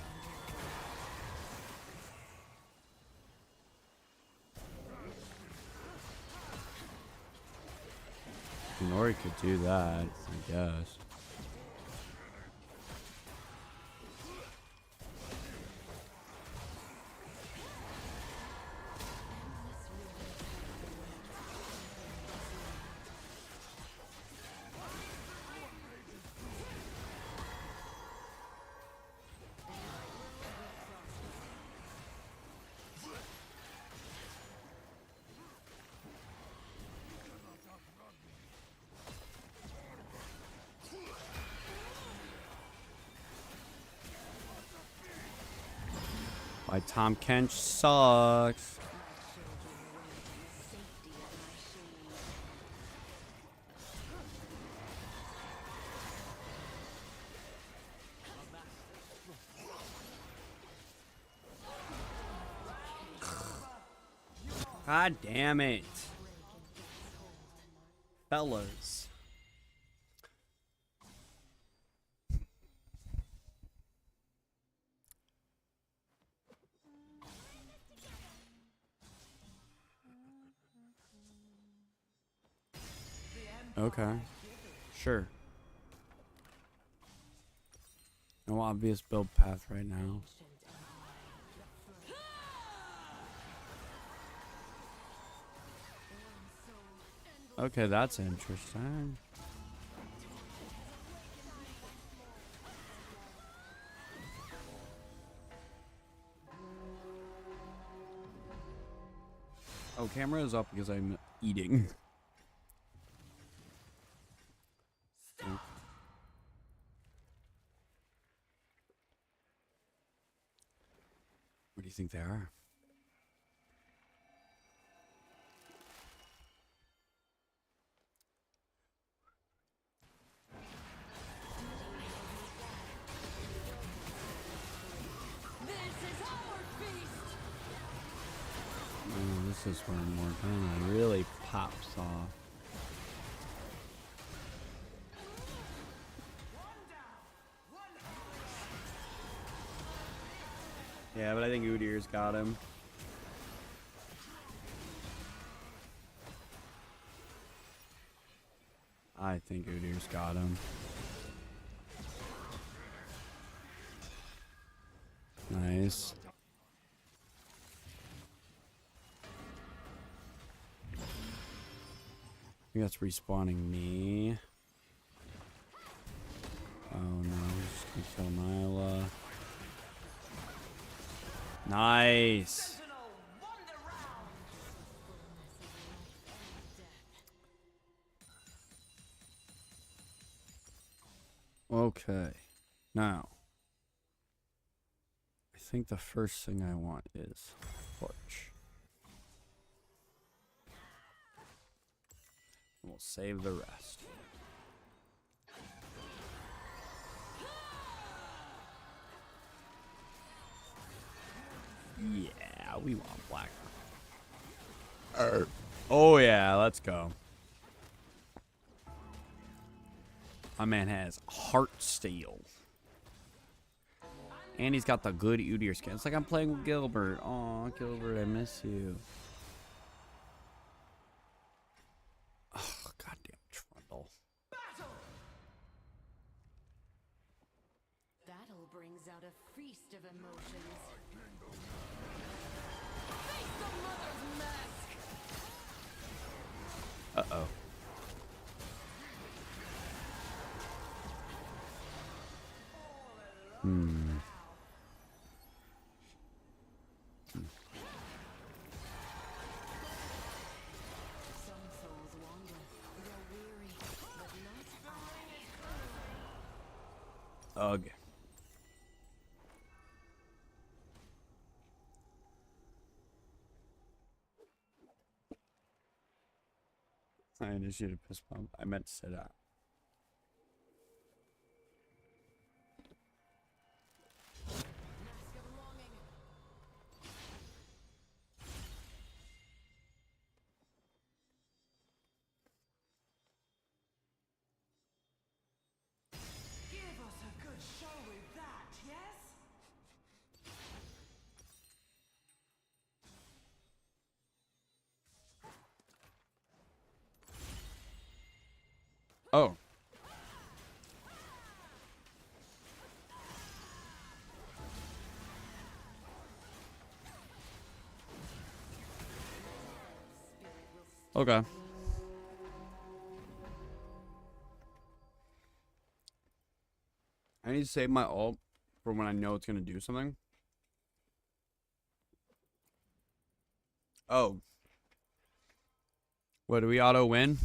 under Nori could do that, I guess. Why Tom Kench sucks. God damn it. Fellas. Okay. Sure. No obvious build path right now. Okay, that's interesting. Oh, camera is up because I'm eating. you think they are? Oh, this is where Morgana really pops off. Yeah, but I think Udyr's got him. I think Udyr's got him. Nice. I think that's respawning me. Oh no, just gonna kill Nyla. Nice. Okay. Now, I think the first thing I want is torch. We'll save the rest. Yeah, we want black. Oh yeah, let's go. My man has heart steel. And he's got the good Udyr skin. It's like I'm playing with Gilbert. Aw, Gilbert, I miss you. Oh, goddamn Trundle. Battle brings out a feast of emotions. Face the mother's mask! Uh-oh. Some souls wander, grow weary, but not I. Ugh. I initiated a piss pump. I meant to say that. Mask of longing. Give us a good show with that, yes? Oh. Okay. I need to save my ult for when I know it's going to do something. Oh. What, do we auto win?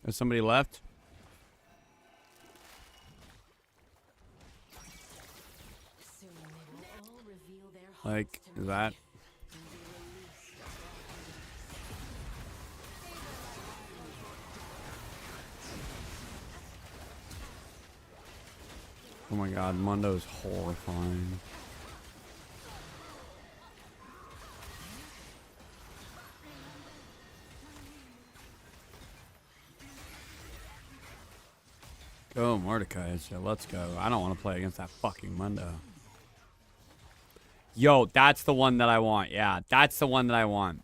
Is somebody left? Soon they will all reveal their hearts Like, to is me, that? and be released. Oh my god, Mundo's horrifying. Go, Mordecai. Let's go. I don't want to play against that fucking Mundo. Yo, that's the one that I want. Yeah, that's the one that I want.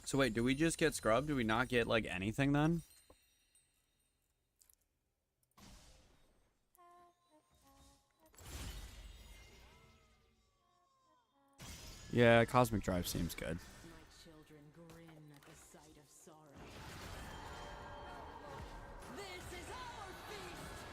So wait, do we just get scrubbed? Do we not get, like, anything then? Yeah, Cosmic Drive seems good. My children grin at the sight of sorrow. This is our feast!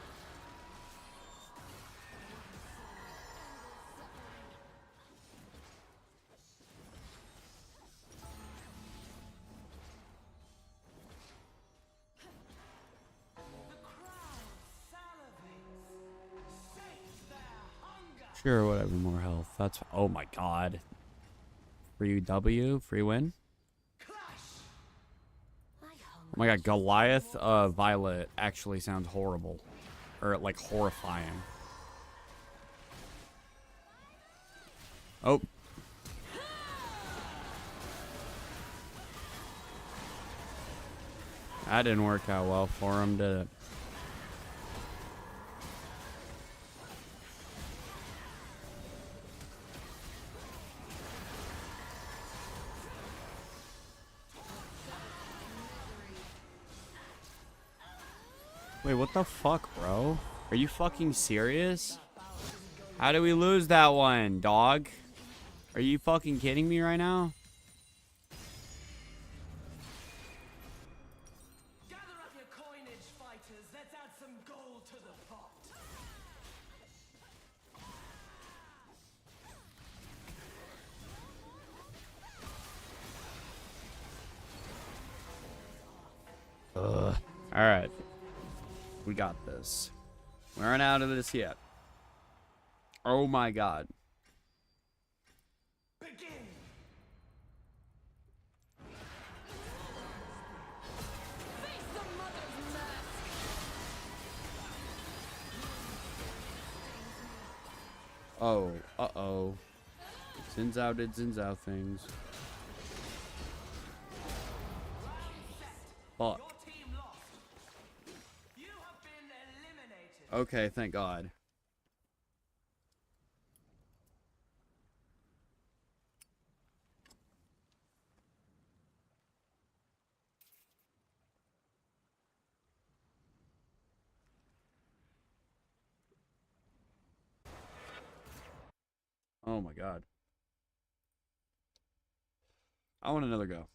The crowd salivate Sure, whatever, more health. That's, oh my god. Free W, free win. I Oh my god, Goliath Violet actually sounds horrible. Or like horrifying. Oh. That didn't work out well for him, did it? Wait, what the fuck, bro? Are you fucking serious? How did we lose that one, dog? Are you fucking kidding me right now? Gather up your coinage, fighters. Let's add some gold to the pot. Alright. We got this. We aren't out of this yet. Oh my god. Begin. Oh, uh-oh. Xin Zhao did Xin Zhao things. Fuck. Your team lost. You have been eliminated. Okay, thank God. Oh my God. I want another go.